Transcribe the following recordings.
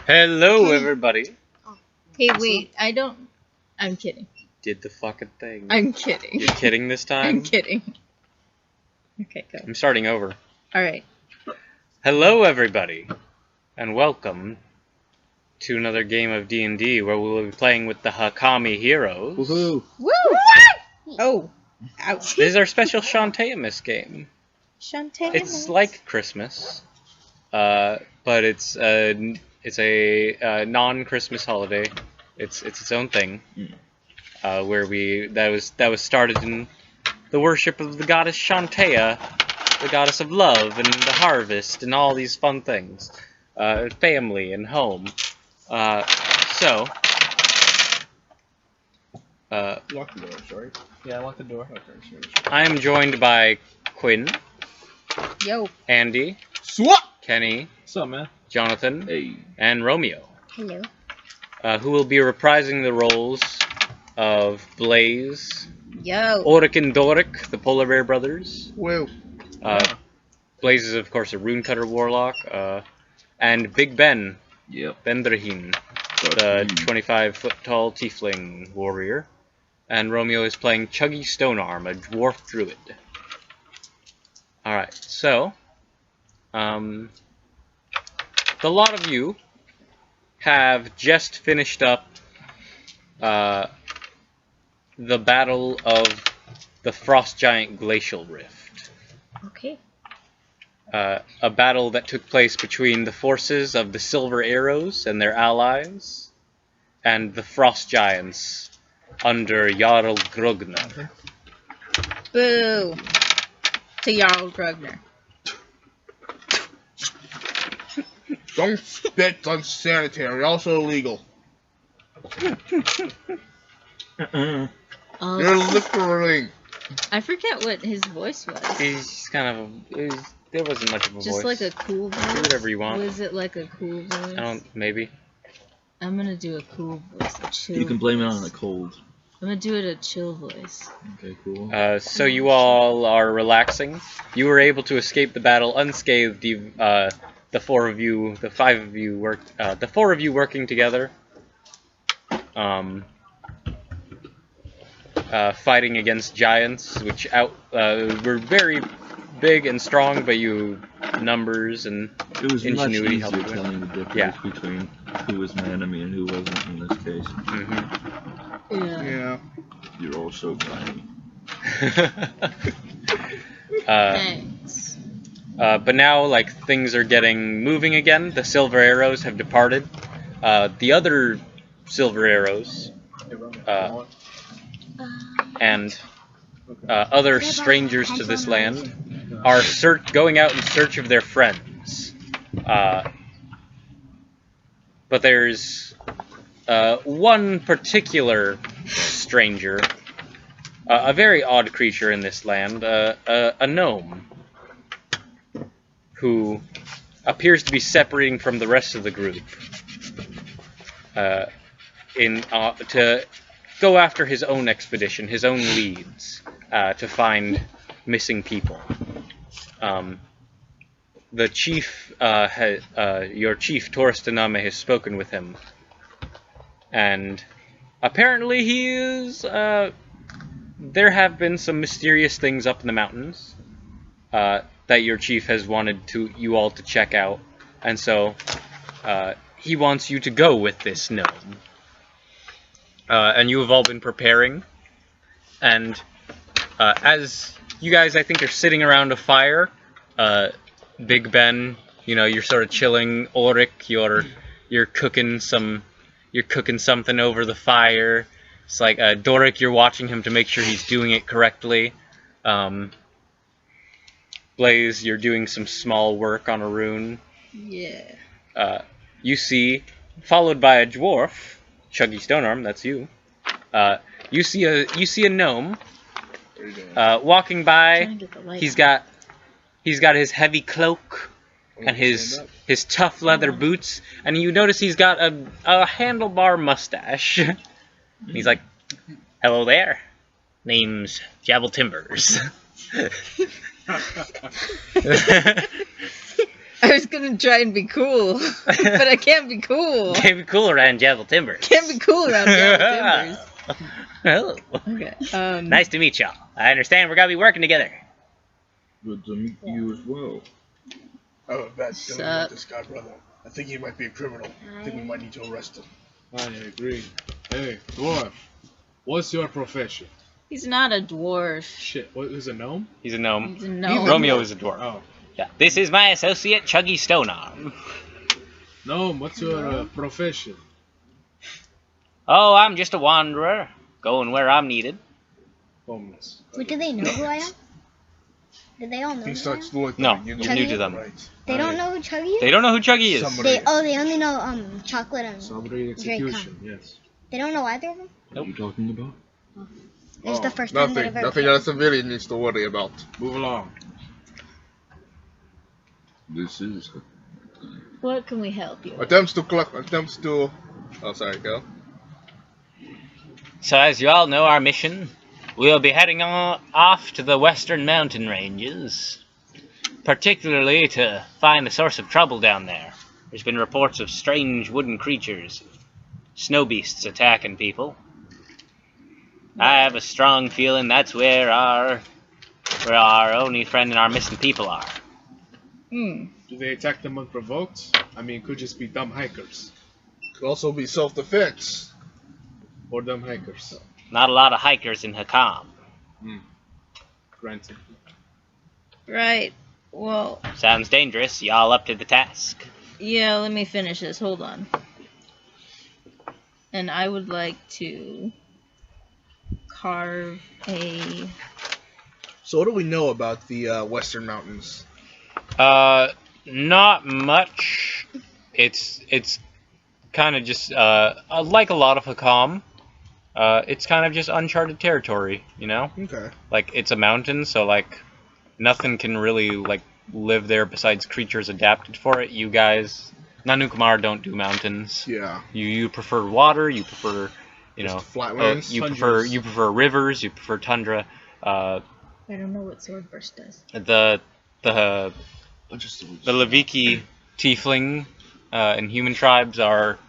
Hello, everybody. Hey, wait, I'm kidding. Did the fucking thing. I'm kidding. You're kidding this time? I'm kidding. Okay, go. I'm starting over. Alright. Hello, everybody, and welcome to another game of D&D where we'll be playing with the Hakami heroes. Woohoo! Woo! Oh. Ouch. This is our special Chaunteamas game. Chaunteamas. It's like Christmas, but it's a non-Christmas holiday. It's its own thing. Where that was started in the worship of the goddess Chauntea, the goddess of love and the harvest and all these fun things, family and home. So. Lock the door, sorry. Yeah, lock the door. Okay, sure. I am joined by Quinn, Yo. Andy, Swat! Kenny, What's up, man? Jonathan, Hey. and Romeo, Hello. who will be reprising the roles of Blaze, Yo. Auric and Doric, the Polar Bear brothers. Woo. Blaze is, of course, a rune cutter warlock, and Big Ben, Yep. Bendrahin, the 25-foot-tall tiefling warrior. And Romeo is playing Chuggy Stonearm, a dwarf druid. Alright, so, the lot of you have just finished up the Battle of the Frost Giant Glacial Rift. Okay. A battle that took place between the forces of the Silver Arrows and their allies, and the Frost Giants under Jarl Grognar. Boo. To Jarl Grognar. Don't spit unsanitary, also illegal. You're littering. I forget what his voice was. He's kind of there wasn't much of a Just voice. like a cool voice? Do whatever you want. Was it like a cool voice? Maybe. I'm gonna do a cool voice, a chill You can blame it voice. on the cold. I'm gonna do it a chill voice. Okay, cool. So you all are relaxing. You were able to escape the battle unscathed. The four of you working together. Fighting against giants, which were very big and strong, but numbers and It was much ingenuity easier helped you. telling the difference between who was my enemy and who wasn't in this case. Yeah. You're all so tiny. Thanks. But now, like, things are moving again. The Silver Arrows have departed. The other Silver Arrows and other strangers to this land are going out in search of their friends. But there's one particular stranger, a very odd creature in this land, a gnome, who appears to be separating from the rest of the group to go after his own expedition, his own leads, to find missing people. The chief, your chief, Torstename, has spoken with him, and apparently he is, there have been some mysterious things up in the mountains, that your chief has wanted you all to check out, and so, he wants you to go with this gnome. And you have all been preparing, and as you guys, I think, are sitting around a fire, Big Ben, you're sort of chilling. Auric, you're cooking something over the fire. It's like Doric, you're watching him to make sure he's doing it correctly. Blaze, you're doing some small work on a rune. Yeah. You see, followed by a dwarf, Chuggy Stonearm, that's you. You see a gnome walking by. He's got his heavy cloak and his tough leather boots, and you notice he's got a handlebar mustache. He's like, "Hello there. Name's Jabble Timbers." I was gonna to try and be cool, but I can't be cool. Can't be cool around Javel Timbers. Can't be cool around Timbers. Hello. Okay. Nice to meet y'all. I understand we're gonna be working together. Good to meet you as well. Oh, bad Sup? feeling about this guy, brother. I think he might be a criminal. I think we might need to arrest him. I agree. Hey, dwarf. What's your profession? He's not a dwarf. Shit, what is a gnome? He's a gnome. He's a gnome. Romeo is a dwarf. Oh. Yeah. This is my associate, Chuggy Stonearm. Gnome, what's your profession? Oh, I'm just a wanderer, going where I'm needed. Homeless. Wait, do they know who I am? Do they all know He who I starts am? looking. No, you you're new to them. Right. They don't know who Chuggy is? They don't know who Chuggy is. Somebody. They only know chocolate and Summary execution, yes. they don't know either of them? What are you talking about? It's the first time that Nothing. I've ever Nothing heard. that a civilian needs to worry about. Move along. This is... What can we help you with? Attempts to. Oh, sorry, go. So as you all know our mission, we'll be heading off to the western mountain ranges, particularly to find the source of trouble down there. There's been reports of strange wooden creatures, snow beasts attacking people. I have a strong feeling that's where our only friend and our missing people are. Hmm. Do they attack them unprovoked? I mean, it could just be dumb hikers. Could also be self-defense. Or dumb hikers. Not a lot of hikers in Hakam. Granted. Right. Well, Sounds dangerous. Y'all up to the task? yeah, let me finish this. Hold on. And I would like to carve a... So, what do we know about the Western Mountains? Not much. It's kind of just like a lot of Hakam. It's kind of just uncharted territory, you know? Okay. Like, it's a mountain, so, like, nothing can really, like, live there besides creatures adapted for it. You guys, Nanukamar don't do mountains. Yeah. You prefer water, you prefer, you know, flatlands, you tundras. prefer rivers, you prefer tundra. I don't know what Swordburst does. The Leviki tiefling and human tribes are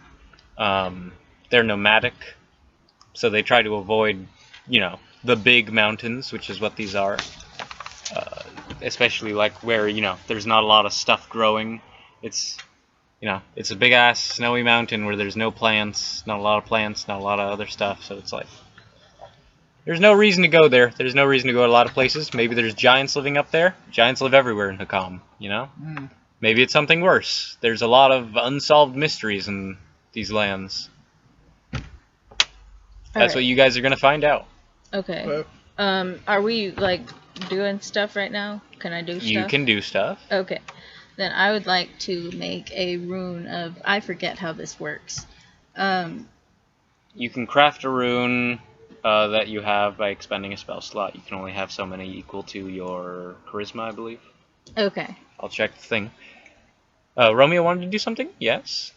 they're nomadic, so they try to avoid, you know, the big mountains, which is what these are. Especially like where, you know, there's not a lot of stuff growing. It's, you know, it's a big ass snowy mountain where there's no plants, not a lot of plants, not a lot of other stuff. So it's like, there's no reason to go there. There's no reason to go to a lot of places. Maybe there's giants living up there. Giants live everywhere in Hakam, you know? Maybe it's something worse. There's a lot of unsolved mysteries in these lands. That's what you guys are gonna find out. Okay. Are we, like, doing stuff right now? Can I do stuff? You can do stuff. Okay. Then I would like to make a rune of... I forget how this works. You can craft a rune that you have by expending a spell slot. You can only have so many equal to your charisma, I believe. Okay. I'll check the thing. Romeo wanted to do something? Yes?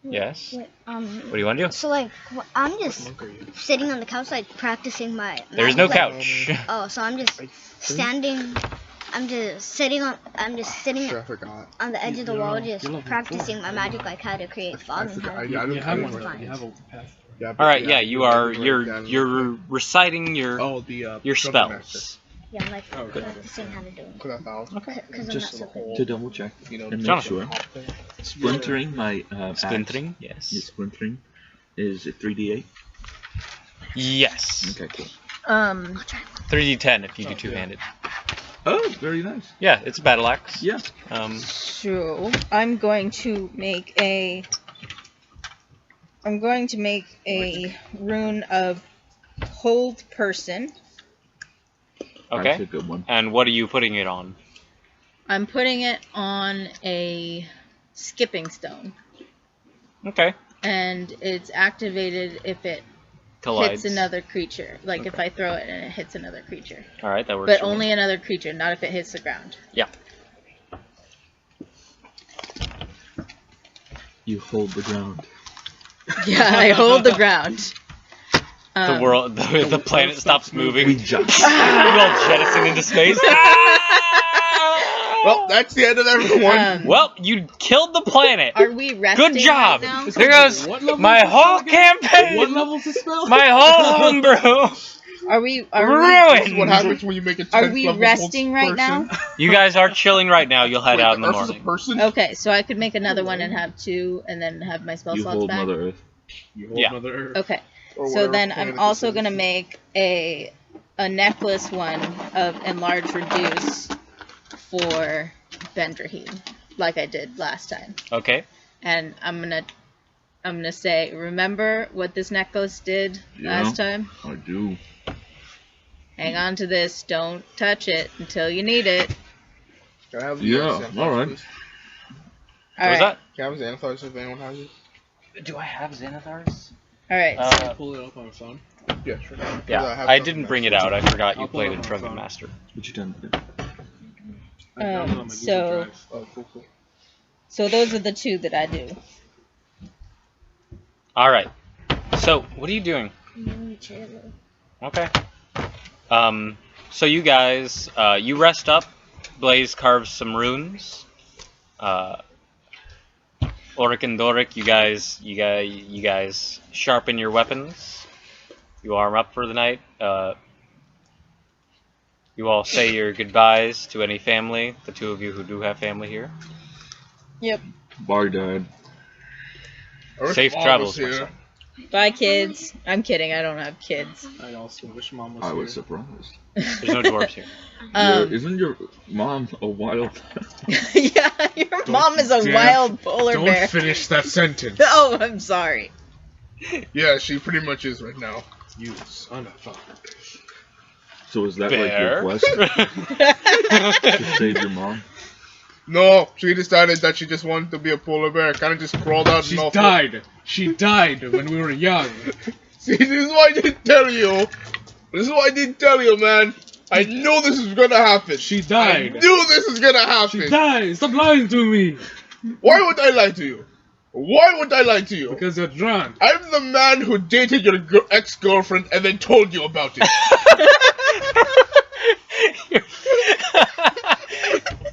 Yes? Wait, What do you want to do? So, like, I'm just sitting on the couch, like, practicing my... There's no magic, like- couch. Oh, so I'm just standing... I'm just sitting on Sure, I forgot. on the edge of the wall, just practicing my magic, like how to create fog and how to I don't You have one. find You have a path. Yeah, Alright, yeah, you're reciting your your spells. Yeah, I'm like practicing how to do it. Because I'm not Just so good. to double check You know, and make Jonathan. sure. Splintering my Splintering? axe. Yes. Yeah, splintering. Is it 3d8? Yes. Okay, cool. 3d10 if you do two-handed. Oh, very nice. Yeah, it's a battle axe. Yeah. So, I'm going to make a rune of hold person. Okay. That's a good one. And what are you putting it on? I'm putting it on a skipping stone. Okay. And it's activated if it Collides. hits another creature. Like if I throw it and it hits another creature. Alright, that works. But for me. only another creature, not if it hits the ground. Yeah. You hold the ground. Yeah, I hold the ground. The world, the planet stops moving. We jump. We all jettison into space. Well, that's the end of everyone. Well, you killed the planet. Are we resting Good job. right now? There goes What level my is this whole spell again? campaign. What level's the spell? My whole homebrew. Are we This is what Ruined. happens when you make a 10th are we level resting right person. now? You guys are chilling right now. You'll head Wait, out in the Earth is a morning. person? Okay, so I could make another one and have 2, and then have my spell You slots hold back. Mother Earth. You hold Yeah. Mother Earth. Okay, Or so whatever then planet I'm also this is. gonna make a necklace one of enlarged reduce for Bendraheen, like I did last time. Okay. And I'm gonna say, remember what this necklace did last time? I do. Hang on to this. Don't touch it until you need it. Can I have the Yeah, Xanathars, alright. please? All What was right. that? Can I have Xanathars if anyone has it? Do I have Xanathars? All right. Pull it up on my phone. Yeah, sure. Yeah, have I some didn't of bring that. it out. I forgot you I'll pull played it in up on Drunken phone. Master. What you done? I found it on my Google so- Drive. Oh, cool. So those are the 2 that I do. All right. So, what are you doing? Okay. So you guys, you rest up. Blaze carves some runes. Oric and Doric, you guys sharpen your weapons. You arm up for the night. You all say your goodbyes to any family. The 2 of you who do have family here. Yep. Bar died. Earth Safe Mom travels, was my here. son. Bye, kids. I'm kidding. I don't have kids. I also wish Mom was I here. was surprised. There's no dwarves here. Isn't your mom a wild? Yeah, your mom is a dare- wild polar Don't bear. finish that sentence. Oh, I'm sorry. Yeah, she pretty much is right now. You son of a... So is that Bear. like your quest to save your mom? No, she decided that she just wanted to be a polar bear. Kind of just crawled out She and all. died. She died when we were young. See, this is why I didn't tell you. This is why I didn't tell you, man. I knew this was gonna happen. She I died. knew this was gonna happen. She died. Stop lying to me. Why would I lie to you? Why would I lie to you? Because you're drunk. I'm the man who dated your ex-girlfriend and then told you about it.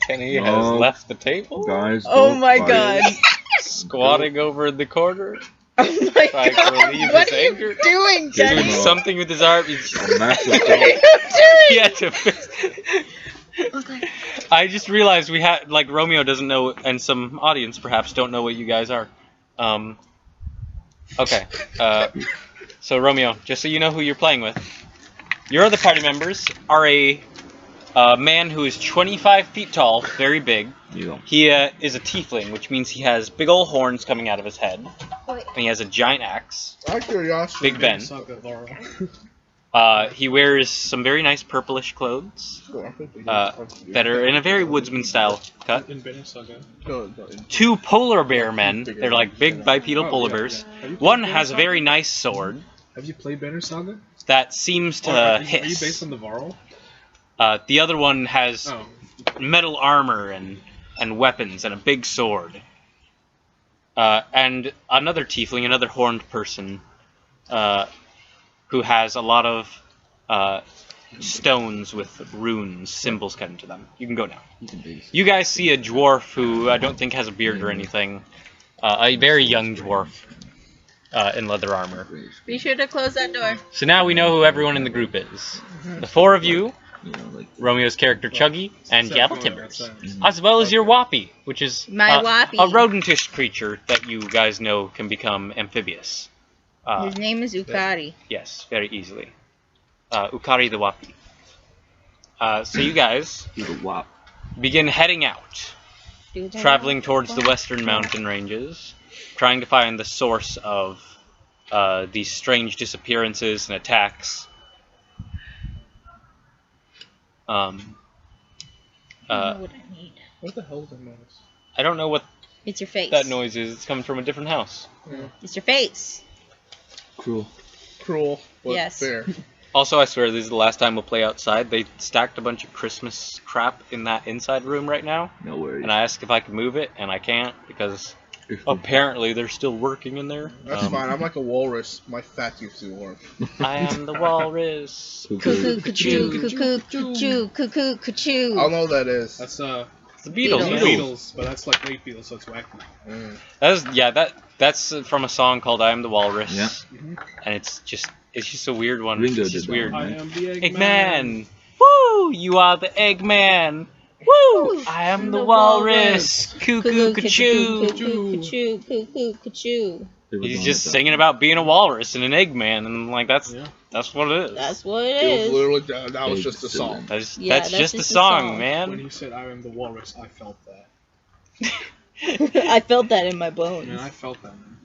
Kenny has Oh. left the table, Guys, Oh don't my fight. god. squatting over in the corner, Oh my trying to god. relieve What his are you anger. doing, Doing Jenny? doing something with his arm. A massive What are you dog. He doing? had to fix. I just realized we had, like, Romeo doesn't know, and some audience perhaps don't know what you guys are. Okay. So Romeo, just so you know who you're playing with, your other party members are a man who is 25 feet tall, very big. Yeah. He is a tiefling, which means he has big old horns coming out of his head, Wait. and he has a giant axe. Out of curiosity. Big Ben. He wears some very nice purplish clothes that are in a very woodsman style cut. Two polar bear men. They're like big bipedal polar bears. One has a very nice sword Have you played Banner Saga? that seems to Are you hiss. based on the Varl? The other one has Oh. metal armor and weapons and a big sword. And another tiefling, another horned person, who has a lot of stones with runes, symbols cut into them. You can go now. You guys see a dwarf who I don't think has a beard or anything. A very young dwarf in leather armor. Be sure to close that door. So now we know who everyone in the group is. The 4 of you, You know, like Romeo's character Chuggy, and Gavel Timbers. As well as your Wappy, which is My Wappy. a rodentish creature that you guys know can become amphibious. His name is Ukari. Yes, very easily. Ukari the Wappy. So you guys do the wop. begin heading out, traveling towards the western mountain ranges, trying to find the source of these strange disappearances and attacks. I know what I need. What the hell is that noise? I don't know what It's your face. that noise is. It's coming from a different house. It's your face. Cruel. Cruel, but Yes. fair. Also, I swear this is the last time we'll play outside. They stacked a bunch of Christmas crap in that inside room right now, No worries. and I asked if I could move it, and I can't because apparently they're still working in there. That's fine. I'm like a walrus. My fat keeps too warm. I am the walrus. Cuckoo, cuckoo, cuckoo, cuckoo, cuckoo, cuckoo. I don't know what that is. That's It's the Beatles. Beatles. man. Beatles, but that's like late Beatles, so it's wacky. That's from a song called "I Am the Walrus." Yeah. And it's just a weird one. Ringo It's did just that weird. one, I right? am the Eggman. Woo! You are the Eggman. Woo! I am the walrus. Cuckoo, Cuckoo, cuckoo. cuckoo, cuckoo, cuckoo. They were He's going just with that. singing about being a walrus and an Eggman, and like that's Yeah. what it is. That's what it It was is. literally that was just a song. That's Yeah, that's that's just the just a song, song. When man. he said I am the walrus, I felt that. I felt that in my bones. Man, I felt that, man.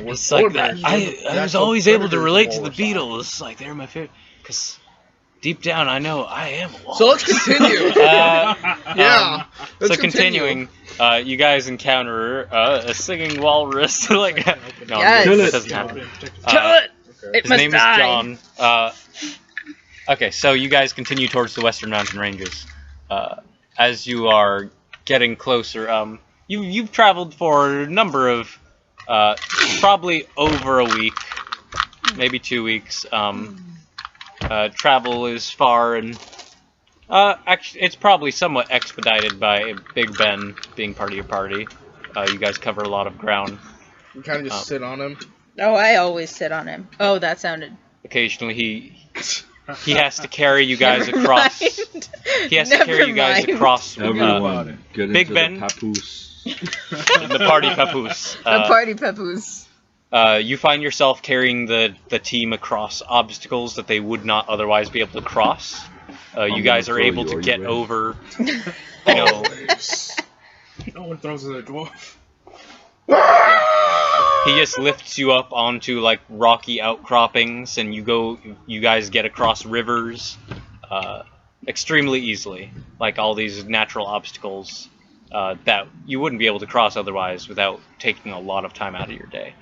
It's like that. I was always able to relate to the Beatles. Beatles. Like they're my favorite, because deep down I know I am a walrus. So let's continue. Yeah. Let's So continuing, you guys encounter a singing walrus. Like, no, Yes. that Kill it. doesn't happen. Kill it! It His must name die. is John. Okay, so you guys continue towards the Western Mountain Ranges. As you are getting closer, you've traveled for a number of, probably over a week, maybe 2 weeks. Travel is far, and actually, it's probably somewhat expedited by Big Ben being part of your party. You guys cover a lot of ground. We kind of just sit on him. Oh, I always sit on him. Oh, that sounded. Occasionally, he has to carry you guys across. He has to carry you guys across Everyone, get Big into Ben. the papoose. the party papoose. The party papoose. You find yourself carrying the team across obstacles that they would not otherwise be able to cross. You guys are throw able you. to Are you get ready? over, you know, No one throws at a dwarf. he just lifts you up onto like rocky outcroppings, and you guys get across rivers extremely easily, like all these natural obstacles that you wouldn't be able to cross otherwise without taking a lot of time out of your day.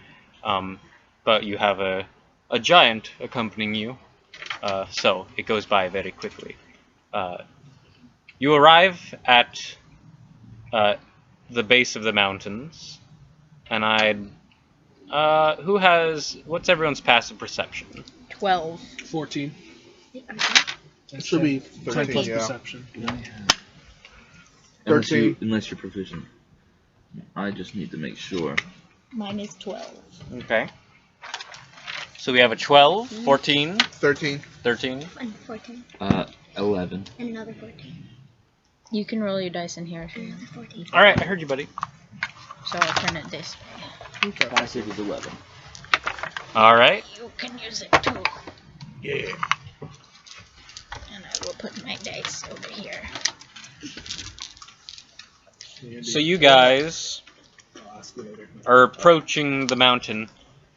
But you have a giant accompanying you, so it goes by very quickly. You arrive at the base of the mountains, and what's everyone's passive perception? 12. 14. It should be 10 13, plus yeah. perception. Unless you're proficient. I just need to make sure. Mine is 12. Okay. So we have a 12, 14, 13. 13. And 14. 11. And another 14. You can roll your dice in here if you Another 14. Alright, I heard you, buddy. So I'll turn it this way. Passive is 11. Alright. You can use it too. Yeah. And I will put my dice over here. So you guys I'll ask you later. are approaching the mountain,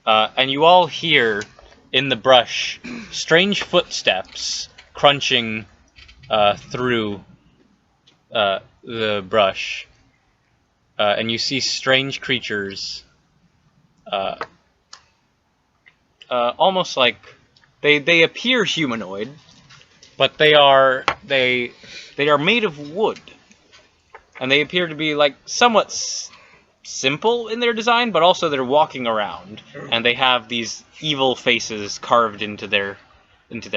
and you all hear in the brush strange footsteps crunching through the brush, and you see strange creatures, almost like they appear humanoid, but they are made of wood, and they appear to be like somewhat simple in their design, but also they're walking around, and they have these evil faces carved into their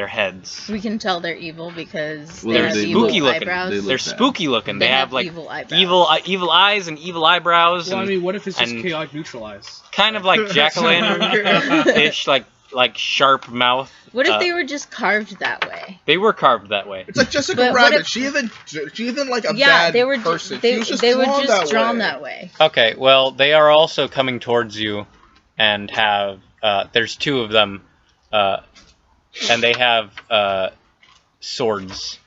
heads. We can tell they're evil because Well, they They're have they evil spooky looking. eyebrows. They look They're bad. spooky looking. They have like evil eyebrows. evil eyes and evil eyebrows, Well, I and mean, what if it's just and- chaotic neutralized? kind of like jack-o'-lantern-ish, like sharp mouth. What if they were just carved that way? They were carved that way. It's like Jessica But what Rabbit. if- she even like a Yeah, bad they were person. they, She was just they were drawn just drawn way. that way. Okay, well, they are also coming towards you, and have there's two of them, and they have swords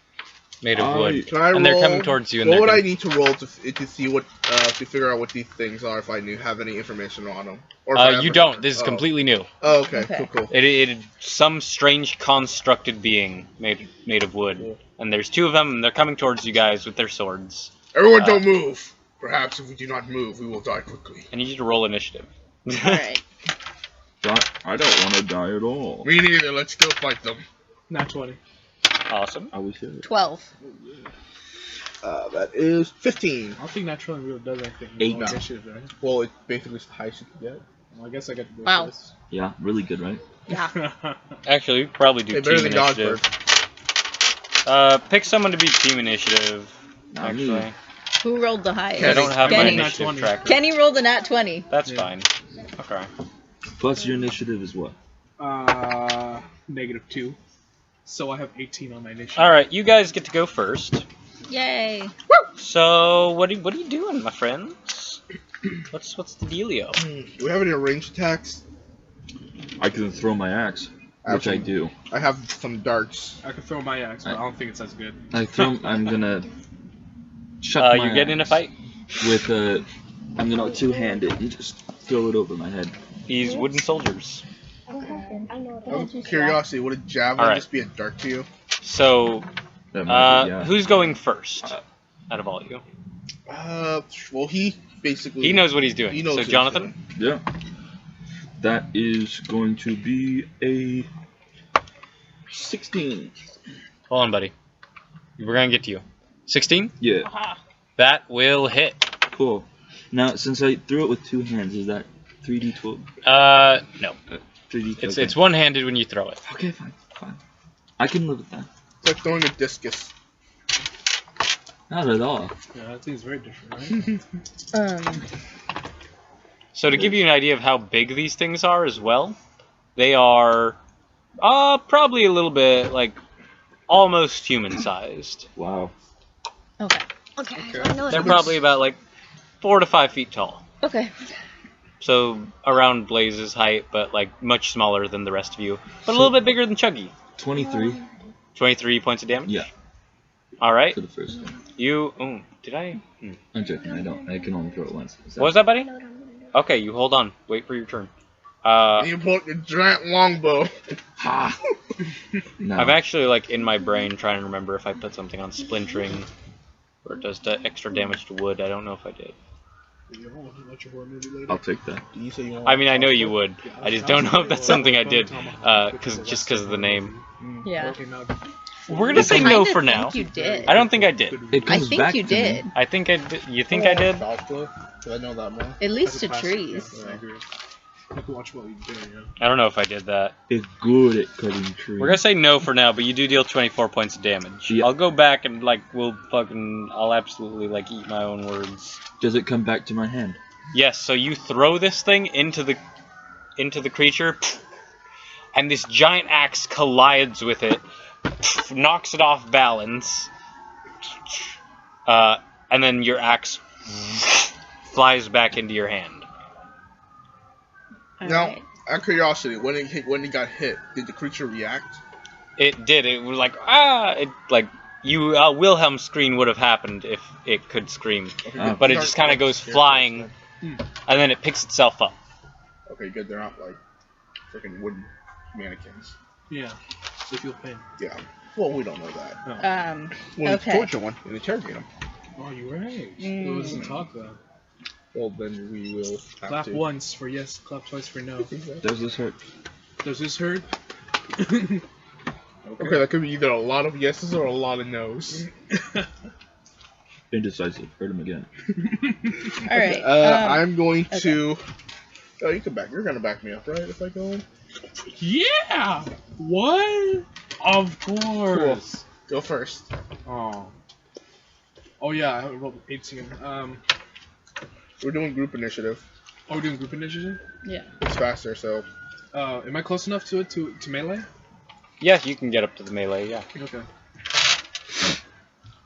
made of wood, Can I and they're roll- coming towards you. And What they're would I gonna- need to roll to see what to figure out what these things are if I have any information on them? Or if I have you a- don't. This is oh. completely new. Oh, okay, Okay. cool. It some strange constructed being made of wood, Cool. and there's two of them, and they're coming towards you guys with their swords. Everyone, don't move. Perhaps if we do not move, we will die quickly. I need you to roll initiative. Alright. I don't want to die at all. Me neither. Let's go fight them. Not 20. Awesome. I wish it. 12. That is 15. I don't think Nat 20 really does anything. 8. No. Initiative, right? Well, it's basically the highest you can get. Well, I guess I get to go Wow. first. Yeah, really good, right? Yeah. Actually, we could probably do Hey, better team than initiative. Dogberg. Pick someone to be team initiative. Not me. Actually, Who rolled the highest? I don't have my Kenny. initiative tracker. Kenny rolled a nat 20. That's Yeah. fine. Okay. Plus your initiative is what? -2. So I have 18 on my initiative. Alright, you guys get to go first. Yay. So, what are you doing, my friends? What's the dealio? Do we have any ranged attacks? I can throw my axe, which I do. I have some darts. I can throw my axe, but I don't think it's as good. I'm gonna chuck my You get in a axe fight? with a. I'm gonna two-hand it and just throw it over my head. These wooden soldiers. Out of curiosity, would a javelin Alright. just be a dart to you? So, That might be, yeah. who's going first? Out of all of you. Well, he basically... He knows what he's doing. He knows So, what he's Jonathan? Yeah. That is going to be a 16. Hold on, buddy. We're gonna get to you. 16? Yeah. That will hit. Cool. Now, since I threw it with two hands, is that 3d12? No. 3d12. It's one-handed when you throw it. Okay, fine. I can live with that. It's like throwing a discus. Not at all. Yeah, that thing's very different, right? So to give you an idea of how big these things are as well, they are probably a little bit, like, almost human-sized. Wow. Okay. Okay, so I know They're it. probably about, like, 4 to 5 feet tall. Okay. So around Blaze's height, but, like, much smaller than the rest of you. But a little bit bigger than Chuggy. 23? 23 points of damage? Yeah, Alright. for the first one. You... Oh, did I... I'm joking, I don't. I can only throw it once. What was that, buddy? Okay, you hold on. Wait for your turn. And you pull out your giant longbow. Ha! No. I'm actually, like, in my brain trying to remember if I put something on splintering or it does extra damage to wood. I don't know if I did. I'll take that. You say you want I mean, I know you would. I just don't know if that's something I did, because of the name. Yeah. Okay, now We're gonna say no for now. You did. I don't think I did. It I comes think back you to me. did. I think I did. You think I did? Because I know that more. At least to as a passive, trees. Yeah, I agree. I have to watch what you do, yeah. I don't know if I did that. It's good at cutting trees. We're gonna say no for now, but you do deal 24 points of damage. Yeah. I'll go back and, like, I'll absolutely, like, eat my own words. Does it come back to my hand? Yes, so you throw this thing into the creature, and this giant axe collides with it, knocks it off balance, and then your axe flies back into your hand. Now, Alright. out of curiosity, when it got hit, did the creature react? It did. It was like, Wilhelm scream would have happened if it could scream. Okay, But it just kind of goes flying, and then it picks itself up. Okay, good. They're not like freaking wooden mannequins. Yeah, they feel pain. Yeah. Well, we don't know that. We'll Okay. torture one and interrogate them. Oh, you're right. Mm. It wasn't talk though. Well, then we will have Clap to. once for yes, clap twice for no. Does this hurt? Does this hurt? Okay, that could be either a lot of yeses or a lot of nos. Indecisive. Hurt him again. Alright. I'm going to. Oh, you can back. You're gonna back me up, right? If I go in. Yeah! What? Of course. Go first. Oh. Oh yeah, I rolled 18. We're doing group initiative. Oh, we're doing group initiative? Yeah. It's faster, so. Am I close enough to it to melee? Yeah, you can get up to the melee, yeah. Okay.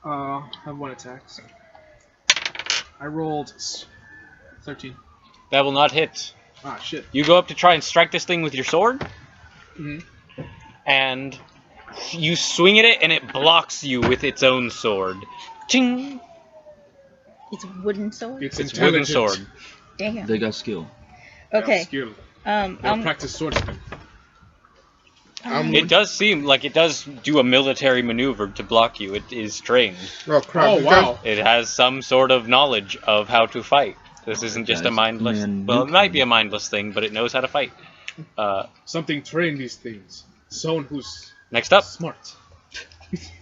I have one attack. So. I rolled 13. That will not hit. Ah, shit. You go up to try and strike this thing with your sword, Mm-hmm. and you swing at it, and it blocks you with its own sword. Ching! It's a wooden sword? It's It's wooden intelligent. sword. Damn. They got skill. Okay. Skill. Um, They'll I'm, practice swordsman. It does seem like it does do a military maneuver to block you. It is trained. Oh crap! Oh, this wow. It has some sort of knowledge of how to fight. This isn't just a Guys, mindless... man, well, you it might can- be a mindless thing, but it knows how to fight. Something train these things. Someone who's Next up. smart.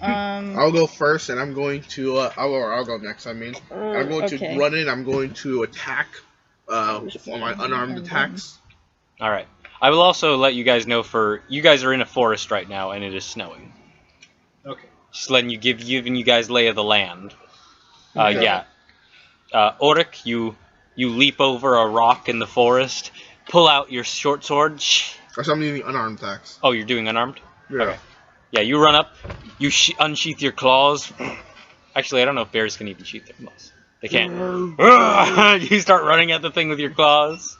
I'll go first, and I'm going to. I'll go next. I mean, I'm going okay. to run in. I'm going to attack. For my unarmed attacks. Alright. I will also let you guys know you guys are in a forest right now, and it is snowing. Okay. Just letting giving you guys lay of the land. Okay. Yeah. Auric, you leap over a rock in the forest, pull out your short sword. Or I'm using unarmed attacks. Oh, you're doing unarmed? Yeah. Okay. Yeah, you run up, you unsheath your claws. Actually, I don't know if bears can even sheath their claws. They can't. You start running at the thing with your claws.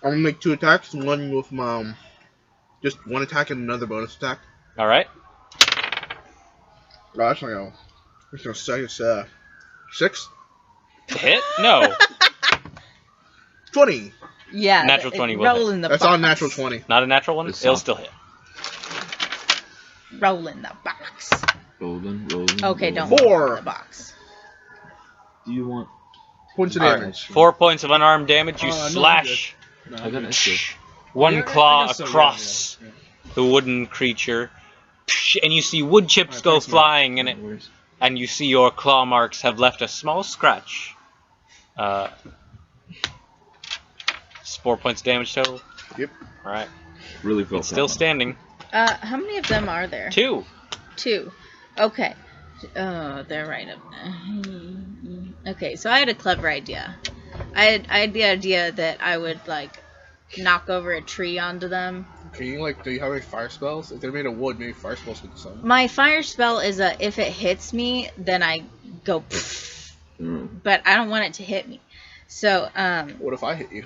I'm gonna make 2 attacks, one with my just 1 attack and another bonus attack. All right. Oh, that's not gonna. It's gonna say it's 6. Hit? No. 20. Yeah. Natural 20 will roll hit. in the That's box. on natural 20. Not a natural one. It's It'll soft. still hit. Roll in the box. Rolling. Okay, rolling. don't roll 4. in the box. Do you want? Points of All right. damage. 4 points of unarmed damage. You No, I'm slash No, I got an extra. one Yeah, I claw guess so, across yeah. the wooden creature, and you see wood chips Alright, go thanks, man. flying in it, No worries. and you see your claw marks have left a small scratch. It's 4 points of damage total. Yep. All right. Really felt It's still that standing. How many of them are there? 2. 2. Okay. Oh, they're right up there. Okay, so I had a clever idea. I had the idea that I would, like, knock over a tree onto them. Can you, like, do you have any fire spells? If they're made of wood, maybe fire spells could do something. My fire spell is if it hits me, then I go pfft, but I don't want it to hit me. So, What if I hit you?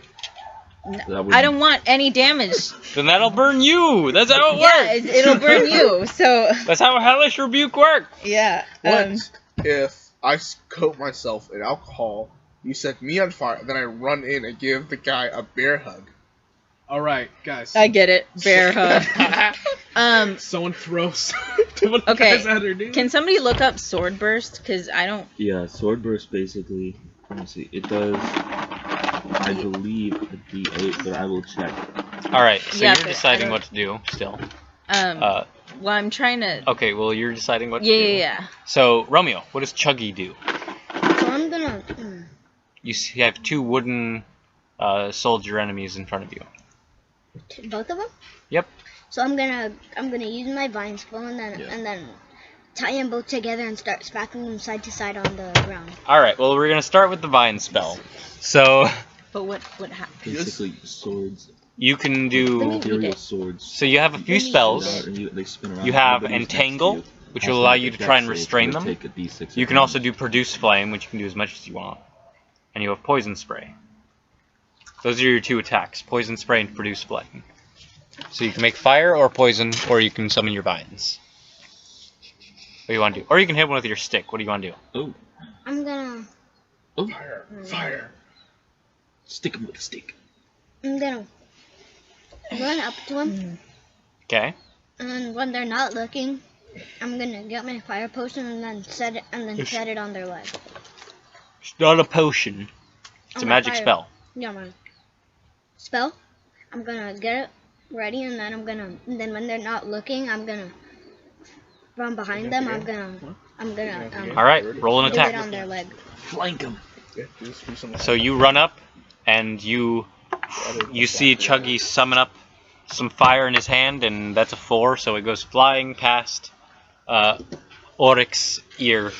That would- I don't want any damage. Then that'll burn you. That's how it Yeah, works. it'll burn you. So, That's how Hellish Rebuke works. yeah. What if I coat myself in alcohol, you set me on fire, then I run in and give the guy a bear hug? All right, guys. I get it. Bear hug. Someone throws one of the Okay, guys at her, dude. Can somebody look up sword burst? Because I don't. Yeah, sword burst basically. Let me see. It does. I believe a D8, but I will check. All right. So Yeah, you're but I deciding don't- what to do still. Well, I'm trying to. Okay. Well, you're deciding what to Yeah, do. yeah. So Romeo, what does Chuggy do? So I'm gonna. You have 2 wooden soldier enemies in front of you. Both of them. Yep. So I'm gonna use my vine spell and then tie them both together and start smacking them side to side on the ground. All right. Well, we're gonna start with the vine spell. So But what happens? Basically, swords. you can do. Imperial swords. So you have a few Shoot spells. out and they spin around. You have Nobody's next to Entangle, you. which Also will allow have you the to try and dex save, restrain so them. take a D6 You can also do Produce Flame, which you can do as much as you want. And you have Poison Spray. Those are your 2 attacks, Poison Spray and Produce Flame. So you can make fire or poison, or you can summon your vines. What do you want to do? Or you can hit one with your stick. What do you want to do? Oh, I'm gonna Fire. stick 'em with a stick. run up to them, Okay. and then when they're not looking, I'm gonna get my fire potion and then set it on their leg. It's not a potion. It's a On my magic fire. spell. Yeah, man. Spell. I'm gonna get it ready, and then then when they're not looking, I'm gonna run behind them. I'm gonna Alright, roll an hit it attack. on their leg. Flank 'em. Yeah, just do something. So you run up, and you see Chuggy summon up some fire in his hand, and that's a 4, so it goes flying past Auric's ear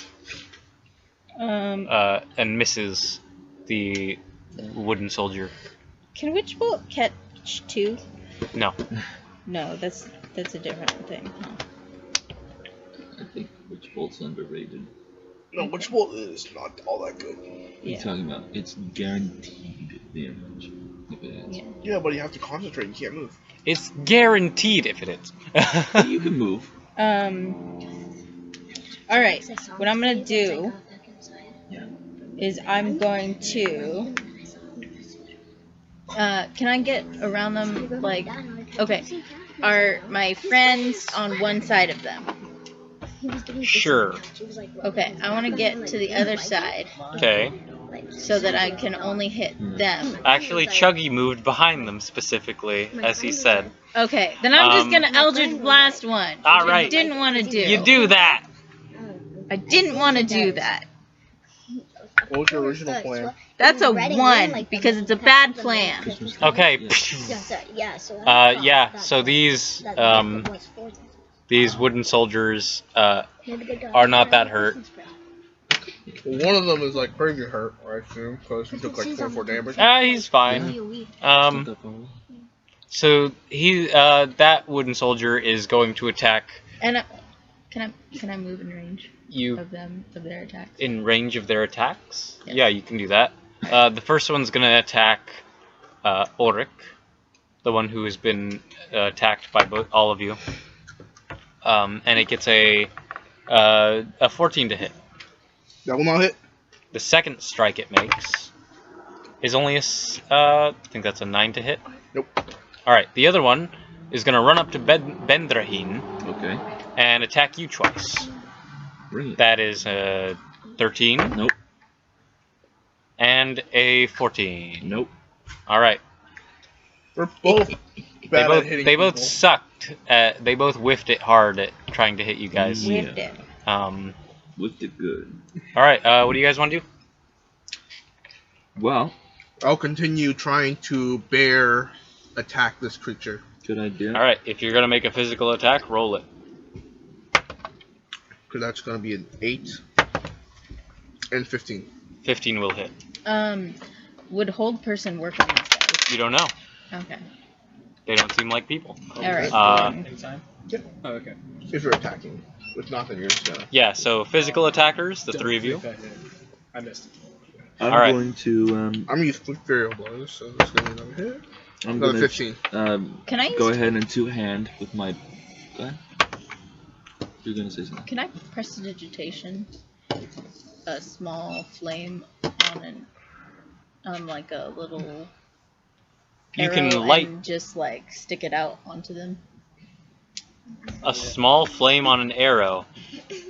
and misses the wooden soldier. Can Witch Bolt catch 2? No. No, that's a different thing. Huh? I think Witch Bolt's underrated. No, which bolt is not all that good. What are you Yeah. talking about? It's guaranteed damage. If it hits. Yeah. Yeah, but you have to concentrate. You can't move. It's guaranteed if it is. You can move. Alright, what I'm gonna do is I'm going to. Can I get around them? Like, okay, are my friends on one side of them? Sure. Okay, I want to get to the other side Okay. so that I can only hit them. Actually, Chuggy moved behind them specifically, as he said. Okay, then I'm just gonna Eldritch Blast one. which All right. I didn't want to do. You do that! I didn't want to do that. What was your original plan? That's a 1 because it's a bad plan. Okay. Yeah, So these wooden soldiers are not that hurt. Well, one of them is like crazy hurt, I assume, because he took like 4 damage. He's fine. So he that wooden soldier is going to attack And can I move in range you of their attacks? in range of their attacks. Yes. Yeah, you can do that. The first one's gonna attack Auric, the one who has been attacked by all of you, and it gets a 14 to hit. That will not hit. The second strike it makes is only I think that's a 9 to hit. Nope. Alright, the other one is going to run up to Bendrahin Okay. and attack you twice. Bring it. That is a 13. Nope. And a 14. Nope. Alright. We're both bad at hitting they both people. sucked. They both whiffed it hard at trying to hit you guys. Yeah. Whipped it. Whipped it good. Alright, what do you guys want to do? Well, I'll continue trying to bear attack this creature. good idea. Alright, if you're going to make a physical attack, roll it. Because that's going to be an 8 and 15. 15 will hit. Would hold person work on these guys? You don't know. Okay. They don't seem like people. Alright. Anytime? Yeah. Oh, okay. If you're attacking. If not, then you're just gonna. Yeah, so physical attackers, the 3 of you. I missed it. I'm Alright. going to I'm going to use Furial Blows, so this is going to be another hit. I'm Another gonna 15. Can I go use, ahead and two-hand with my. Go ahead. You're gonna say something. Can I prestidigitation a small flame on like a little You arrow can light and just like stick it out onto them? a small flame on an arrow.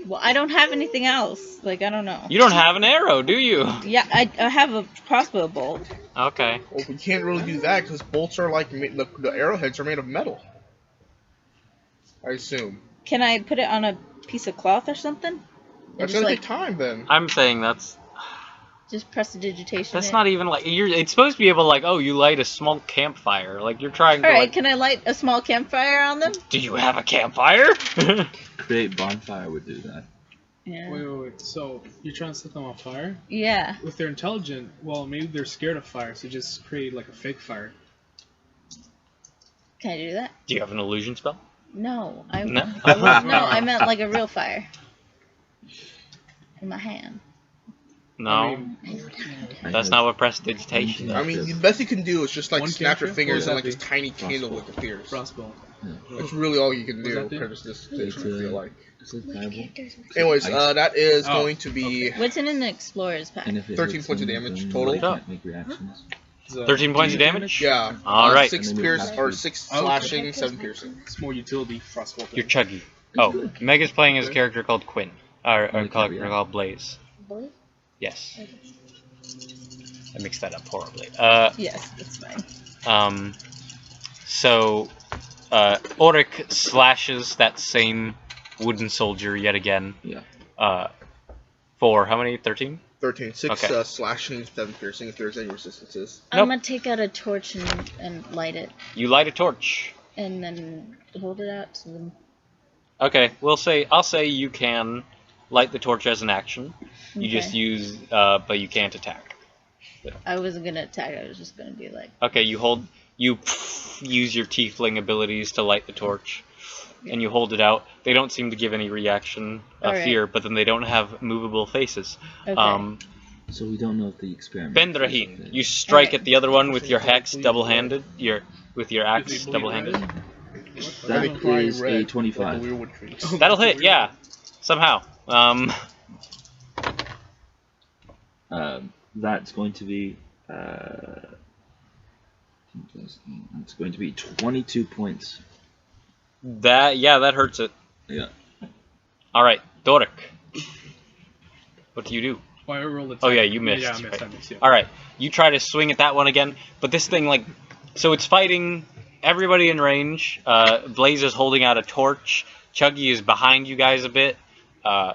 Well, I don't have anything else. Like, I don't know. You don't have an arrow, do you? Yeah, I have a crossbow bolt. Okay. Well, we can't really do that because bolts are like. The arrowheads are made of metal. I assume. Can I put it on a piece of cloth or something? And That's just going to like take time then. I'm saying that's prestidigitation. not even like it's supposed to be able to like, oh, you light a small campfire. Like you're trying to All right, like, can I light a small campfire on them? do you have a campfire? Create bonfire would do that. Yeah. Wait. So, you're trying to set them on fire? Yeah. If they're intelligent, well, maybe they're scared of fire, so just create like a fake fire. Can I do that? Do you have an illusion spell? No. No? I meant like a real fire. In my hand. No. I mean, That's not what prestidigitation I is. mean, the best you can do is just like One snap your cantrip? fingers What and would like that this tiny candle like appears. crossbow. That's really all you can What do. does that do? Because this It's, I feel like. Is it viable? Anyways, that is Oh, going to be. What's in an explorer's pack? And if it 13 hits points of them, damage then total. they can't make reactions. So, 13 points of damage? Yeah. All right. 6 And then pierce we or have 6 Okay. slashing, 7 piercing. It's more utility frostbolt. You're chuggy. Oh, Meg is playing as a character called Quinn. Or Okay, character yeah. called Blaze. Boy? Yes. I mixed that up horribly. Yes, that's fine. So, Auric slashes that same wooden soldier yet again. Yeah. For how many? 13? 13. 6 Okay. slashing, 7 piercing if there's any resistances. I'm Nope. gonna take out a torch and light it, You light a torch. and then hold it out to them. Okay, I'll say you can light the torch as an action. You just Okay. use, but you can't attack. I wasn't gonna attack. I was just gonna be like, Okay, you use your tiefling abilities to light the torch, and you hold it out. They don't seem to give any reaction of Alright. fear, but then they don't have movable faces. okay. So we don't know if the experiment. Bendrahin, you strike Alright. at the other one with your axe double-handed. With your axe If they bleed double-handed. red, That They cry is red, a like 25. the weirwood trees. That'll hit, yeah. Somehow. That's going to be. It's going to be 22 points. That hurts it. Yeah. Alright, Doric. What do you do? Well, I rolled a Oh, 10. yeah, you missed. Yeah, I missed. Right. Yeah. Alright, you try to swing at that one again, but this thing, like... So it's fighting everybody in range. Blaze is holding out a torch. Chuggy is behind you guys a bit. Brick.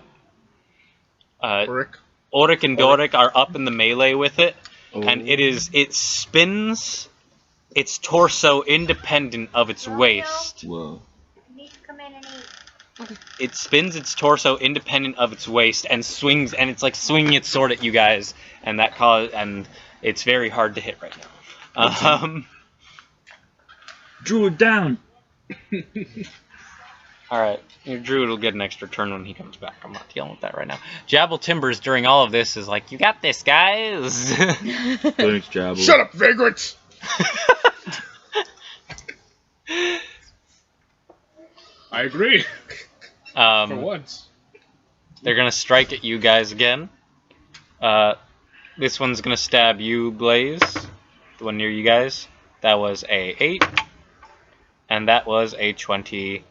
Auric and Doric are up in the melee with it. Oh. And it spins its torso independent of its waist. Whoa. Okay. it spins its torso independent of its waist and swings, and it's like swinging its sword at you guys, and it's very hard to hit right now. Druid down. Alright, your druid will get an extra turn when he comes back. I'm not dealing with that right now. Jabble Timbers during all of this is like, you got this, guys! Thanks, Jabble. Shut up, vagrants! I agree. For once. They're gonna strike at you guys again. This one's gonna stab you, Blaze. The one near you guys. That was a 8. And that was a 21.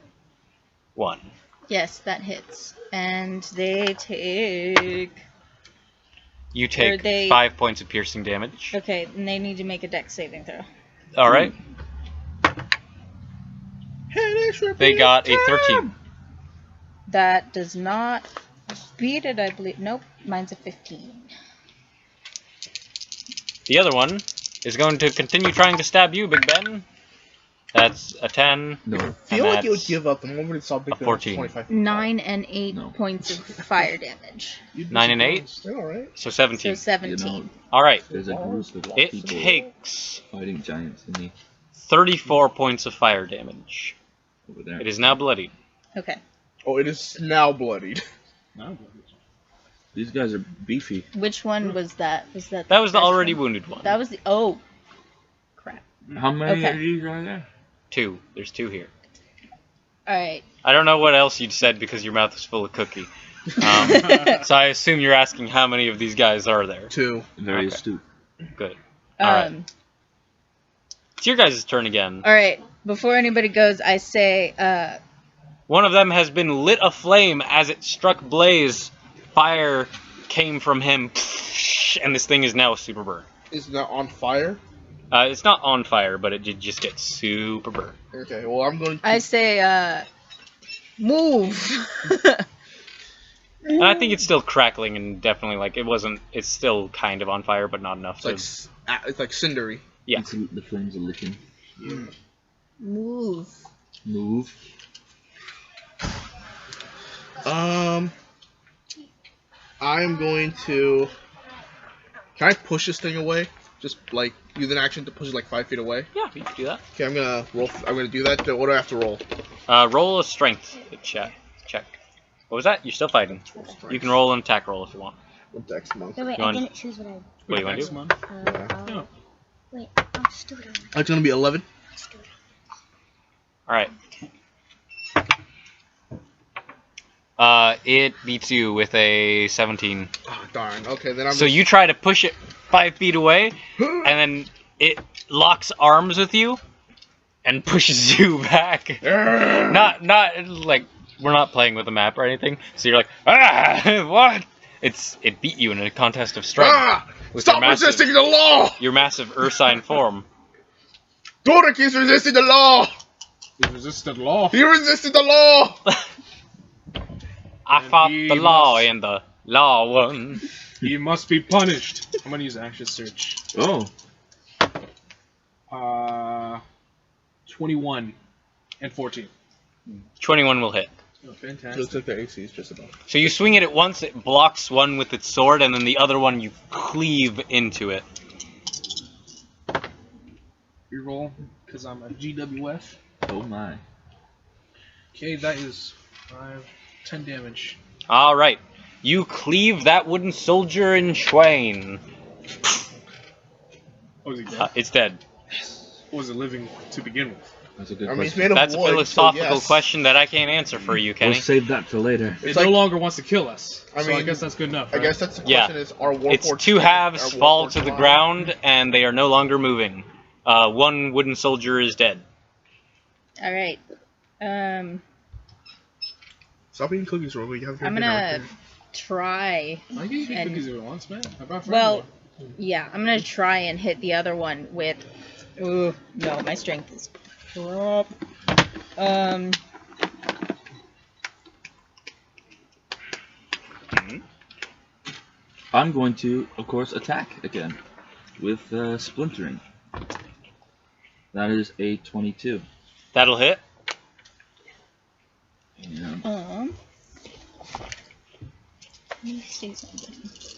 Yes, that hits. And they take... You take they- 5 points of piercing damage. Okay, and they need to make a dex saving throw. Alright. They got a 13. That does not beat it, I believe. Nope, mine's a 15. The other one is going to continue trying to stab you, Big Ben. That's a 10. No. I feel And like you would that's give up the moment it saw Big a Ben 14. 25. 9 and 8 No. points of fire damage. 9 and 8, Yeah, alright. so So 17. 17. You know, Alright, there's a group of it people takes fighting giants in me 34 points of fire damage. over there. It is now bloodied. Okay. Oh, it is now bloodied. No. These guys are beefy. Which one was that? Was that That was the first already one? wounded one. That was the... Oh. Crap. How many Okay. are these right there? 2. There's 2 here. Alright. I don't know what else you'd said because your mouth is full of cookie. So I assume you're asking how many of these guys are there. 2. Very Okay. astute. Good. Alright. It's your guys' turn again. Alright. Before anybody goes, I say, One of them has been lit aflame as it struck Blaze. Fire came from him, and this thing is now a super bird. Is it not on fire? It's not on fire, but it did just get super burnt. Okay, well, I'm going to... I say, move. And I think it's still crackling and definitely, like, it's still kind of on fire, but not enough to... It's like cindery. Yeah. The flames are licking. Move. Move. I'm going to... Can I push this thing away? Just, like, use an action to push it, like, 5 feet away? Yeah, you can do that. Okay, I'm gonna roll... I'm gonna do that. What do I have to roll? Roll a strength check. What was that? You're still fighting. You can roll an attack roll if you want. What dex monk? No, wait, You I want- didn't choose what I... What do you want to do? Maximum. Uh, wait, I'm stupid. It's gonna be 11. Alright. It beats you with a 17. Oh, darn. Okay, then I'm So you try to push it 5 feet away, and then it locks arms with you and pushes you back. Not like we're not playing with a map or anything. So you're like, ah, what? It beat you in a contest of strength. Ah! With Stop your massive- resisting the law! Your massive ursine form. Dorek is resisting the law! He resisted law. He resisted the law! I And fought he the law must- and the law won. He must be punished. I'm gonna use action search. Oh. 21 and 14. 21 will hit. Oh, Looks fantastic. like their AC is just about. So you swing it at once, it blocks one with its sword, and then the other one you cleave into it. Reroll, because I'm a GWF. Oh my. Okay, that is 10 damage. Alright. You cleave that wooden soldier in twain. Oh, is he dead? It's dead. Or was it living to begin with? That's a good I mean, it's question. made of That's a wood, philosophical so yes. question that I can't answer for you, Kenny. We'll save that till later. It It's no like- longer wants to kill us. I So I mean, guess that's good enough. I right? guess that's the Yeah. question is, our Warforged... It's two halves our fall Warforged to the line- ground, and they are no longer moving. One wooden soldier is dead. Alright. Stop eating cookies, Robo. You have I'm gonna try. I can eat and- cookies if it wants, man. I brought for Well, everyone. yeah, I'm gonna try and hit the other one with. Ooh, no, my strength is crap. I'm going to, of course, attack again with splintering. That is a 22. That'll hit. And Let me say something.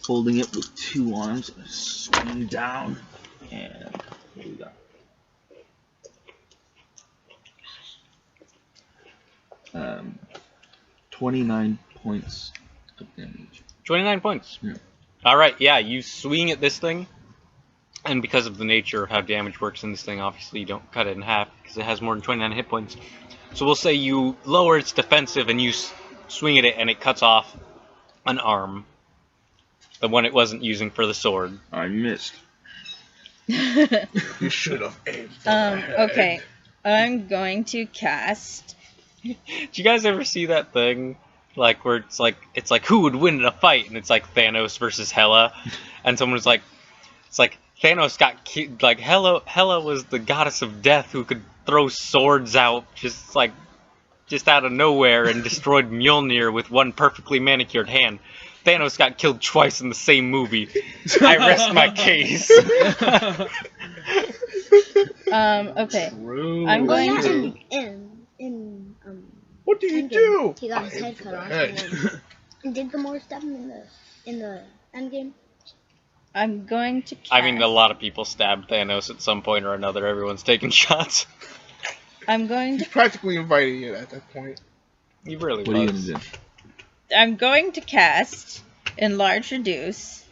Holding it with 2 arms, swing down, and what do we got? 29 points of damage. 29 points. Yeah. Alright, yeah, you swing at this thing, and because of the nature of how damage works in this thing, obviously you don't cut it in half, because it has more than 29 hit points. So we'll say you lower its defensive, and you swing at it, and it cuts off an arm. The one it wasn't using for the sword. I missed. You should have aimed for the head. Okay. I'm going to cast. Did you guys ever see that thing? Like, where it's like who would win in a fight? And it's like Thanos versus Hela. And someone was like, it's like Thanos got like Hela was the goddess of death who could throw swords out just out of nowhere and destroyed Mjolnir with one perfectly manicured hand. Thanos got killed twice in the same movie. I rest my case. Okay. True. I'm Well, going yeah, to. What do you do? He got his head cut off. And did Gamora stab him in the endgame? I'm going to cast. I mean, a lot of people stabbed Thanos at some point or another. Everyone's taking shots. I'm going He's to. practically inviting it at that point. He really What are you was. gonna do? I'm going to cast Enlarge Reduce.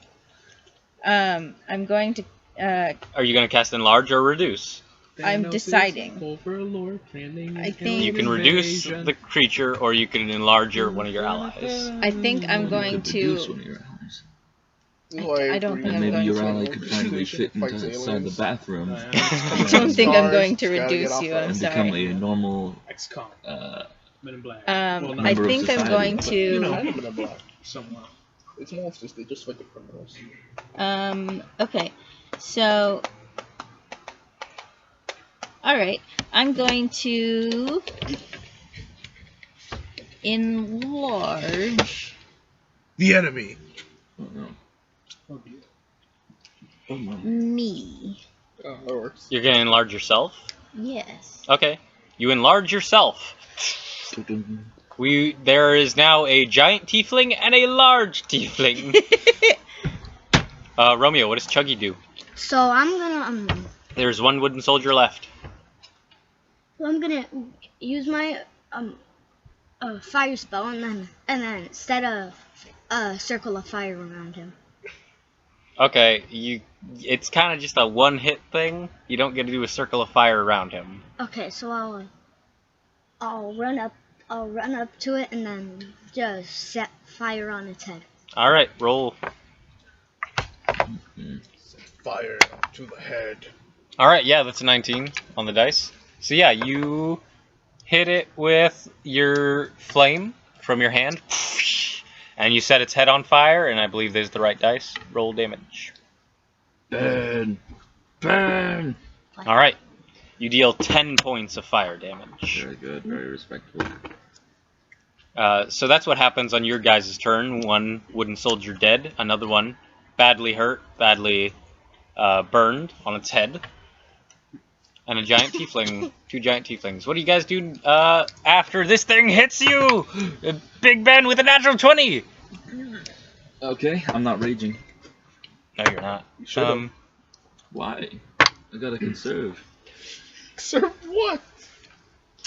I'm going to. Are you going to cast Enlarge or Reduce? I'm Thanos is deciding. Overlord, planning I an think- You can reduce invasion. the creature, or you can enlarge one of your allies. I think I'm You going could reduce to. one of your allies. I don't think And I'm maybe going your to. ally could finally fit Fights inside the aliens. bathroom I don't think I'm going to Gotta get reduce off you. that. I'm and become sorry. a normal XCOM, Men in Black. I not member of think I'm society, going but, to. you know. I haven't been black. somewhat. It's monsters. They just fight the criminals. Okay. So. Alright. I'm going to. Enlarge. The enemy. Oh, no. Oh, dear. Oh, no. Me. Oh, that works. You're going to enlarge yourself? Yes. Okay. You enlarge yourself. There is now a giant tiefling and a large tiefling. Romeo, what does Chuggy do? So I'm gonna There's one wooden soldier left. use my fire spell and then set a circle of fire around him. Okay, it's kind of just a one-hit thing. You don't get to do a circle of fire around him. Okay, so I'll run up to it and then just set fire on its head. All right, roll. Fire to the head. All right, yeah, that's a 19 on the dice. So yeah, you hit it with your flame from your hand, and you set its head on fire, and I believe there's the right dice. Roll damage. Burn! Burn! All right, you deal 10 points of fire damage. Very good, very respectful. So that's what happens on your guys' turn. One wooden soldier dead, another one badly hurt, badly burned on its head, and a giant tiefling. 2 giant tieflings. What do you guys do after this thing hits you? Big Ben with a natural 20! Okay, I'm not raging. No, you're not. You should've. Why? I gotta conserve. Sir, what?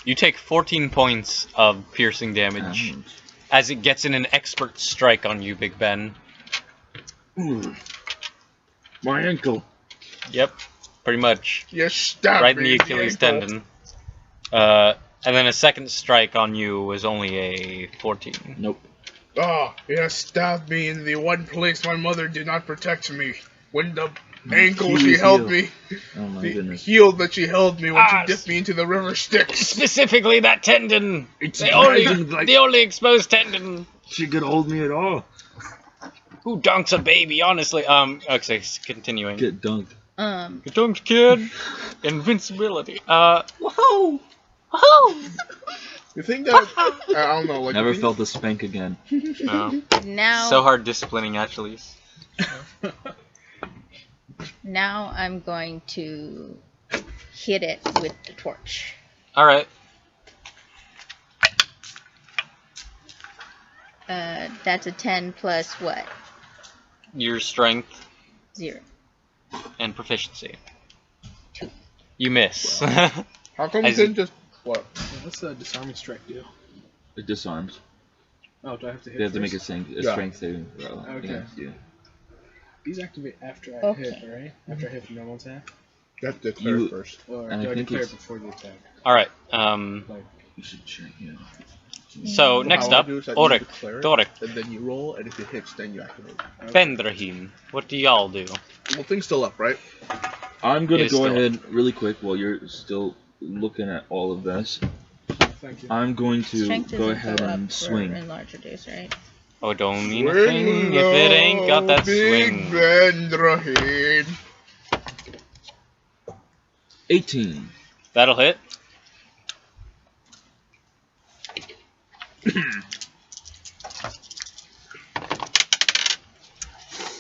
You take 14 points of piercing damage Ouch. as it gets in an expert strike on you, Big Ben. Ooh. My ankle. Yep, pretty much. You stabbed Right in me the Achilles ankle. tendon. And then a second strike on you was only a 14. Nope. Ah, you stabbed me in the one place my mother did not protect me. When the ankle she Achilles held heel. me. Oh my The goodness. heel that she held me when Ah, she dipped me into the river Styx. Specifically that tendon! It's The only, dragging like the only exposed tendon! she could hold me at all. Who dunks a baby, honestly? Okay, continuing. Get dunked. Get dunked, kid! Invincibility. Whoa! Whoa! You think that I don't know, like Never you think- felt the spank again. No. Now. So hard disciplining, actually. Now I'm going to hit it with the torch. Alright. That's a 10 plus what? Your strength 0. and proficiency. You miss. How come you As didn't just what? What's the disarming strike do? It disarms. Oh, do I have to hit? They have to make first? a Yeah. strength saving throw Okay. against you. These activate after I Okay. hit, right? After I hit the normal attack, You have to declare You- first. or And do I I think declare it it's- before the attack? All right. Like, You should check. So How next I up, do is I Orik. declare it, Dorik. and then you roll, and if it hits, then you activate. Fendrahim. What do y'all do? Well, thing's still up, right? I'm gonna It is go still- ahead really quick while you're still looking at all of this. thank you. I'm going to Strength go doesn't ahead go up and for swing. enlarge reduce, right? Oh, don't mean a thing if it ain't got that swing. Big Vendrahim. 18. That'll hit.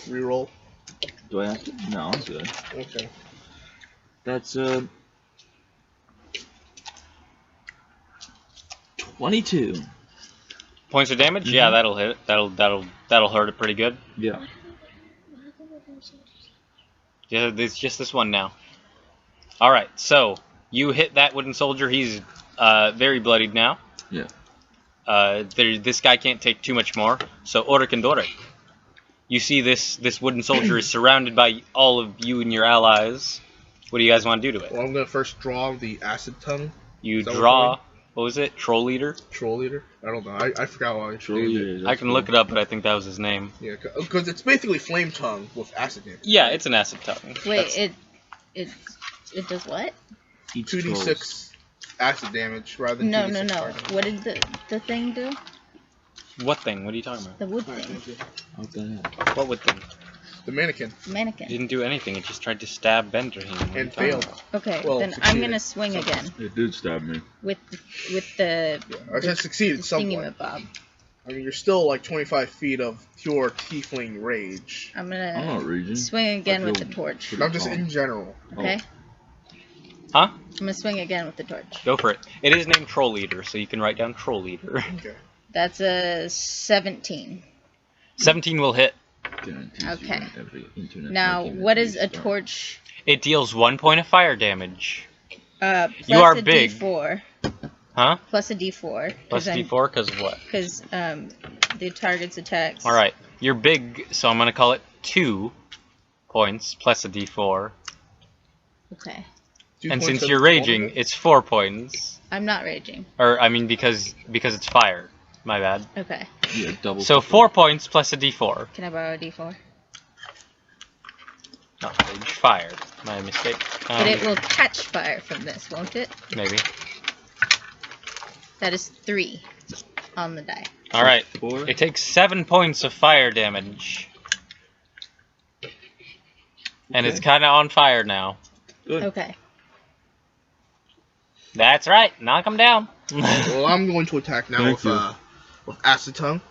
Reroll. Do I have to? No, I'm good. Okay. That's 22. Points of damage? Yeah, that'll hit. That'll hurt it pretty good. Yeah. Yeah, it's just this one now. All right, so you hit that wooden soldier. He's very bloodied now. Yeah. This guy can't take too much more. So Orik and Dorik, you see this wooden soldier is surrounded by all of you and your allies. What do you guys want to do to it? Well, I'm gonna first draw the acid tongue. You Is that what draw. What was it? Troll leader? Troll leader. I don't know. I forgot why I Troll named it. leader, I that's can cool. look it up, but I think that was his name. Yeah, because it's basically flame tongue with acid damage. Yeah, it's an acid tongue. Wait, it does what? Each 2d6 trolls. acid damage rather than No, 2d6 no, no. fire damage. What did the thing do? What thing? What are you talking about? The wood Alright, thing. thank you. What the heck? What wood thing? The mannequin. It Mannequin. didn't do anything. It just tried to stab Benderheen. What are you And talking failed. about? Okay, Well, then I'm succeeded. gonna swing again It did stab me. with the I said succeeded somewhat. Bob. I mean, you're still like 25 feet of pure tiefling rage. I'm I'm gonna not raging. swing again I with the feel torch. pretty I'm just calm. in general. Okay. Huh? I'm gonna swing again with the torch. Go for it. It is named Troll Leader, so you can write down Troll Leader. Okay. That's a 17. 17 will hit. Guarantees you Okay. win every internet Now, argument what you is a start. torch? It deals 1 point of fire damage. Plus You are a big. D4. Huh? Plus a D4. Plus D4, because of what? Because the target's attacks. Alright. You're big, so I'm going to call it 2 points plus a D4. Okay. 2 And points since of you're raging, vulnerable. it's 4 points. I'm not raging. Or, I mean, because it's fire. My bad. Okay. Yeah, double. So 4 points plus a D4. Can I borrow a D4? Not rage, fire. My mistake. But it will catch fire from this, won't it? Maybe. That is 3 on the die. Alright. 4. It takes 7 points of fire damage. And it's kind of on fire now. Good. Okay. That's right. Knock him down. Well, I'm going to attack now Thank with acid tongue.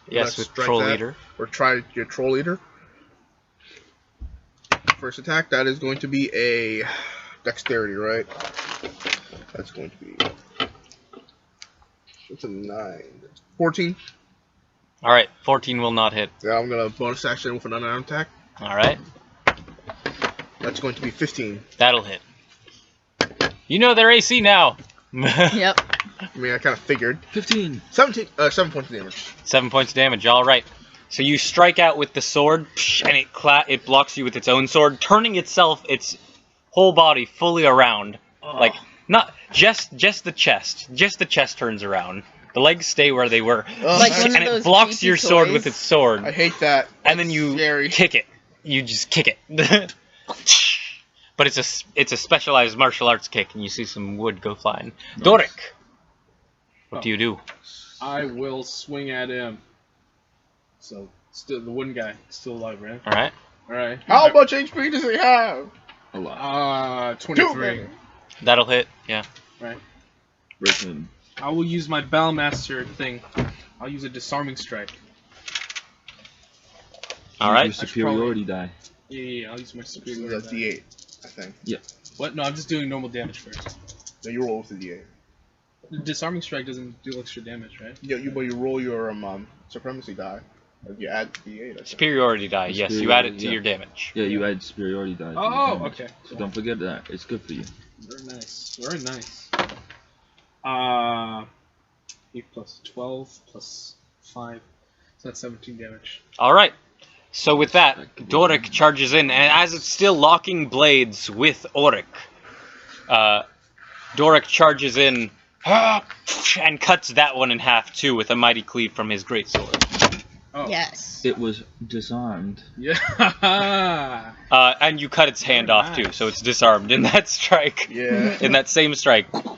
Yes, Let's with strike Troll that. Leader. Or try your troll leader. First attack, that is going to be a dexterity, right? That's going to be. It's a 9. 14. Alright, 14 will not hit. Yeah, I'm gonna bonus action with an unarmed attack. Alright, That's going to be 15. that'll hit. You know their AC now. Yep. I mean, I kind of figured. 15. 7 points of damage. 7 points of damage, alright. So you strike out with the sword, and it blocks you with its own sword, turning its whole body fully around. Like, not just the chest. Just the chest turns around. The legs stay where they were. Like one of and it those blocks creepy your sword toys. with its sword. I hate that. And then That's you scary. kick it. You just kick it. But it's a specialized martial arts kick, and you see some wood go flying. Nice. Dorik, what do you do? I will swing at him. So, still the wooden guy, still alive, right? All right, Alright. How much HP does he have? A lot. 23. that'll hit. Yeah. Right. Break him. I will use my Battlemaster thing. I'll use a disarming strike. All right. Your superiority die. Yeah, I'll use my This superior. is a D8, I think. What? No, I'm just doing normal damage first. No, you roll with the D8. The disarming strike doesn't do extra damage, right? Yeah, but you roll your supremacy die. Like you add D8. I think. Superiority die. Yes, you add it to your damage. Yeah, you add superiority die. to your Oh, damage. okay. So don't forget that. It's good for you. Very nice. Very nice. 8 plus 12 plus 5. So that's 17 damage. All right. So with that, Doric charges in, and as it's still locking blades with Auric, Doric charges in and cuts that one in half too with a mighty cleave from his greatsword. Oh. Yes. It was disarmed. Yeah. And you cut its hand off too, so it's disarmed in that strike. Yeah. In that same strike. Very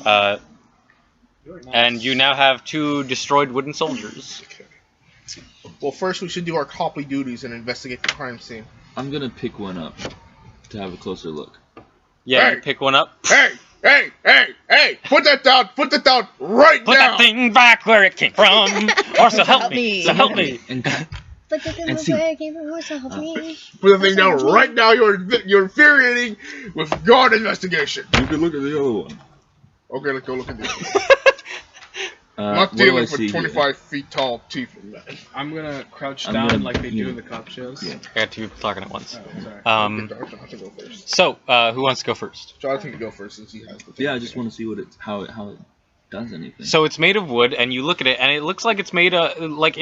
nice. And you now have 2 destroyed wooden soldiers. Well, first we should do our copy duties and investigate the crime scene. I'm gonna pick one up to have a closer look. Yeah, Hey! you pick one up. Hey! Hey! Hey! Hey! Put that down! Put that down right Put now! that thing back where it came from! Or so help me! So help me! And But the thing And was see- where it came from, so help me. Put the thing down right now. You're infuriating with guard investigation. you can look at the other one. Okay, let's go look at this. I'm not What do I dealing see with 25 feet tall teeth in that. I'm gonna crouch I'm down gonna- like they do yeah. in the cop shows. Yeah. I got 2 people talking at once. Oh, sorry. Jonathan go first. So, who wants to go first? Jonathan can go first since he has the thing. Yeah, I just want to see what how it does anything. So it's made of wood, and you look at it, and it looks like it's made it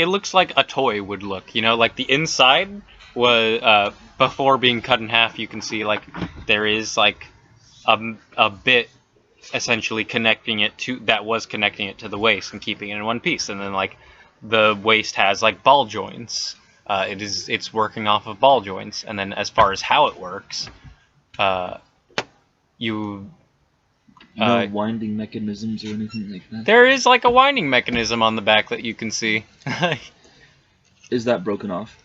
looks like a toy would look. You know, like the inside was before being cut in half. You can see like there is like a bit essentially connecting it to the waist and keeping it in one piece, and then like the waist has like ball joints. It's working off of ball joints, and then as far as how it works, you. No winding mechanisms or anything like that. There is like a winding mechanism on the back that you can see. Is that broken off?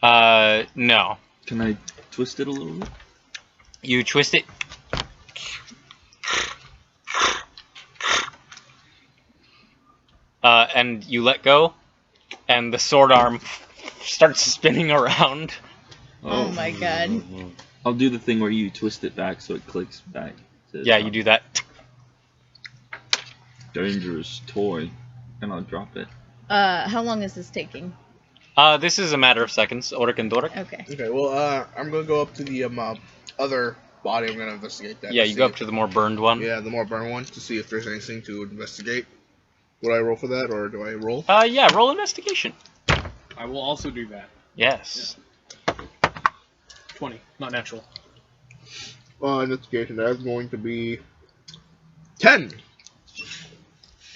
No. Can I twist it a little bit? You twist it. And you let go, and the sword arm starts spinning around. Oh my god. I'll do the thing where you twist it back so it clicks back. To the Yeah, top. you do that. Dangerous toy, and I'll drop it. How long is this taking? This is a matter of seconds. Auric and Doric. Okay. Okay, well, I'm gonna go up to the other body. I'm gonna investigate that. Yeah, to you see go up if- to the more burned one. Yeah, the more burn one to see if there's anything to investigate. Would I roll for that, or do I roll? Yeah, roll investigation. I will also do that. Yes. 20, not natural. Investigation. That's going to be 10.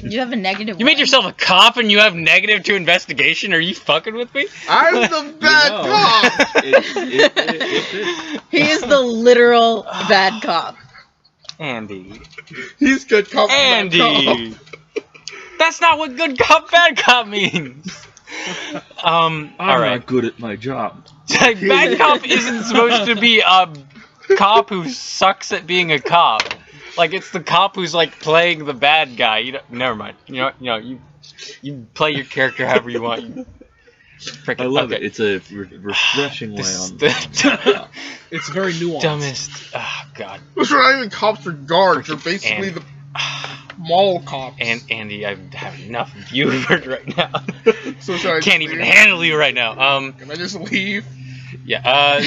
You have a negative. You made 1. yourself a cop and you have negative to investigation? Are you fucking with me? I'm the bad cop. It He is the literal bad cop. Andy. He's good cop. bad cop. Andy! That's not what good cop, bad cop means! I'm alright. not good at my job. Like, bad cop isn't supposed to be a cop who sucks at being a cop. Like, it's the cop who's, like, playing the bad guy. You don't, never mind. You play your character however you want. You frickin' I love okay. it. It's a refreshing way This is on. the It's very nuanced. dumbest. Oh, God. Those are not even cops or guards. They're basically And- the mall cops. And Andy, I have enough of you right now. So should I Can't just even leave? handle you right now. Can I just leave? Yeah.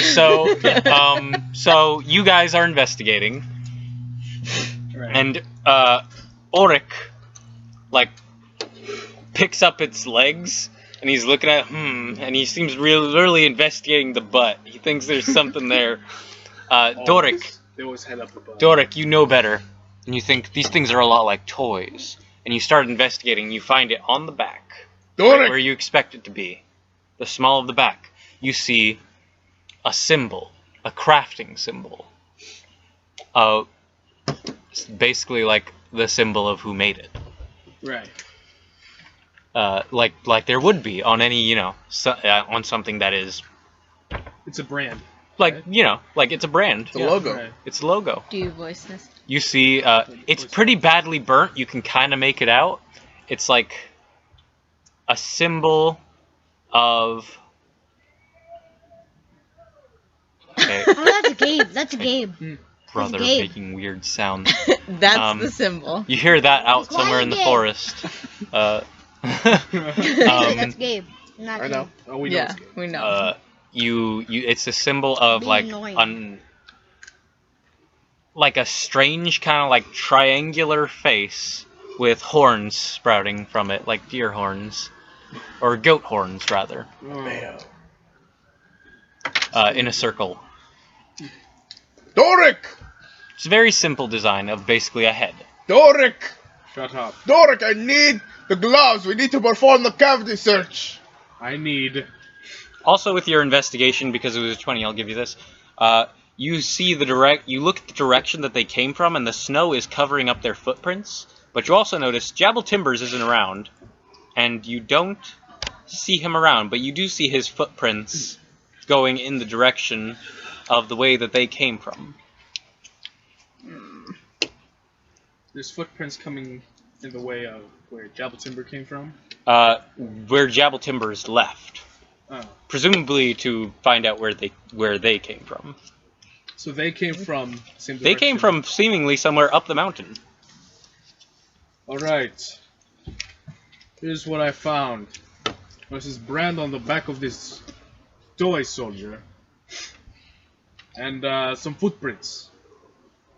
So you guys are investigating, Right. and Auric, like, picks up its legs, and he's looking at and he seems really investigating the butt. He thinks there's something there. Doric, They always head up the butt. Doric, you know better, and you think these things are a lot like toys, and you start investigating. And you find it on the back, right Doric! where you expect it to be, the small of the back. You see a symbol, a crafting symbol. It's basically like the symbol of who made it. Right. Like there would be on any, on something that is It's a brand. like, like it's a brand. The logo. Right. It's a logo. Do you voice this? You see, it's pretty badly burnt. You can kind of make it out. It's like a symbol of. Okay, Oh, that's Gabe. That's Gabe. brother Gabe. making weird sounds. That's the symbol. You hear that out Quiet somewhere in the game. forest. That's Gabe. Not I know. Oh, we know Yeah, it's Gabe. we know. It's a symbol of Be like annoying. like a strange kind of like triangular face with horns sprouting from it, like deer horns or goat horns rather, in a circle. Doric! It's a very simple design of basically a head. Doric! Shut up. Doric, I need the gloves. We need to perform the cavity search. I need... Also, with your investigation, because it was a 20, I'll give you this. You see you look at the direction that they came from, and the snow is covering up their footprints. But you also notice Jabal Timbers isn't around, and you don't see him around, but you do see his footprints going in the direction of the way that they came from. There's footprints coming in the way of where Jabal Timber came from. Where Jabal Timbers left, Oh. presumably to find out where they came from. So they came from... Same They came from seemingly somewhere up the mountain. Alright. Here's what I found. There's this brand on the back of this toy soldier. And some footprints.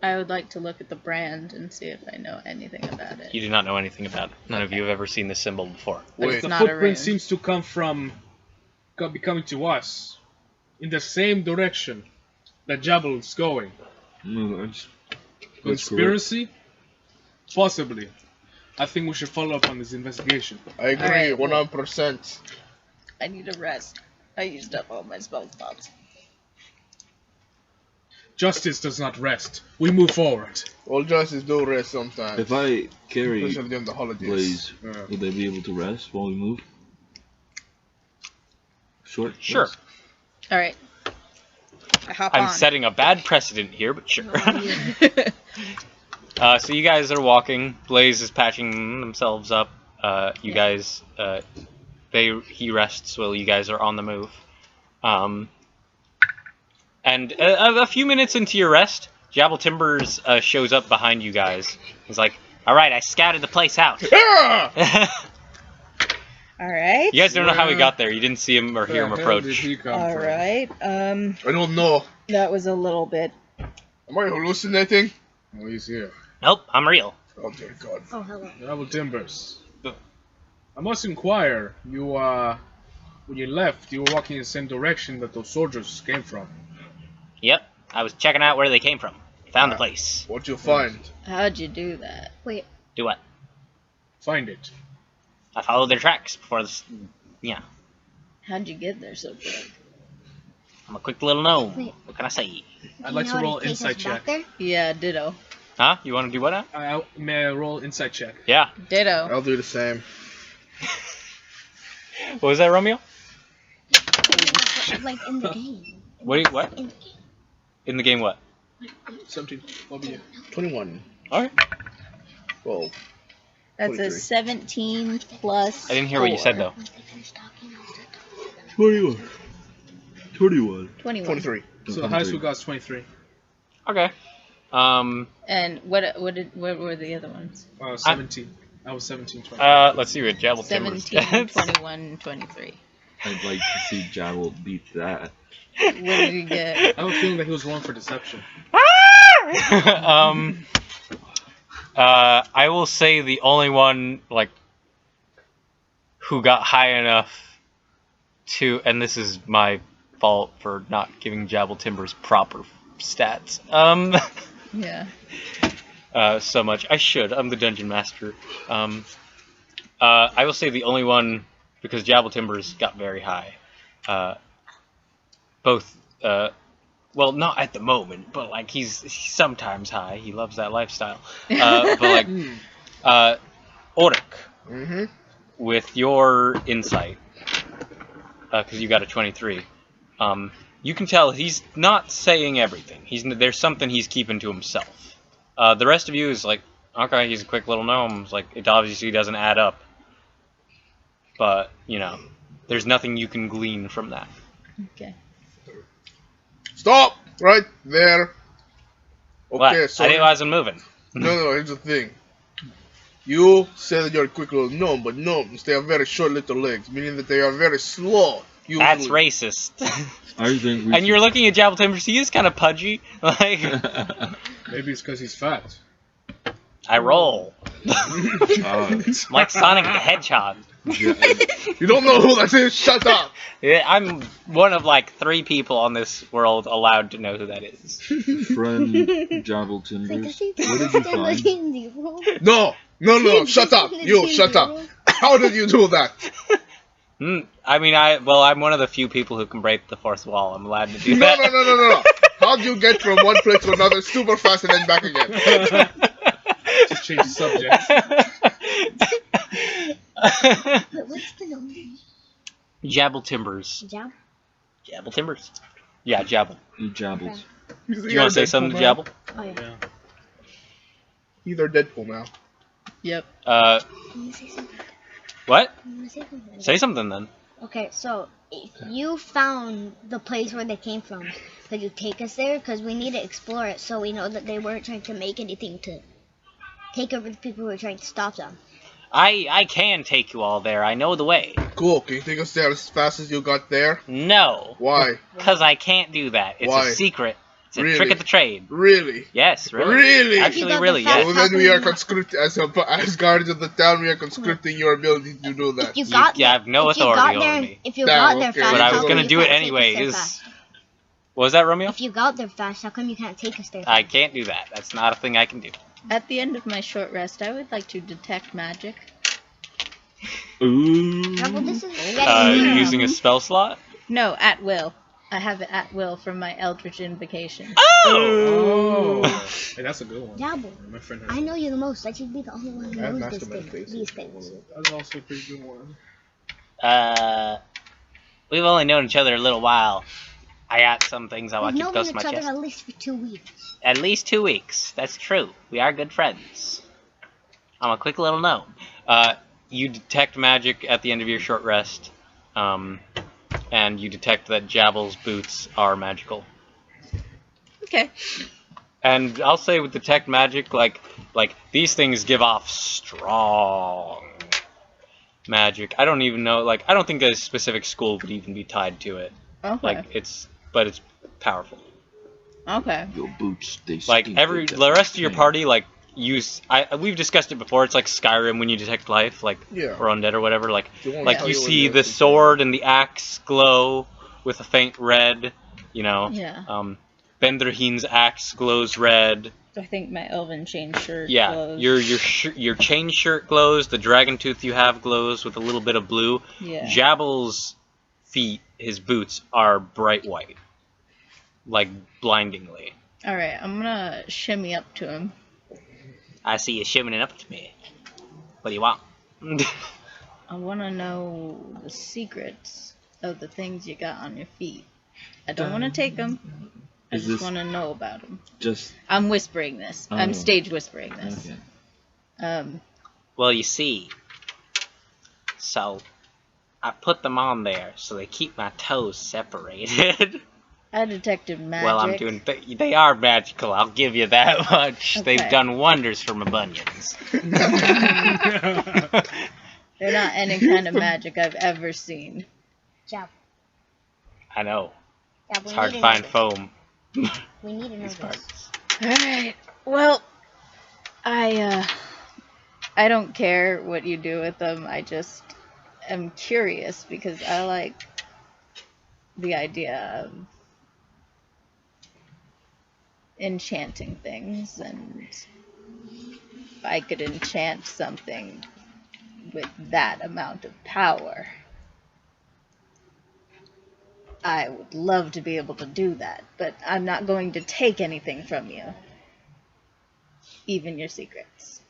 I would like to look at the brand and see if I know anything about it. You do not know anything about it. None of you have ever seen this symbol before. But Wait. it's The not a footprint rune. seems to come from... be coming to us. In the same direction that Jabal is going. No, that's Conspiracy? Possibly. I think we should follow up on this investigation. I agree, Alright, well- 100%. I need a rest. I used up all my spell slots. Justice does not rest. We move forward. All justice do rest sometimes. If I carry Especially during the holidays. Blaze, Yeah. would they be able to rest while we move? Short? Sure. rest? Alright. I hop I'm on. setting a bad precedent here, but sure. So you guys are walking. Blaze is patching themselves up. You guys, he rests while you guys are on the move. And a few minutes into your rest, Jabal Timbers shows up behind you guys. He's like, "All right, I scouted the place out." Yeah! Alright. You guys don't know how he got there. You didn't see him or hear him Where the hell did approach. he come from? Alright. I don't know. That was a little bit. Am I hallucinating? Oh, he's here. Nope, I'm real. Oh dear God. Oh, hello. Jabal Timbers. I must inquire. You, when you left, you were walking in the same direction that those soldiers came from. Yep, I was checking out where they came from. Found the place. What'd you find? How'd you do that? Wait, Do what? Find it. I followed their tracks before this. Yeah, How'd you get there so quick? I'm a quick little gnome. Wait. What can I say? do I'd you like know to how roll take us insight back check. there? Yeah, ditto. Huh? You want to do what now? May I roll insight check? Yeah. Ditto. I'll do the same. What was that, Romeo? Like in the game. What? In the game. In the game, what? 17. What be it? 21. All right. 12. That's a 23. 17 plus. I didn't hear what you said though. Once I finish talking, I'll start talking. 21. 21. 21. 23. So the highest we got is 23. Okay. And what were the other ones? 17. I was 17, 20. Let's see what Jabal Timbers 17, gets. 21, 23. I'd like to see Jabal beat that. What did you get? I have a feeling that he was rolling for deception. I will say the only one like who got high enough to, and this is my fault for not giving Jabal Timbers proper stats. Yeah. So much. I should. I'm the dungeon master. I will say the only one, because Jabal Timbers got very high. Both, well, not at the moment, but like he's sometimes high. He loves that lifestyle. But like, Oric, Mm-hmm. with your insight, because you got a 23, you can tell he's not saying everything. There's something he's keeping to himself. The rest of you is like, okay, he's a quick little gnome. It's like, it obviously doesn't add up. But, you know, there's nothing you can glean from that. Okay. Stop! Right there. Okay, What? so I wasn't moving. no, here's the thing. You say that you're a quick little gnome, but gnomes, they have very short little legs, meaning that they are very slow. Usually. That's racist. I think we And you're looking at Jabble Timbers, he is kind of pudgy. Like, Maybe it's because he's fat. I roll. Uh, Like Sonic the Hedgehog. You don't know who that is? Shut up! Yeah, I'm one of like 3 people on this world allowed to know who that is. friend Jabble Timbers. What did you find? No, shut up! You, shut up! How did you do that? I mean, I'm one of the few people who can break the fourth wall. I'm allowed to do that. No. How'd you get from one place to another super fast and then back again? Just change the subject. What's the name? Jabble Timbers. Jab? Jabble Timbers. Yeah, Jabble. You Jabbles. Do you want to say something to Jabble? Oh, yeah. Yeah. Either Deadpool now. Yep. Can you say something? What? Can you say something? Say something then. Okay, so if you found the place where they came from, could you take us there? Because we need to explore it so we know that they weren't trying to make anything to take over the people who were trying to stop them. I can take you all there. I know the way. Cool, can you take us there as fast as you got there? No. Why? Because I can't do that. It's Why? a secret. It's a Really? trick of the trade. Really? Yes, really. Really? Actually, You got really, the fast yes. Well, then we are conscripting, as guardians of the town, we are conscripting your ability to do that. If you got You have no if you authority got there, over me. If you Nah, got there okay. fast, But I was how gonna come do you it can't take us anyway. there Is fast? what was that, Romeo? If you got there fast, how come you can't take us there I fast? can't do that. That's not a thing I can do. At the end of my short rest, I would like to detect magic. Ooh. Yeah, well, this is getting weird. Using a spell slot. No, at will. I have it at will from my Eldritch Invocation. Oh. Hey, that's a good one. Dabble. My friend has I know you the most. I should be the only one who I have knows master these meditation. things. That's also a pretty good one. We've only known each other a little while. I got some things I want We've to keep known close to my each other chest. at least for 2 weeks. At least 2 weeks. That's true. We are good friends. I'm a quick little gnome. You detect magic at the end of your short rest, and you detect that Jabble's boots are magical. Okay. And I'll say with detect magic, like these things give off strong magic. I don't even know, like I don't think a specific school would even be tied to it. Okay. Like it's powerful. Okay. Your boots, they Like stink the rest of your party, like we've discussed it before. It's like Skyrim when you detect life, like Yeah. or undead or whatever. Like They won't like tell you when see you're the thinking. sword and the axe glow with a faint red. You know. Yeah. Benderheen's axe glows red. I think my elven chain shirt Yeah, glows. your chain shirt glows. The dragon tooth you have glows with a little bit of blue. Yeah. Jabble's feet, his boots, are bright white, like blindingly. All right, I'm gonna shimmy up to him. I see you shimmying up to me. What do you want? I want to know the secrets of the things you got on your feet. I don't want to take them. I Is just this- want to know about them. Just I'm whispering this. I'm Oh. stage whispering this. okay. Well, you see, so I put them on there so they keep my toes separated. I detected magic. Well, I'm doing. They are magical. I'll give you that much. Okay. They've done wonders for my bunions. They're not any kind of magic I've ever seen. Jab. I know. Jab, It's hard to find foam. We need to know These this. parts. Alright. Well, I don't care what you do with them. I just am curious because I like the idea of enchanting things, and if I could enchant something with that amount of power, I would love to be able to do that, but I'm not going to take anything from you. Even your secrets.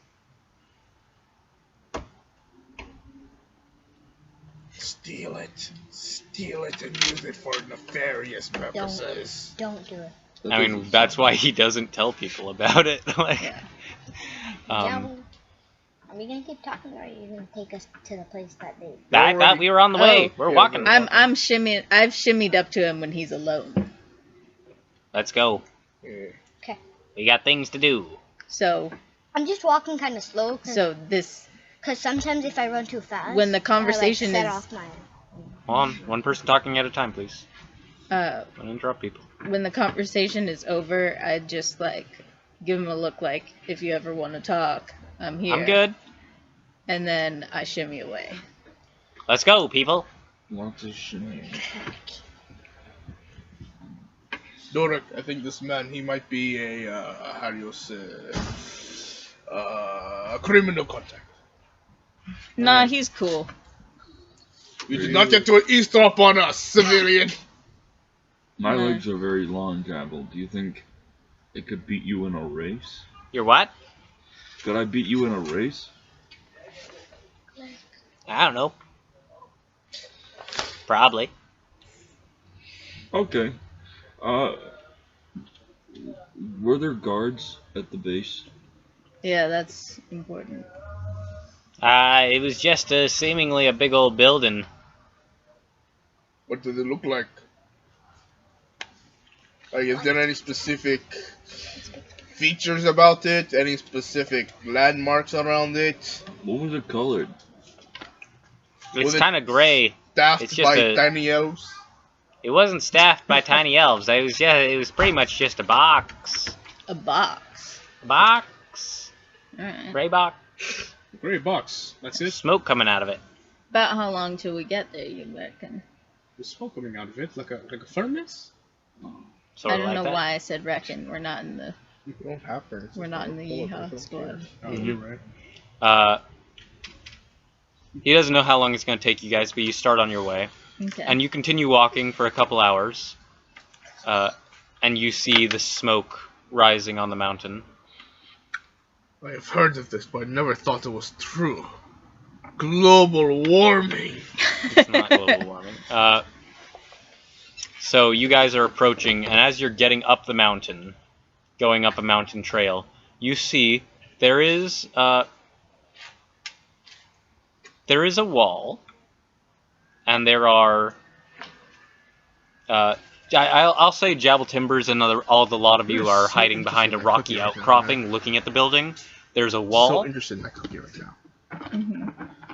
Steal it. Steal it and use it for nefarious purposes. Don't do it. I mean, that's why he doesn't tell people about it. Like, Yeah. Jab, are we gonna keep talking, or are you gonna take us to the place that they? I thought we were on the way. Oh. We're Yeah, walking. we're- I've shimmied up to him when he's alone. Let's go. Yeah. Okay. We got things to do. So I'm just walking kind of slow. So this, Because sometimes if I run too fast, when the conversation I, like, set is, off my. Hold on, one person talking at a time, please. Don't interrupt people. when the conversation is over, I just like give him a look like, if you ever want to talk, I'm here. I'm good. And then I shimmy away. Let's go, people. Lots of shit. Dorek, I think this man, he might be a, how do you say, a criminal contact. Nah, he's cool. You did not get to eavesdrop on us, civilian. My No. legs are very long, Jabble. Do you think it could beat you in a race? You're what? Could I beat you in a race? I don't know. Probably. Okay. Were there guards at the base? Yeah, that's important. It was just seemingly a big old building. What do they look like? Like, is there any specific features about it? Any specific landmarks around it? What was it colored? It's Was it- kind of gray. Staffed It's just by a- tiny elves? It wasn't staffed by tiny elves. It was pretty much just a box. A box. A box. Alright. Gray box. Gray box. That's it. Smoke coming out of it. About how long till we get there, you reckon? There's smoke coming out of it, like a furnace. Sort I of don't like know that. why I said reckon. We're not in the We don't have furnaces. we're not in the Yeehaw squad. Oh, you're right. He doesn't know how long it's going to take you guys, but you start on your way. Okay. And you continue walking for a couple hours. And you see the smoke rising on the mountain. I have heard of this, but I never thought it was true. Global warming. It's not global warming. So you guys are approaching, and as you're getting up the mountain, going up a mountain trail, you see there is a wall, and there are. I'll say Jabble Timbers and all the lot of you are hiding behind a rocky outcropping, looking at the building. There's a So wall interested in that cookie right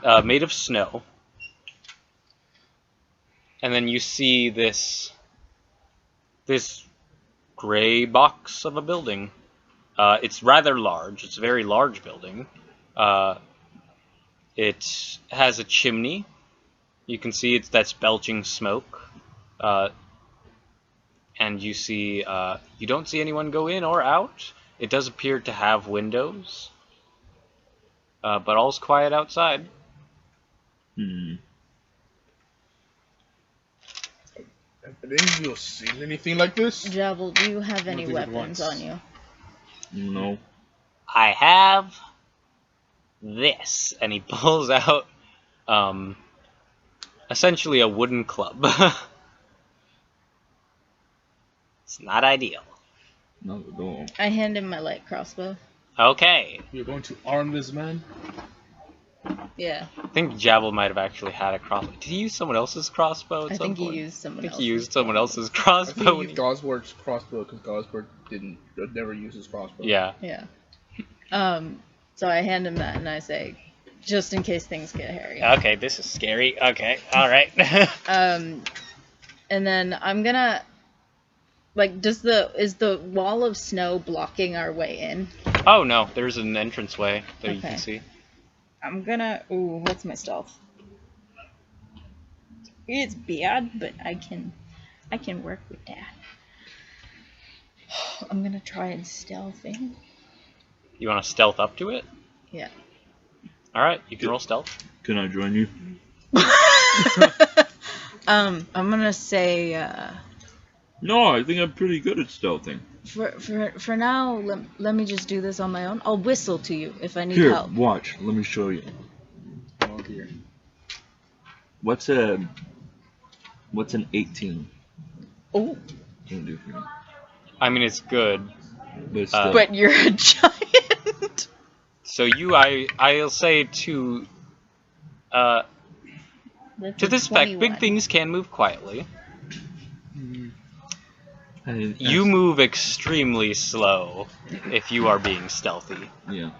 now. made of snow, and then you see this gray box of a building. It's rather large. It's a very large building. It has a chimney. You can see that's belching smoke. And you see, you don't see anyone go in or out. It does appear to have windows. But all's quiet outside. Hmm. Have any of you seen anything like this? Jabble, do you have any did it weapons once. on you? No. I have this. And he pulls out, essentially a wooden club. It's not ideal. Not at all. I hand him my light crossbow. Okay. You're going to arm this man? Yeah, I think Jabble might have actually had a crossbow. Did he use someone else's crossbow at I some think point? he used someone I think else. he used someone else's I crossbow. think when he he- used Gosword's crossbow because Gosword never uses crossbow. Yeah. Yeah. So I hand him that and I say, just in case things get hairy. Okay, this is scary. Okay, alright. And then I'm gonna, like, is the wall of snow blocking our way in? Oh no, there's an entranceway that you Okay. can see. I'm gonna, ooh, what's my stealth? It's bad, but I can work with that. I'm gonna try and stealth in. You want to stealth up to it? Yeah. Alright, you can roll stealth. Can I join you? I'm gonna say, No, I think I'm pretty good at stealthing. for now, let me just do this on my own. I'll whistle to you if I need Here, help. watch. Let me show you. Oh dear. What's an 18? Oh, Can do for me. I mean, it's good. But still. but you're a giant. So I'll say to That's a this effect, 21. big things can move quietly. I- You move extremely slow if you are being stealthy. Yeah.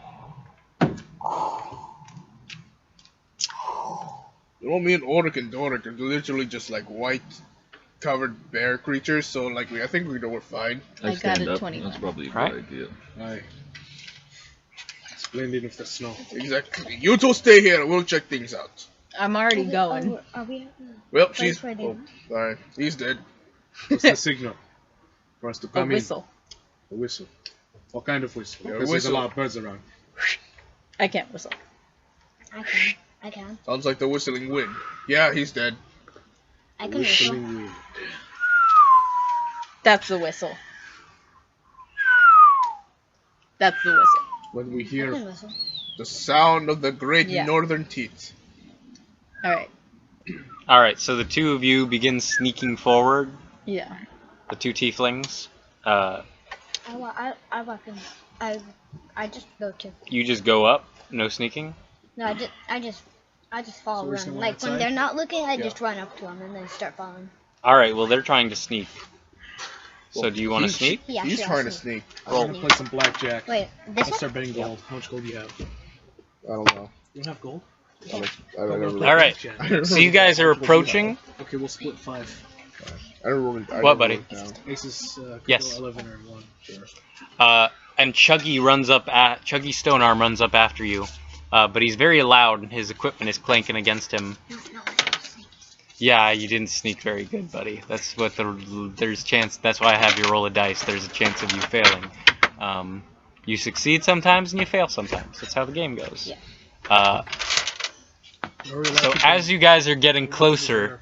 You know, me and Ulrich and Doric are literally just like white covered bear creatures, so like I think we're fine. I got stand a up. 21. That's probably a good Right. idea. Aye. Blend in with the snow. Exactly. You two stay here. We'll check things out. I'm already going. Are we? Well, Wait she's. for them. Oh, sorry. He's dead. What's the signal for us to A come in? whistle. A whistle. What kind of whistle? Yeah, Because there's a whistle. lot of birds around. I can't whistle. I can. Sounds like the whistling wind. Yeah, he's dead. I can whistle. Whistling wind. That's the whistle. That's the whistle. When we I hear can whistle. The sound of the great Yeah. northern teeth. Alright. Alright, so the two of you begin sneaking forward, Yeah. the two tieflings. I walk in. I just go to. You just go up, no sneaking. No, I just follow So we're them. still Like when outside? they're not looking, I Yeah. just run up to them and then start following. Alright, well they're trying to sneak. So Well, do you want to he's- sneak? Yeah, He's sure, trying I'll to sneak. sneak. I'm gonna play some blackjack. Wait, this Let's one? start betting gold. How much gold do you have? I don't know. You don't have gold? I don't remember. Alright, Blackjack. so you guys are approaching. Okay, we'll split 5. I don't remember. What, buddy? Aces could Yes. go 11 or 1. Sure. And Chuggy Chuggy Stonearm runs up after you. But he's very loud and his equipment is clanking against him. No, Yeah, you didn't sneak very good, buddy. That's what there's chance. That's why I have you roll a dice. There's a chance of you failing. You succeed sometimes and you fail sometimes. That's how the game goes. Yeah. So as you guys are getting closer,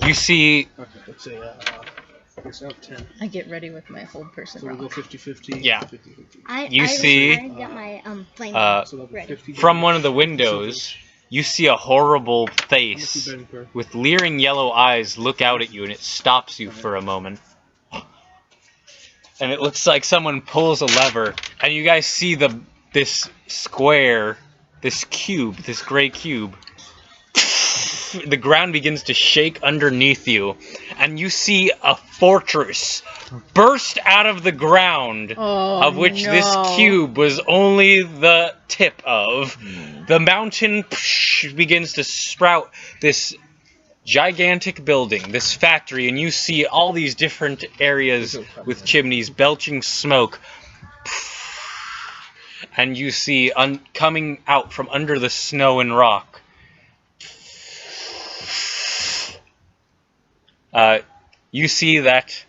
you see. Okay, let's say, I guess I have 10. I get ready with my hold person So we'll go roll. 50-50. Yeah. 50-50. You see, I got my flame. So that'll be Ready. 50 from one of the windows, you see a horrible face betting per? with leering yellow eyes look out at you, and it stops you for a moment. And it looks like someone pulls a lever, and you guys see this square, this cube, this gray cube. The ground begins to shake underneath you, and you see a fortress burst out of the ground, Oh, of which this no. cube was only the tip of. The mountain begins to sprout this gigantic building, this factory, and you see all these different areas with chimneys belching smoke. And you see coming out from under the snow and rock. You see that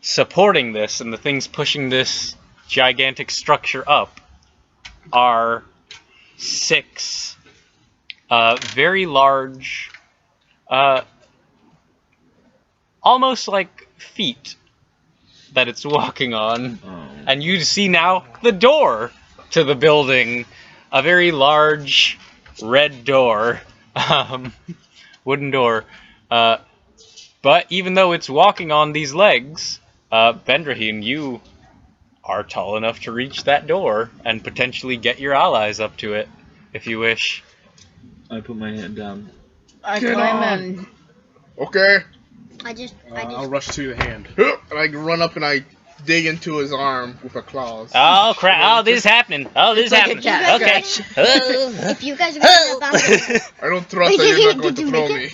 supporting this and the things pushing this gigantic structure up are 6 very large, almost like feet that it's walking on. Oh. And you see now the door to the building, a very large red door, wooden door. But even though it's walking on these legs, Bendraheen, you are tall enough to reach that door and potentially get your allies up to it, if you wish. I put my hand down. I Get climb on. in. Okay. I'll rush to the hand. And I run up and I dig into his arm with a claws. Oh crap! Oh, this is happening! Oh, this is It's like a happening! cat Okay. If you guys are gonna bounce, I don't trust Wait, that you're not did going to you throw make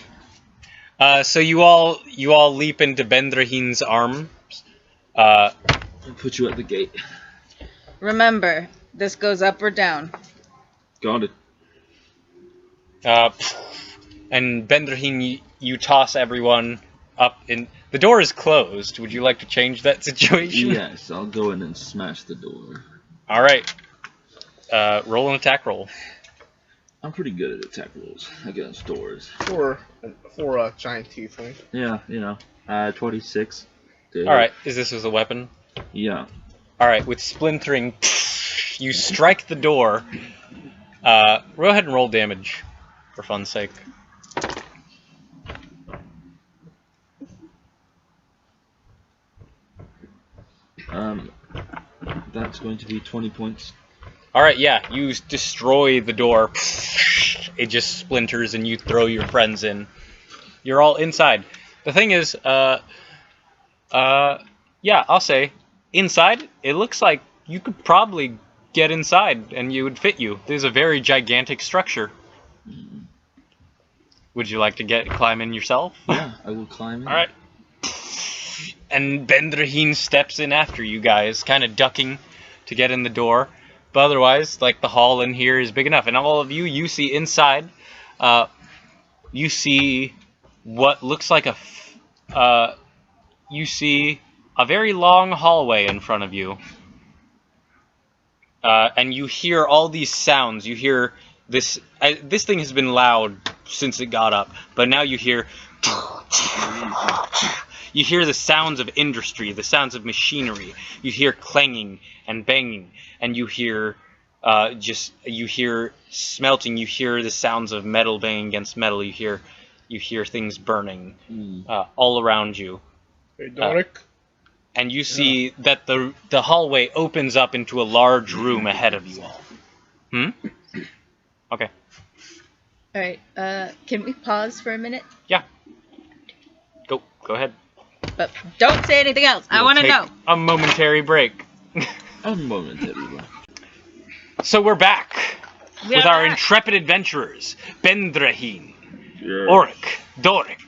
me. So you all leap into Bendraheen's arm. I'll put you at the gate. Remember, this goes up or down. Got it. And Bendraheen, you toss everyone up in. The door is closed. Would you like to change that situation? Yes, I'll go in and smash the door. All right. Roll an attack roll. I'm pretty good at attack rolls against doors. For a giant tiefling. Yeah, 26. All right. Is this as a weapon? Yeah. All right. With splintering, you strike the door. Go ahead and roll damage, for fun's sake. That's going to be 20 points. All right. Yeah. You destroy the door. It just splinters, and you throw your friends in. You're all inside. The thing is, yeah, I'll say, inside, it looks like you could probably get inside, and you would fit you. There's a very gigantic structure. Would you like to climb in yourself? Yeah, I will climb in. All right. And Bendraheen steps in after you guys, kind of ducking to get in the door. But otherwise, like, the hall in here is big enough. And all of you see inside, you see what looks like you see a very long hallway in front of you. And you hear all these sounds. You hear this. This thing has been loud since it got up, but now you hear. You hear the sounds of industry, the sounds of machinery. You hear clanging and banging, and you hear smelting. You hear the sounds of metal banging against metal. You hear things burning all around you. Hey, Doric. And you see that the hallway opens up into a large room ahead of you all. Okay. All right. Can we pause for a minute? Yeah. Go ahead. But don't say anything else. I We'll want to take know. A momentary break. A momentary one. So we're back We with are our back. intrepid adventurers, Bendraheen, Yeah. Oric, Doric,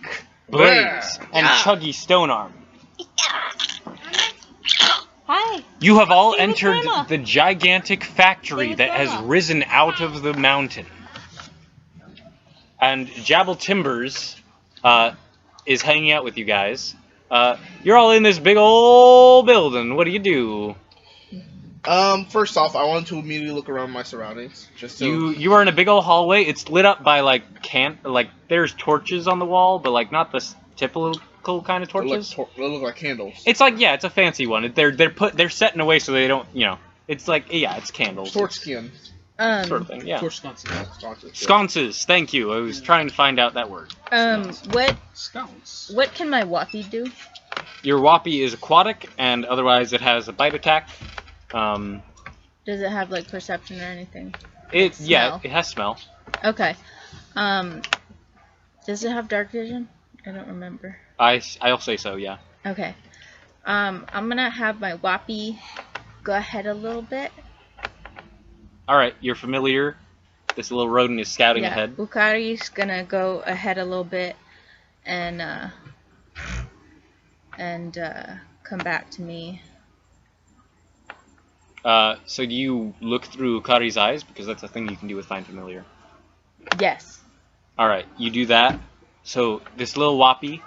Blaze, and Yeah. Chuggy Stonearm. Hi. You have all Stay with entered Grandma. the gigantic factory Stay with that has Grandma. risen out of the mountain. And Jabal Timbers is hanging out with you guys. You're all in this big old building. What do you do? First off, I want to immediately look around my surroundings. Just to... You are in a big old hallway. It's lit up by there's torches on the wall, but like not the typical kind of torches. They look like candles. It's like, yeah, it's a fancy one. They're set in a way so they don't, it's like, yeah, it's candles. Torch skin. Sort of thing, yeah. Torch sconces. Sconces, thank you. I was trying to find out that word. Scouts. What can my Whoppy do? Your Whoppy is aquatic, and otherwise it has a bite attack. Does it have like perception or anything? Yeah, Smell. it has smell. Okay. Does it have dark vision? I don't remember. I'll say so, yeah. Okay. I'm gonna have my Whoppy go ahead a little bit. Alright, you're familiar. This little rodent is scouting ahead. Ukari's gonna go ahead a little bit and come back to me. So do you look through Ukari's eyes? Because that's a thing you can do with Find Familiar. Yes. Alright, you do that. So this little Whoppy,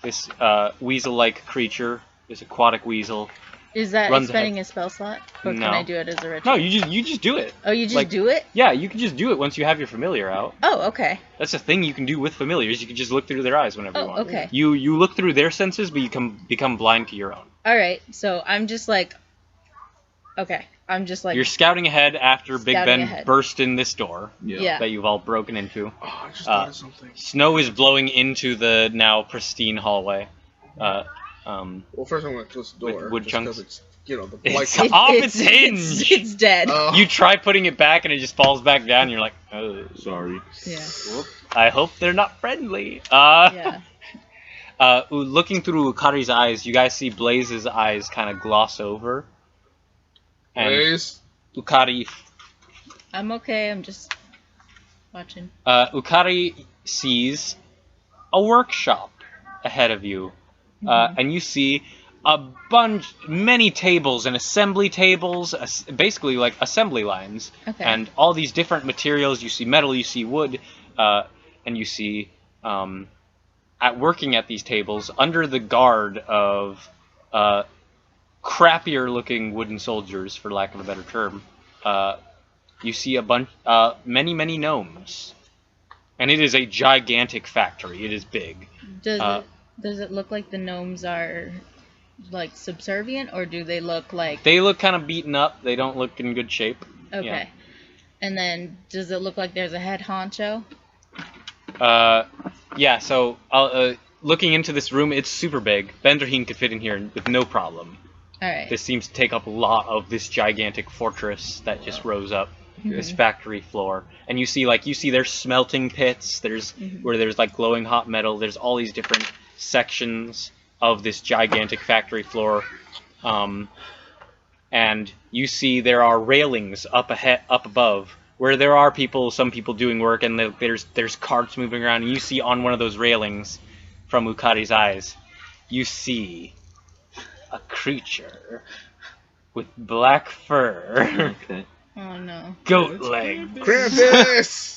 this weasel-like creature, this aquatic weasel. Is that Runs expending a spell slot? Or No. can I do it as a ritual? No, you just do it. Oh, you just like- do it? Yeah, you can just do it once you have your familiar out. Oh, okay. That's a thing you can do with familiars. You can just look through their eyes whenever you Oh, want. okay. You look through their senses, but you can become blind to your own. Alright, so I'm just like... Okay, I'm just like... You're scouting ahead after Big Scouting Ben ahead. burst in this door Yeah. that you've all broken into. Oh, I just thought of something. Snow is blowing into the now pristine hallway. Well, first I'm going to close the door. With wood just chunks. 'cause it's, the It's lights. off its hinge! It's dead. You try putting it back and it just falls back down. And you're like, oh. Sorry. Yeah. Whoop. I hope they're not friendly. Yeah. Looking through Ukari's eyes, you guys see Blaze's eyes kind of gloss over. And Blaze. Ukari, I'm okay, I'm just watching. Ukari sees a workshop ahead of you, and you see many tables and assembly tables, basically like assembly lines, Okay. and all these different materials. You see metal, you see wood, and you see working at these tables under the guard of crappier looking wooden soldiers, for lack of a better term. You see many gnomes, and it is a gigantic factory. It is big. Does it look like the gnomes are like subservient, or do they look like... They look kind of beaten up. They don't look in good shape. Okay. Yeah. And then does it look like there's a head honcho? Yeah, so looking into this room, it's super big. Bendraheen could fit in here with no problem. Alright. This seems to take up a lot of this gigantic fortress that just rose up, this factory floor. And you see there's smelting pits, where there's like glowing hot metal, there's all these different sections of this gigantic factory floor. And you see there are railings up above where there are some people doing work, and there's carts moving around, and you see on one of those railings, from Ukari's eyes, you see a creature with black fur, Okay. Oh no. goat legs, Krampus!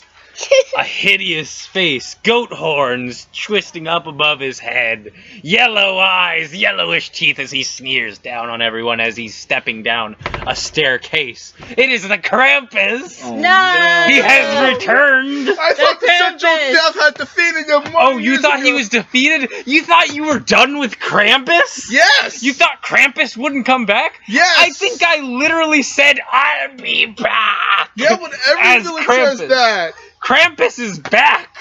a hideous face, goat horns twisting up above his head, yellow eyes, yellowish teeth as he sneers down on everyone as he's stepping down a staircase. It is the Krampus! Oh, No! He has returned! I thought the central Krampus! death had defeated him more Oh, you years thought he ago. was defeated? You thought you were done with Krampus? Yes! You thought Krampus wouldn't come back? Yes! I think I literally said, I'll be back! Yeah, but every As village Krampus. says that. Krampus is back!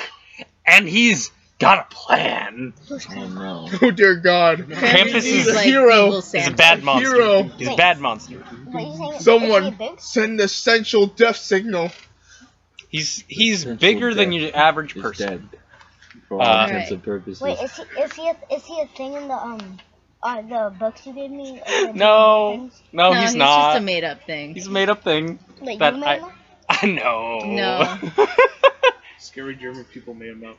And he's got a plan. Oh no. Oh dear God. Krampus He's is a hero. evil He's a Santa. bad monster. Hero. He's a bad monster. What are you saying? Is he Someone big? send the central death signal. He's Central bigger than death your average He's person. dead. For all Uh, intents and purposes. Wait, is he a thing in the books you gave me? No, No, he's he's not. just a made up thing. He's a made up thing. Wait, that you I- made him? I know. No. Scary German people made him up.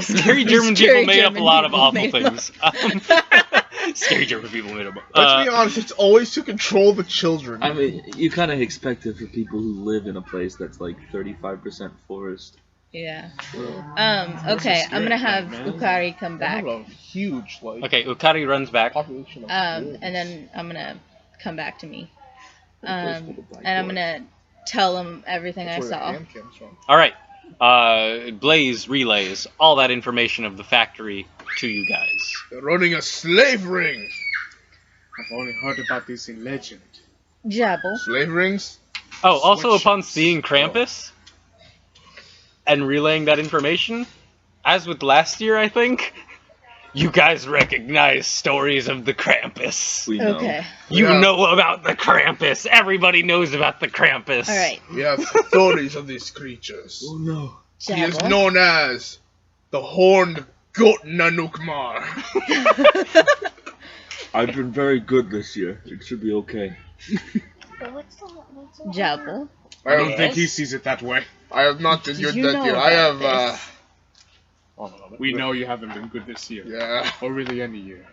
Scary German Scary people made up a German lot of people awful made 'em things. Scary German people made them up. Let's be honest, it's always to control the children. I mean, you kind of expect it for people who live in a place that's like 35% forest. Yeah. Okay, I'm gonna have man. Ukari come They back. have a huge, like, Okay, Ukari runs back. population of And then I'm gonna come back to me. Place with a black And I'm door. gonna tell him everything That's I where the saw. ham comes from. Alright. Blaze relays all that information of the factory to you guys. They're running a slave ring. I've only heard about this in legend. Jabble. Slave rings? Oh, also Switch. upon seeing Krampus and relaying that information, as with last year, I think, you guys recognize stories of the Krampus. We know. Okay. You Yeah. know about the Krampus. Everybody knows about the Krampus. Alright. We have stories of these creatures. Oh no. He is Jabble. known as the Horned Goat Nanukmar. I've been very good this year. It should be okay. Wait, what's the Jabble. I don't Yes. think he sees it that way. I have not been Did good you that know year. I have, about this? We know you haven't been good this year. yeah. Or really any year.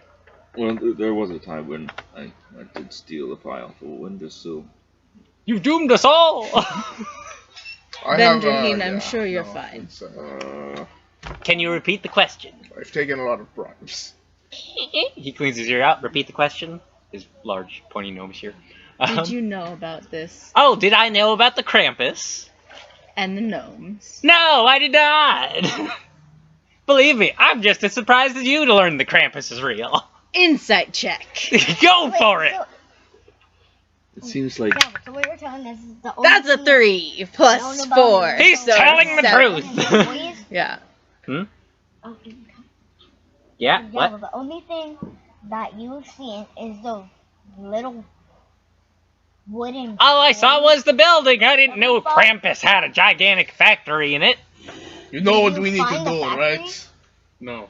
Well, there was a time when I did steal a file for windowsill. You've doomed us all! I Benjamin, have, I'm sure you're no, fine. it's, Can you repeat the question? I've taken a lot of bribes. He cleans his ear out. Repeat the question. His large, pointy nose here. Did you know about this? Oh, did I know about the Krampus? And the gnomes. No, I did not. Believe me, I'm just as surprised as you to learn the Krampus is real. Insight check. Go for it. It seems like Yeah, so what you're telling us is the only That's a thing 3 plus known about 4. it. He's so telling the 7. truth. employees. Yeah. Oh, Yeah, yeah, what? but the only thing that you've seen is those little wooden. All I saw was the building. I didn't know Krampus had a gigantic factory in it. You know Did what you we need to find the do, factory? right? No.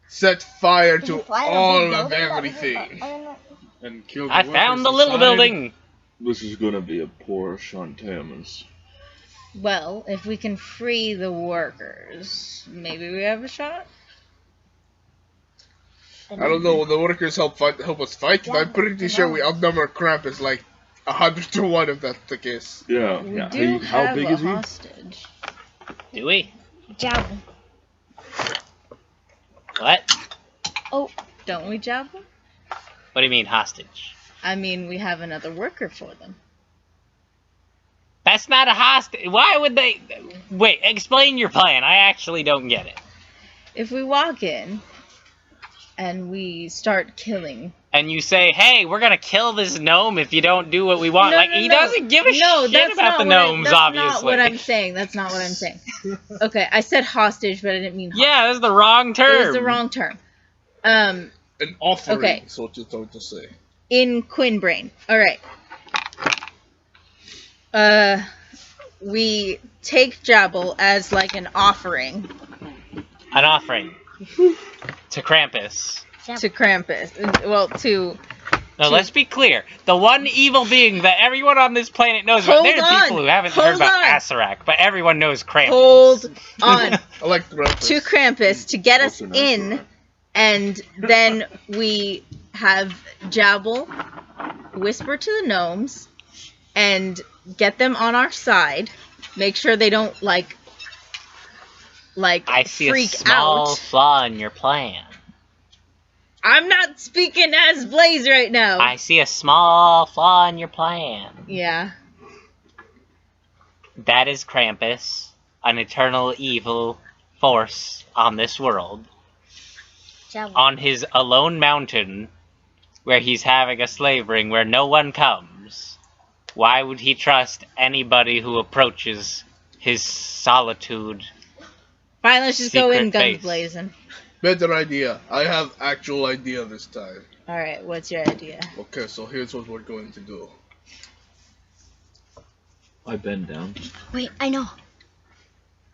Set fire Did you to find a big all building of that was in everything. And kill the I workers found the little inside. building. this is gonna be a poor Chaunteamas. Well, if we can free the workers, maybe we have a shot? I don't know, will the workers help us fight? Yeah, I'm pretty sure we outnumber Krampus like 100 to 1 if that's the case. Yeah, We yeah. do How have big a is he? hostage. Do we? Jabble. What? Don't we, Jabba? What do you mean hostage? I mean, we have another worker for them. That's not a hostage. Why would they? Wait, explain your plan. I actually don't get it. If we walk in and we start killing. And you say, "Hey, we're gonna kill this gnome if you don't do what we want." He doesn't give a shit about the gnomes, obviously. That's not what I'm saying. That's not what I'm saying. Okay, I said hostage, but I didn't mean hostage. Yeah, that's the wrong term. It was the wrong term. An offering, Okay. so to say. In Quinbrain. Alright. We take Jabble as like an offering An offering to Krampus. to Krampus. Well, to Now, let's be clear. The one evil being that everyone on this planet knows about. There are people who haven't heard about Asarak, but everyone knows Krampus. Hold on. I like Krampus. To Krampus to get us What's an in, Asarak? and then we have Jabal whisper to the gnomes and get them on our side. Make sure they don't like I see freak a small out. flaw in your plan. I'm not speaking as Blaze right now. I see a small flaw in your plan. Yeah. That is Krampus, an eternal evil force on this world. Jabal. On his alone mountain, where he's having a slave ring where no one comes. Why would he trust anybody who approaches his solitude? Fine, let's just go in Secret guns base. blazing. Better idea. I have actual idea this time. Alright, what's your idea? Okay, so here's what we're going to do. I bend down. Wait, I know.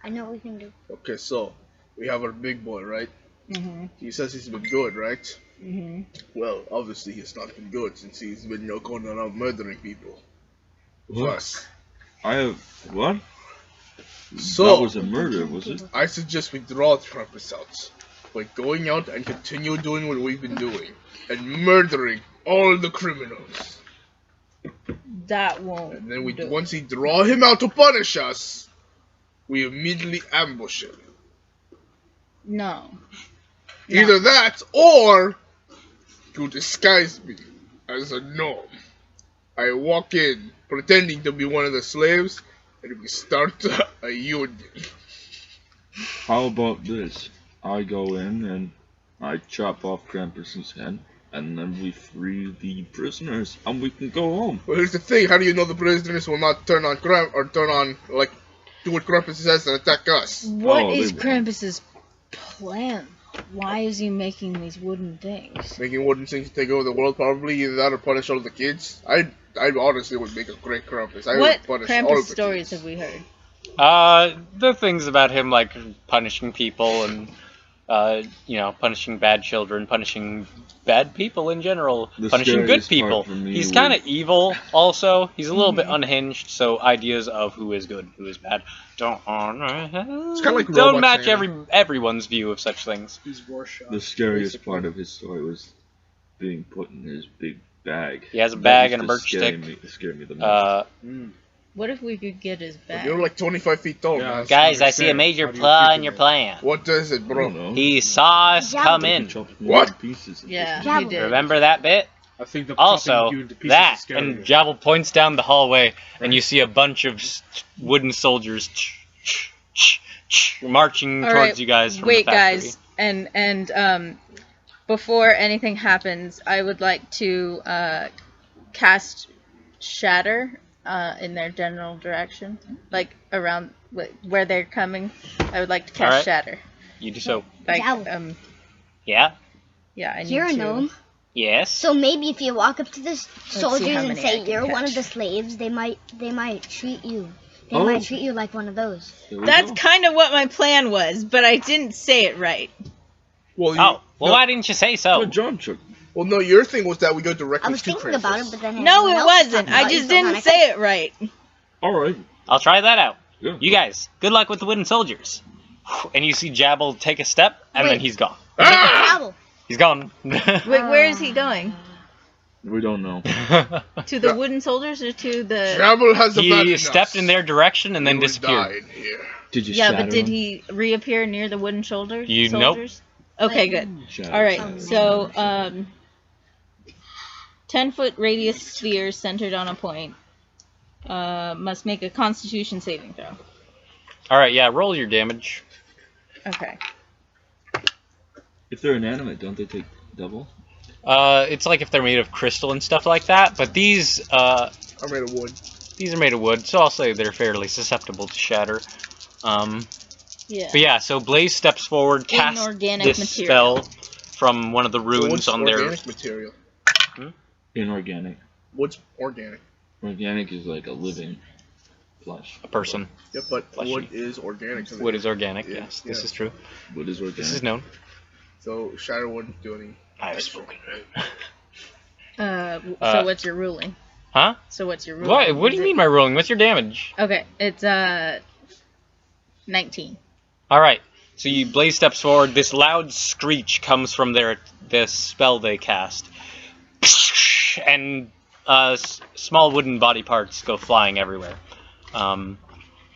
I know what we can do. Okay, so we have our big boy, right? Mm-hmm. He says he's been good, right? Mm-hmm. Well, obviously he's not been good since he's been, going around murdering people. What? Plus, I have what? So- that was a murder, was it? I suggest we draw Krampus out by going out and continue doing what we've been doing and murdering all the criminals. That won't And then do. once we draw him out to punish us, we immediately ambush him. No. Either that, or you disguise me as a gnome. I walk in, pretending to be one of the slaves, and we start a union. How about this? I go in and I chop off Krampus's head, and then we free the prisoners, and we can go home. Well, here's the thing: how do you know the prisoners will not turn on do what Krampus says and attack us? What Oh, is they- Krampus's plan? Why is he making these wooden things? Making wooden things to take over the world, probably either that or punish all the kids. I honestly would make a great Krampus. I What would punish all Krampus the stories kids. have we heard? The things about him, like punishing people and, punishing bad children, punishing bad people in general, The punishing good scariest people. part for me He's was- kind of evil, also. He's a little bit unhinged, so ideas of who is good, who is bad, It's kinda like don't Robot match Santa. everyone's view of such things. He's Rorschach. The scariest basically. part of his story was being put in his big bag. He has a That bag used and a to birch scare stick. me- scare me the most. What if we could get his back? You're like 25 feet tall, Yeah. man. Guys, I see a understand. major How do you flaw think in your of it? plan. What is it, I bro? don't know. He saw us Yeah. come He in. chopped me What? into pieces. Yeah, Jabal. he did. Remember that bit? I think the Also, chopping you into pieces that, is scarier. and Jabal points down the hallway, and you see a bunch of wooden soldiers marching All towards right, you guys from wait, the factory. guys, and before anything happens, I would like to cast Shatter in their general direction, like around where they're coming. I would like to cast Alright. Shatter. You do so. Like, Jabal. Yeah? yeah, I need You're a to. gnome. Yes? So maybe if you walk up to the see soldiers how and many I say can you're one catch. of the slaves, they might treat you. They Oh. might treat you like one of those. There we That's go. kind of what my plan was, but I didn't say it right. Well, you, Oh, well, no, why didn't you say so? Oh, John Chuck. well, no, your thing was that we go I directly was to thinking Krampus. about it, but then No, everyone it else was wasn't. talking I about it, just so then didn't I say it right. Alright. I'll try that out. Yeah. You guys, good luck with the wooden soldiers. And you see Jabal take a step, and then Wait. he's gone. Jabal. He's gone. Wait, where is he going? We don't know. To the wooden soldiers or to the? Jabal has a bad He enough. stepped in their direction and then You will disappeared. die in here. Did you Yeah, shatter but did him? he reappear near the wooden shoulders? Nope. soldiers? Okay, good. Shatter. All right, so 10-foot radius sphere centered on a point must make a Constitution saving throw. Alright, yeah, roll your damage. Okay. If they're inanimate, don't they take double? It's like if they're made of crystal and stuff like that, but these I made a wood. are made of wood, so I'll say they're fairly susceptible to shatter. Yeah. But yeah, so Blaze steps forward, casts Inorganic this material. spell from one of the runes Wood's on their... organic material. Inorganic. Wood's organic. Organic is like a living flesh. a person. Yeah, but Fleshy. wood is organic. So Wood is organic, Yeah, yes, this yeah. is true. What is organic? This is known. So Shatter wouldn't do any. I have spoken. So what's your ruling? Huh? So what's your ruling? What do you mean my rolling? What's your damage? Okay, it's 19. All right. So you blaze steps forward. This loud screech comes from this spell they cast, and small wooden body parts go flying everywhere.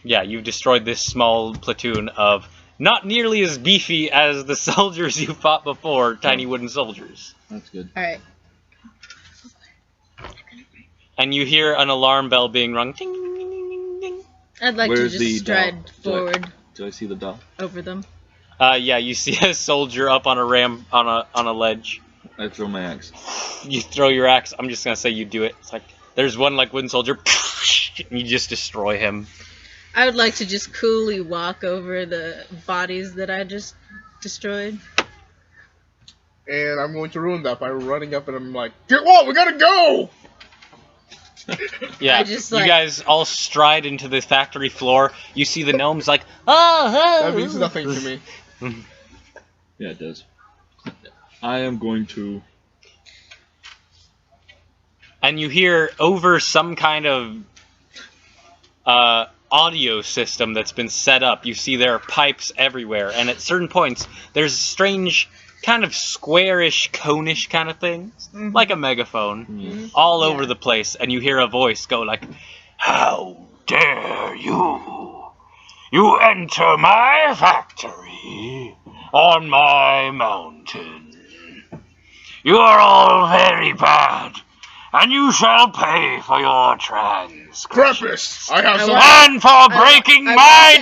Yeah, you've destroyed this small platoon of not nearly as beefy as the soldiers you fought before, tiny wooden soldiers. That's good. All right. And you hear an alarm bell being rung. Ding, ding, ding, ding, ding. I'd like Where's to the just stride doll? forward Do I see the doll? over them. Yeah, you see a soldier up on a on a ledge. I throw my axe. You throw your axe. I'm just gonna say you do it. It's like there's one like wooden soldier, and you just destroy him. I would like to just coolly walk over the bodies that I just destroyed. And I'm going to ruin that by running up and I'm like, get what? We gotta go! Yeah, I just, you like- guys all stride into the factory floor. You see the gnomes like, oh, That means nothing to me. Yeah, it does. I am going to... and you hear over some kind of audio system that's been set up. You see there are pipes everywhere, and at certain points there's strange kind of squarish, conish kind of things, like a megaphone, all over the place, and you hear a voice go like, "How dare you! You enter my factory on my mountain. You are all very bad, and you shall pay for your transgressions. Krampus! I have some... And for breaking my I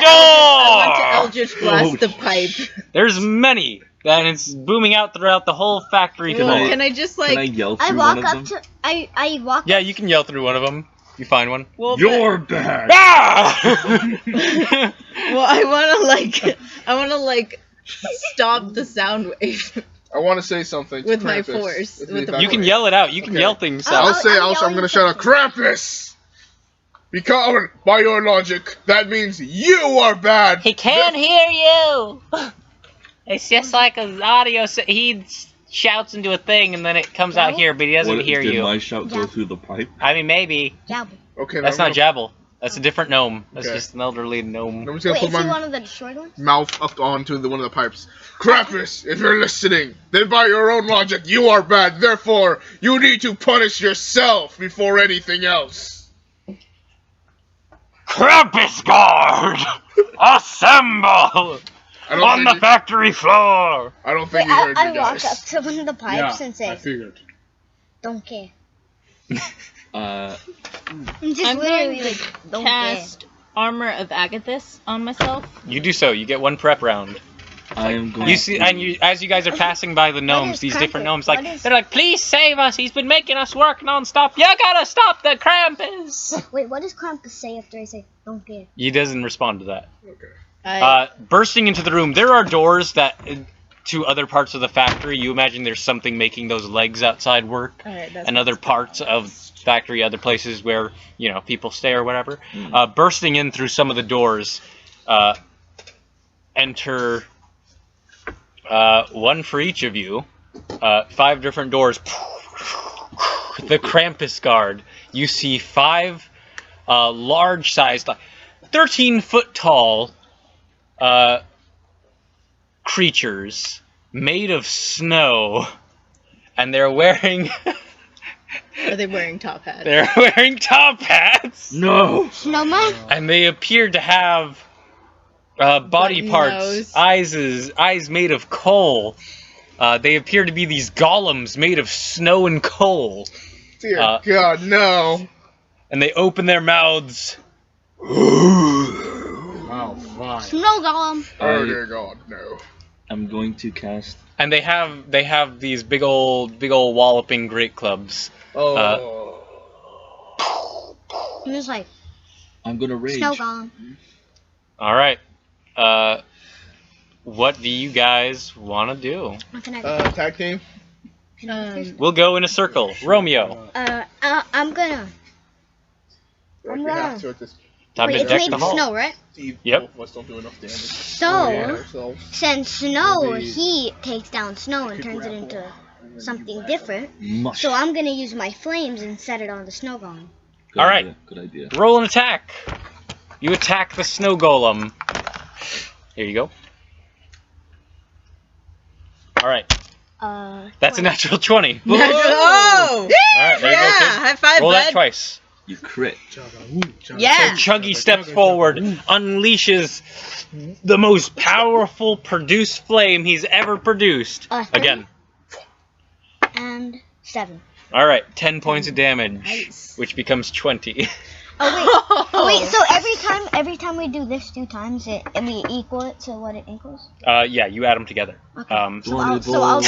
want to door! Eldritch Blast the pipe. There's many, and it's booming out throughout the whole factory. Well, I- can I just Can I like... yell I through walk one of up them? to I walk Yeah, up you can yell through one of them. You find one. Well, You're bad! Ah! well, I want to like stop the sound wave I want to say something to with my Krampus. force. With With the the You can force. yell it out. You can Okay. yell things Oh, out. I'll say, I'm I'm yelling gonna shout out, Krampus! Because, by your logic, that means you are bad! He can't hear you. It's just like an audio. He shouts into a thing, and then it comes out here, but he doesn't What, hear did you. my shout go Yeah. through the pipe? I mean, maybe. Jabble. Okay, That's now not Jabble. That's a different gnome. That's Okay. just an elderly gnome. I'm just gonna Wait, put is he my one of the destroyed ones? mouth up onto one of the pipes. Krampus, if you're listening, then by your own logic, you are bad. Therefore, you need to punish yourself before anything else. Krampus Guard! Assemble! I don't On think the you- factory floor! I don't Wait, think you heard I me, walk guys. up to one of the pipes Yeah, and say, I figured. "Don't care." Uh, I'm just I'm literally going to like, "Don't cast Armor of Agathis on myself. You do so. You get one prep round. I am going You see, and you, as you guys are passing by the gnomes, is these Krampus? different gnomes, What like is- they're like, "Please save us! He's been making us work non-stop. You gotta stop the Krampus!" care." Wait, what does Krampus say after I say, "Don't care"? He doesn't respond to that. I, Bursting into the room, there are doors that to other parts of the factory. You imagine there's something making those legs outside work, Alright, that's and other parts of factory, other places where people stay or whatever. Mm. Bursting in through some of the doors, enter one for each of you. 5 different doors. The Krampus Guard. You see 5 large-sized, like 13-foot tall creatures made of snow, and they're wearing are they wearing top hats? they're wearing top hats, No! Snowman? and they appear to have body Button parts, nose. eyes made of coal. They appear to be these golems made of snow and coal, Dear God, no. and they open their mouths. Wow, fine. Snow golem. Oh dear God, no. I'm going to cast... And they have these big old walloping great clubs. Oh. I'm just like, I'm gonna rage. "Snow golem." All right. What do you guys want to do? What can I do? Tag team? We'll go in a circle. Romeo, I'm gonna. We have to at this time Wait, to it's deck made the of hall. snow, right? Yep. Both of us don't do enough damage. So, ourselves. since snow Maybe- heat takes down snow and Could turns it grapple. into something different. Mush. So I'm gonna use my flames and set it on the snow golem. Good Alright. idea, good idea. Roll an attack. You attack the snow golem. Here you go. Alright. That's a 20. natural 20. Oh! Alright, there you go, kid. High five, Roll bud. that twice. You crit. Yeah. So Chuggy steps forward, unleashes the most powerful produced flame he's ever produced. 3 Again. And 7. Alright, 10 points of damage, Nice. which becomes 20. Oh wait, so every time we do this 2 times, we equal it to what it equals. Yeah, you add them together. Okay. So I'll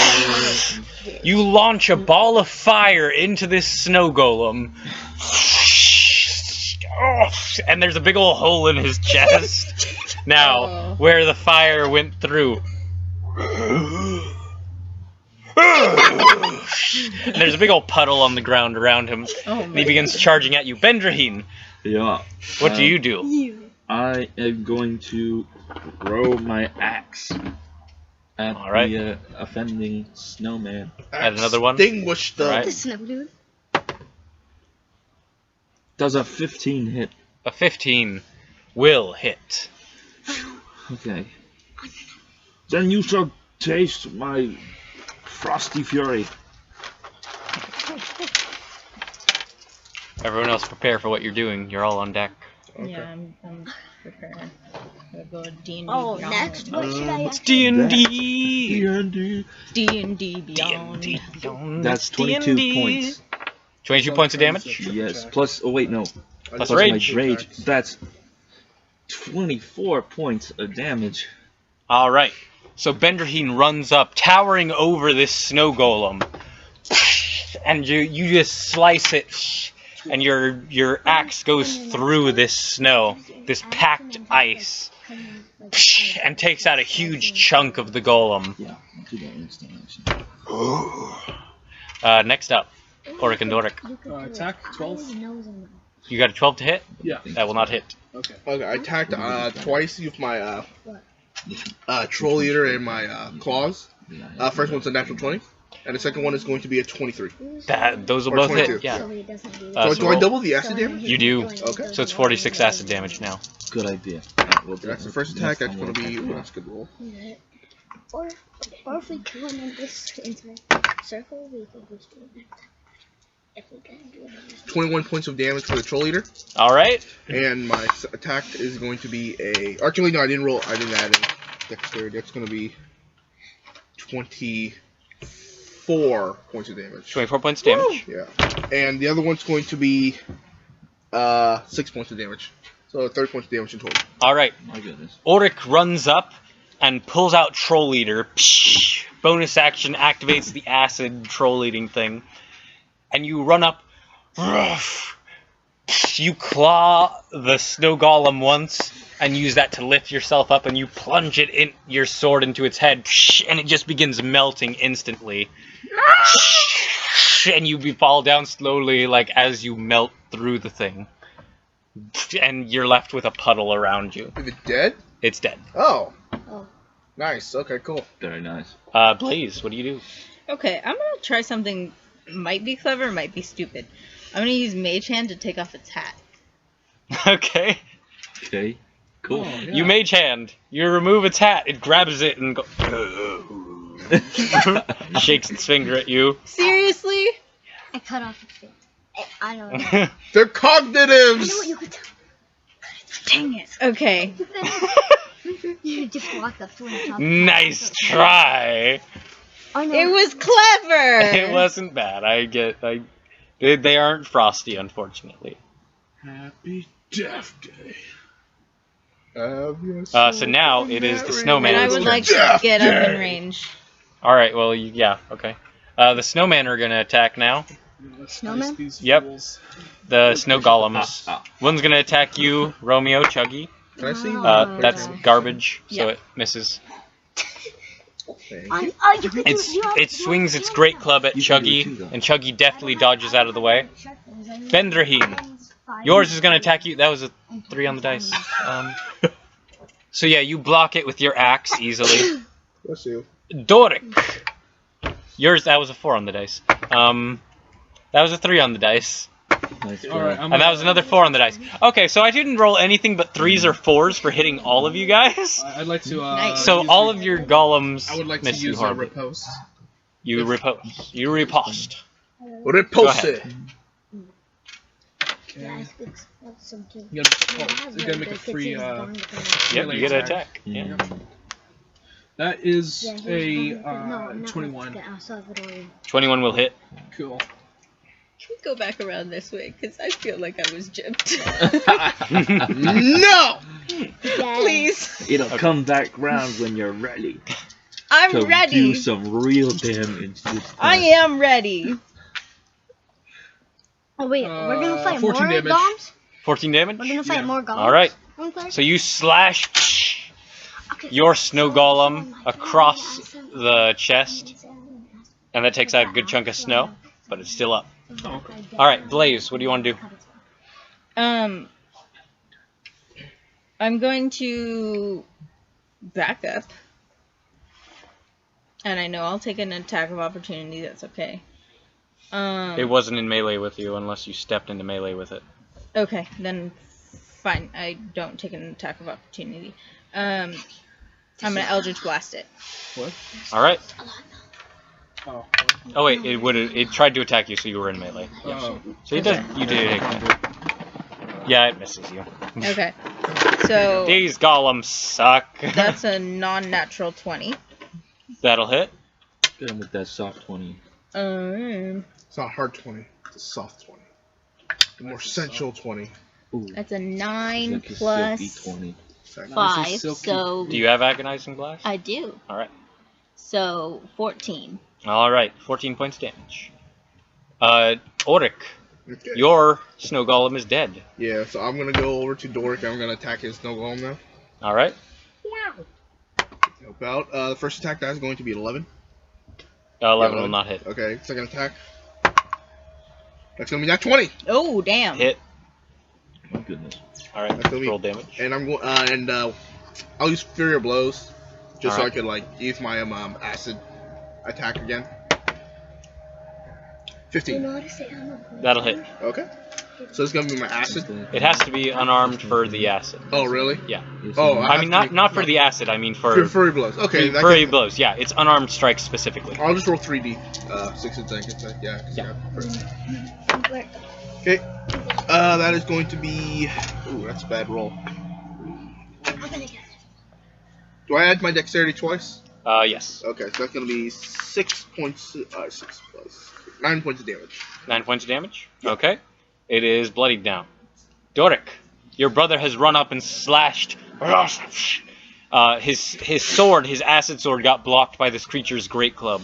you launch a ball of fire into this snow golem. And there's a big old hole in his chest. Now, where the fire went through. And there's a big old puddle on the ground around him. And he begins charging at you. Bendraheen, Yeah. what do you do? I am going to throw my axe at Alright. the offending snowman. Add another one? Extinguish the... Alright. The snow dude. Does a 15 hit? A 15 will hit. Okay. Then you shall taste my frosty fury. Everyone else prepare for what you're doing. You're all on deck. Yeah, I'm prepared. I'll go D&D Oh, Beyond. next, what should I It's ask? D&D. D&D. D&D Beyond. D&D Beyond. That's 22 D&D. points. 22 points of damage? Yes. Plus, oh wait, no. Plus Plus rage. my rage. That's 24 points of damage. Alright. So Bendraheen runs up, towering over this snow golem. And you just slice it. And your axe goes through this snow, this packed ice, and takes out a huge chunk of the golem. Yeah, I'll do that instant action. Next up, Oric and Doric. Attack 12. You got a 12 to hit? Yeah. That will not hit. Okay. Okay, I attacked twice with my troll eater and my claws. First one's a natural 20, and the second one is going to be a 23. Those will Or both 22. hit, yeah. So he doesn't do Uh, So so do I roll. double the acid damage? You do. Okay. So it's 46 acid damage now. Good idea. Alright, we'll do That's that. the first attack. That's Next going to time be... we'll That's a good roll. Or if we kill him in this into circle, we can just do it. If we can do it. 21 points of damage for the troll eater. Alright. And my attack is going to be a... Actually, no, I didn't roll. I didn't add a dexterity. That's going to be 24 points of damage. 24 points of damage. Yeah. And the other one's going to be 6 points of damage. So 30 points of damage in total. Alright. My goodness. Oric runs up and pulls out Troll Eater. Psh, bonus action activates the acid troll eating thing. And you run up. You claw the snow golem once and use that to lift yourself up, and you plunge it in your sword into its head, and it just begins melting instantly. And you fall down slowly, like as you melt through the thing. And you're left with a puddle around you. Is it dead? It's dead. Oh. Oh. Nice. Okay, cool. Very nice. Blaze, what do you do? Okay, I'm gonna try something. Might be clever, might be stupid. I'm gonna use Mage Hand to take off its hat. Okay. Okay. Cool. Oh, yeah. You mage hand. You remove its hat. It grabs it and shakes its finger at you. Seriously? I cut off its face. I know. I They're know cognitives! what you could tell. Dang it. Okay. You just walk up to him. Nice try. Oh, no. It was clever! It wasn't bad. They aren't frosty, unfortunately. Happy Death Day. So now it is the And snowman. I would like to get up in range. All right. Well, yeah. Okay. The snowmen are gonna attack now. Let's Snowman? ice these Yep. fools. The snow golems. One's gonna attack you, Romeo, Chuggy. Can I see? That's garbage, so Yeah. it misses. Thank you. It swings its great club at You can do it Chuggy, too, though. and Chuggy deftly dodges out of the way. Bendraheen, yours is gonna attack you. That was a 3 on the dice. So yeah, you block it with your axe easily. Bless you. Doric, Yours, that was a 4 on the dice. That was a 3 on the dice. Nice All right, And that was another 4 on the dice. Okay, so I didn't roll anything but 3s or 4s for hitting all of you guys. I'd like to. Nice. So use all re- of your golems I would like to miss you use a horribly. riposte. You repose. You riposte. Repulse it. Okay. That's something. You gotta make a free. Yep, melee you get an attack. attack. Yeah. Yeah. That is Yeah, a no, 21. the Salvadorian. 21 will hit. Cool. Can we go back around this way? Because I feel like I was gypped. No! Yeah. Please. It'll come back round when you're ready. I'm to ready. do some real damage. This I time. am ready. Oh wait, we're gonna fight 14 more damage. golems? 14 damage? We're gonna fight Yeah. more golems? Alright. Okay. So you slash Okay. your snow golem across the chest, and that takes out a good chunk of snow, but it's still up. Oh, okay. Alright, Blaze, what do you want to do? I'm going to back up. And I know I'll take an attack of opportunity, that's okay. It wasn't in melee with you unless you stepped into melee with it. Okay, then fine. I don't take an attack of opportunity. I'm gonna Eldritch Blast it. What? Alright. Oh. Oh wait, it tried to attack you, so you were in melee. Oh. So you did take that. Yeah, it misses you. Okay. So These golems suck. that's a non-natural 20. That'll hit. Get him with that soft 20. It's not a hard 20. It's a soft 20. The more sensual 20. Ooh, That's a 9 like a plus silky 20. Exactly. 5. silky. So Do you have Agonizing Blast? I do. Alright. So 14. Alright, 14 points damage. Oric, Okay. your snow golem is dead. Yeah, so I'm gonna go over to Doric. I'm gonna attack his snow golem now. Alright. Help out. The first attack that is going to be 11. 11 Yeah, will not hit. Okay, second attack. That's gonna be that 20. Oh, damn. Hit. My goodness. Alright, That's gonna be- roll damage. And I'm going. I'll use Fury of Blows, just so I Alright. could like use my acid attack again. 15. That'll hit. Okay. So it's gonna be my acid. It has to be unarmed for the acid. Oh really? Yeah. Oh, I mean, not for the acid, I mean for Fury Blows. Okay. that furry can- blows. Yeah, it's unarmed strikes specifically. I'll just roll 3d. 6 and 10. Yeah. Yeah. Okay. That is going to be. Ooh, that's a bad roll. Do I add my dexterity twice? Yes. Okay, so that's gonna be 6 points. 6 plus 9 points of damage. 9 points of damage? Okay. It is bloodied down. Doric, your brother has run up and slashed. His sword, his acid sword, got blocked by this creature's great club.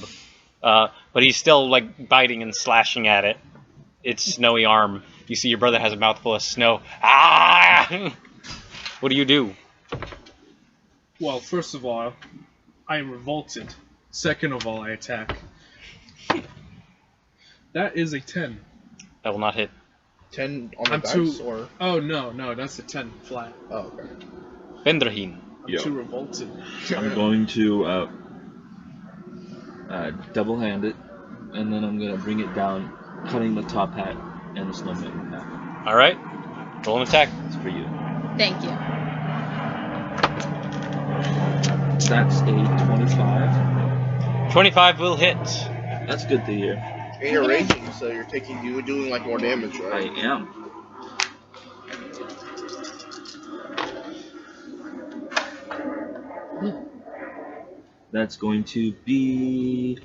But he's still, like, biting and slashing at it. Its snowy arm. You see your brother has a mouthful of snow. Ah! What do you do? Well, first of all, I am revolted. Second of all, I attack. That is a 10. That will not hit. 10 on the I'm dice, too- or Oh, no, that's a 10 flat. oh, okay. Vendrahin. I'm Yo. too revolted. I'm going to double hand it, and then I'm going to bring it down, cutting the top hat and the snowman in half. Alright. Roll an attack. That's for you. Thank you. That's a 25. 25 will hit. That's good to hear. And you're raging, so you're doing like more damage, I right? am. That's going to be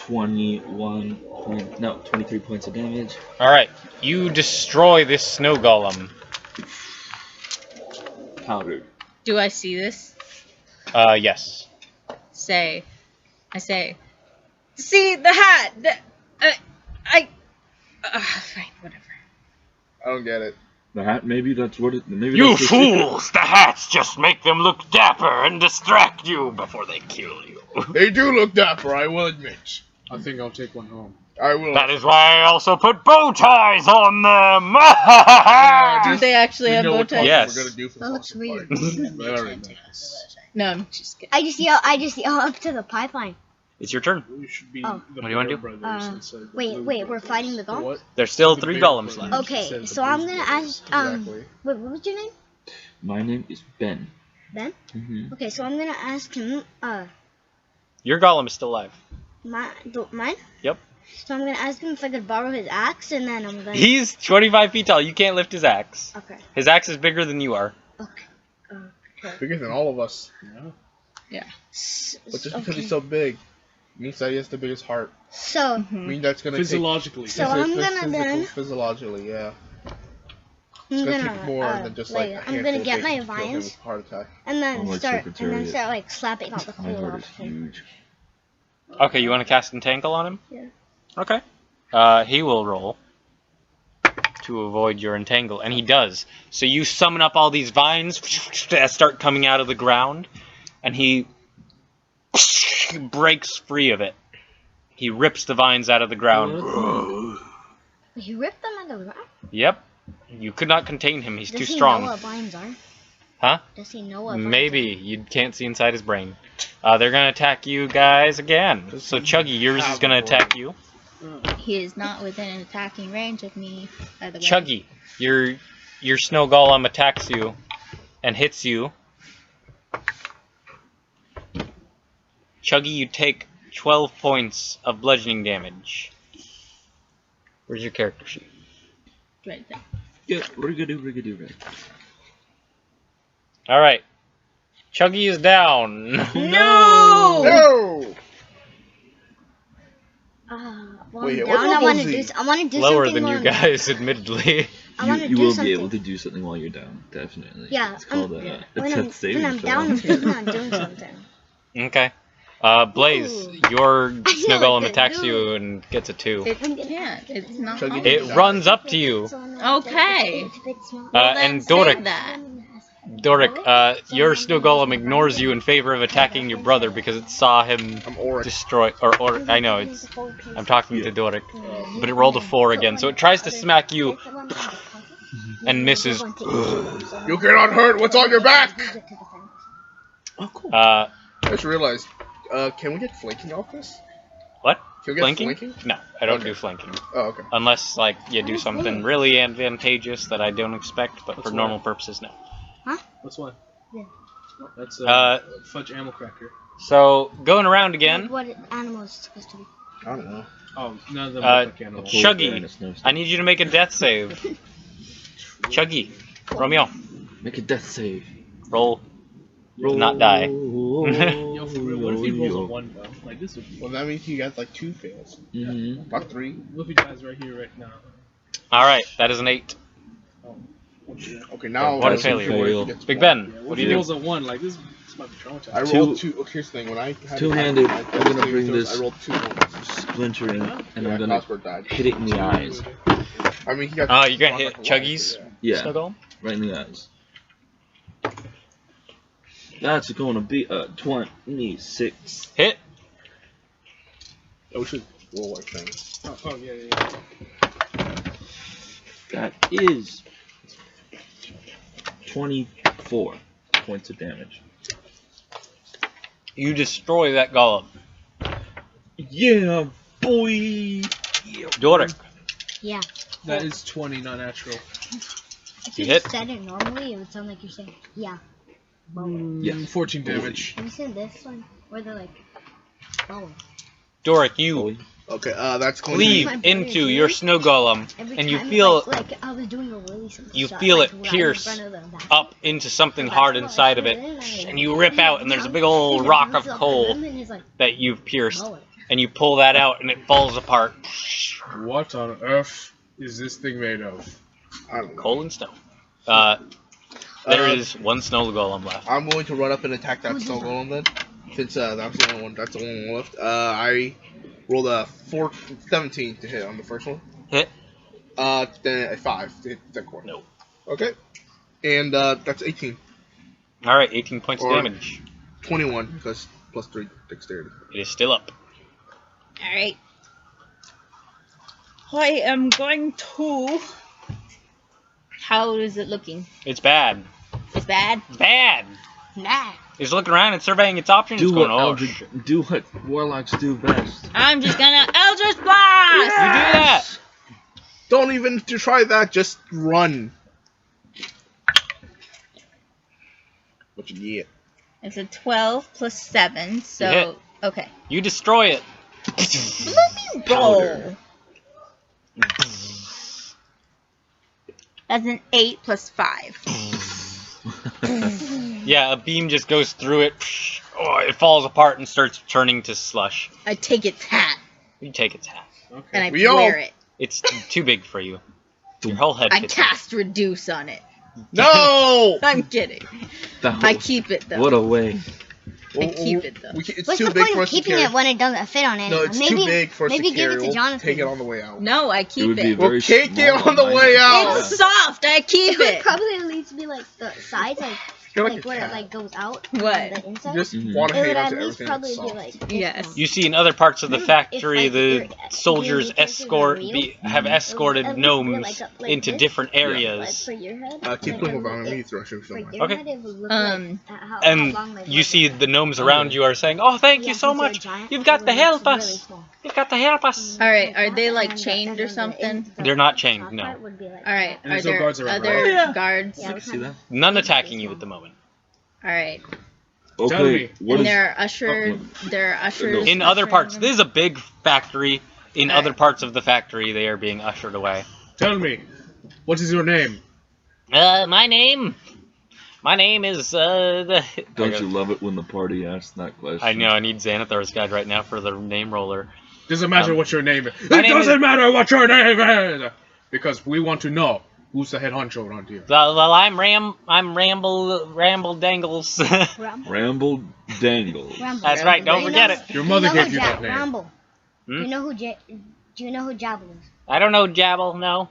23 points of damage. Alright. You destroy this snow golem. Powdered. Do I see this? Yes. I say, see the hat. Fine, whatever. I don't get it. The hat, maybe that's what it. Maybe You that's the secret. fools! The hats just make them look dapper and distract you before they kill you. They do look dapper, I will admit. I think I'll take one home. I will. That is why I also put bow ties on them! Do they actually have bow what ties? Yes. we're gonna do for That looks fucking weird. party. Very nice. No, I'm just kidding. I just yell up to the pipeline. It's your turn. We should be Oh. the What do you wanna bear do? brothers instead of the Wait, blue we're brothers. fighting the golems? What? There's still The 3 bear golems brothers left. instead Okay, of the so blue I'm gonna brothers. ask. Exactly. Wait, what was your name? My name is Ben. Ben? Mm-hmm. Okay, so I'm gonna ask him. Your golem is still alive. Mine? Yep. So I'm gonna ask him if I could borrow his axe, and then I'm gonna. He's 25 feet tall. You can't lift his axe. Okay. His axe is bigger than you are. Okay. Bigger than all of us. Yeah. But just because he's so big, means that he has the biggest heart. So. I mean, that's gonna Physiologically. So I'm gonna then. Physiologically, yeah. I'm It's gonna gonna take more than just like. a I'm gonna handful get of my things to kill him vines with a heart attack. and then I'm like start Secretariat. like slapping all the My cool heart off is him. huge. Okay, you want to cast Entangle on him? Yeah. Okay. He will roll to avoid your entangle, and he does. So you summon up all these vines that start coming out of the ground, and he breaks free of it. He rips the vines out of the ground. He ripped them out of the ground. Yep. You could not contain him. He's Does too he strong. know what vines are? Huh? Does he know what vines Maybe. You can't see inside his brain. They're going to attack you guys again. So Chuggy, yours is going to attack you. He is not within an attacking range of me, by the way. Chuggy, your snow golem attacks you and hits you. Chuggy, you take 12 points of bludgeoning damage. Where's your character sheet? Right there. Yeah, riggedy. Alright. Chuggy is down. No! No! Well, Wait, I'm what down. I level want is to he? do. I want to do Lower something. than you while I'm- guys, admittedly. I want to You do will something. be able to do something while you're down, definitely. Yeah, It's called a when death I'm saving throw. down, I'm thinking I'm doing something. Okay. Blaze, Ooh. your I snow know golem what to attacks do. you and gets a 2. It can't. It's not. Chuggy on. did It runs up to you. Okay. And Then Doric, save that. your snow golem ignores you in favor of attacking your brother because it saw him I'm Auric. destroy. Or I know it's. I'm talking to Doric, but it rolled a 4 again, so it tries to smack you and misses. You cannot hurt what's on your back! Oh, cool. I just realized, can we get flanking off this? What? Can we get Flanking? flanking? No, I don't Okay. do flanking. Oh, okay. Unless, like, you do something really advantageous that I don't expect, but for What's normal that? purposes, no. What's one? Yeah. That's fudge ammo cracker. So, going around again, What animal is it supposed to be? I don't know. Oh, none of them look like animals. Chuggy. Polar bear in a snowstorm. I need you to make a death save. Chuggy, Romeo, Make a death save. roll. Not die. Yo, for real, what if he rolls a 1 though? Like this would be. Well, that means he got like 2 fails. Mm-hmm. Not 3. What if he dies right here, right now? Alright, that is an 8. Okay, now One let's see failure. where he gets Big one. Ben, Yeah, what what do if you he do? rolls a 1? Like this might be traumatizing. I Two- rolled 2. Okay, here's the thing. When I had Two-handed, my I'm gonna saving bring throws, this- I rolled 2 ones. Splintering, and Yeah, I'm gonna Cosper died. hit it in the eyes. I mean, he got. You're gonna hit Chuggy's Yeah, snow golem? right in the eyes. That's gonna be a 26. Hit. Oh, we should roll like things. Oh, yeah. That is 24 points of damage. You destroy that golem. Yeah, boy! Doric, Yeah. That is 20, not natural. If You you hit? said it normally, it would sound like you're saying, yeah. Yeah. 14 damage. Have you seen this one? Where they're like, oh. Doric, you Okay, that's going cleave My to brain into is your weird. snow golem, Every and you time, feel like I was doing a really simple you shot, feel like, it right in pierce front of them. up into something hard inside of it, and you rip out, and there's a big old rock of coal that you've pierced, and you pull that out, and it falls apart. What on earth is this thing made of? I don't know. Coal and stone. There is one snow golem left. I'm going to run up and attack that snow golem then. Since that was the only one, that's the only one left. I rolled a 17 to hit on the first one. Hit. Then a 5 to hit the second one. No. Okay. And that's 18. Alright, 18 points of Or- damage. 21 because plus 3 dexterity. It is still up. Alright. I am going to. How is it looking? It's bad. It's bad? Bad! Nah. He's looking around and surveying its options. He's going, Do what warlocks do best. I'm just gonna Eldritch Blast! You do that! Don't even try that, just run. What you get? It's a 12 plus 7, You so... hit. Okay. You destroy it. Let me roll. That's an 8 plus 5. Yeah, a beam just goes through it. Oh, it falls apart and starts turning to slush. I take its hat, You take its hat. Okay. and I We all- wear it. It's too big for you. Your whole head I fits cast Reduce on it. No! I'm kidding. That I was- keep it, though. What a way. I keep it, though. It's What's too the big point for of us to keeping carry. it when it doesn't fit on anyone? No, it's maybe, too big for us maybe to give carry. it to We'll Jonathan. take it on the way out. No, I It keep would be it. very We'll take it small on the my way end. out. It's soft. I keep It would it. probably at least be like the sides, You're like a where it cat. like goes out. What? On the inside. Just Mhm. want to It hang would on at to least everything probably that's be soft. like this Yes. long. You see in other parts of the If, factory, like, the your soldiers DNA characters escort are real, have It escorted would at least be gnomes like into this, different Like areas. for your head. Keep like, moving on. I it- need to throw shoes for somewhere. your Okay. head, it would look Um, like how And long they you look see like. the gnomes around you are saying, "Oh, thank you Yeah, so since they're much. giant, You've got it to looks help really us. small. You've got to help us." All right, are Like they that, like and chained or then something? They're not chained, no. All right. All right, And are there's no there guards around, other right? guards? Yeah, See that? None attacking you at the moment. All right, Tell me. Okay, what and is... there are ushers. In other ushering parts, them? this is a big factory. In All other right. parts of the factory, they are being ushered away. Tell me, what is your name? My name is Don't you love it when the party asks that question? I know. I need Xanathar's guide right now for the name roller. Doesn't matter Um, what your name is. my It name doesn't matter what your name is! Because we want to know who's the head honcho around here. Well, I'm Ramble Dangles. Ramble Dangle. That's right. Don't forget it. Your mother gave you that name. Ramble. Hmm? Do you know who Jabba is? I don't know Jabble, no.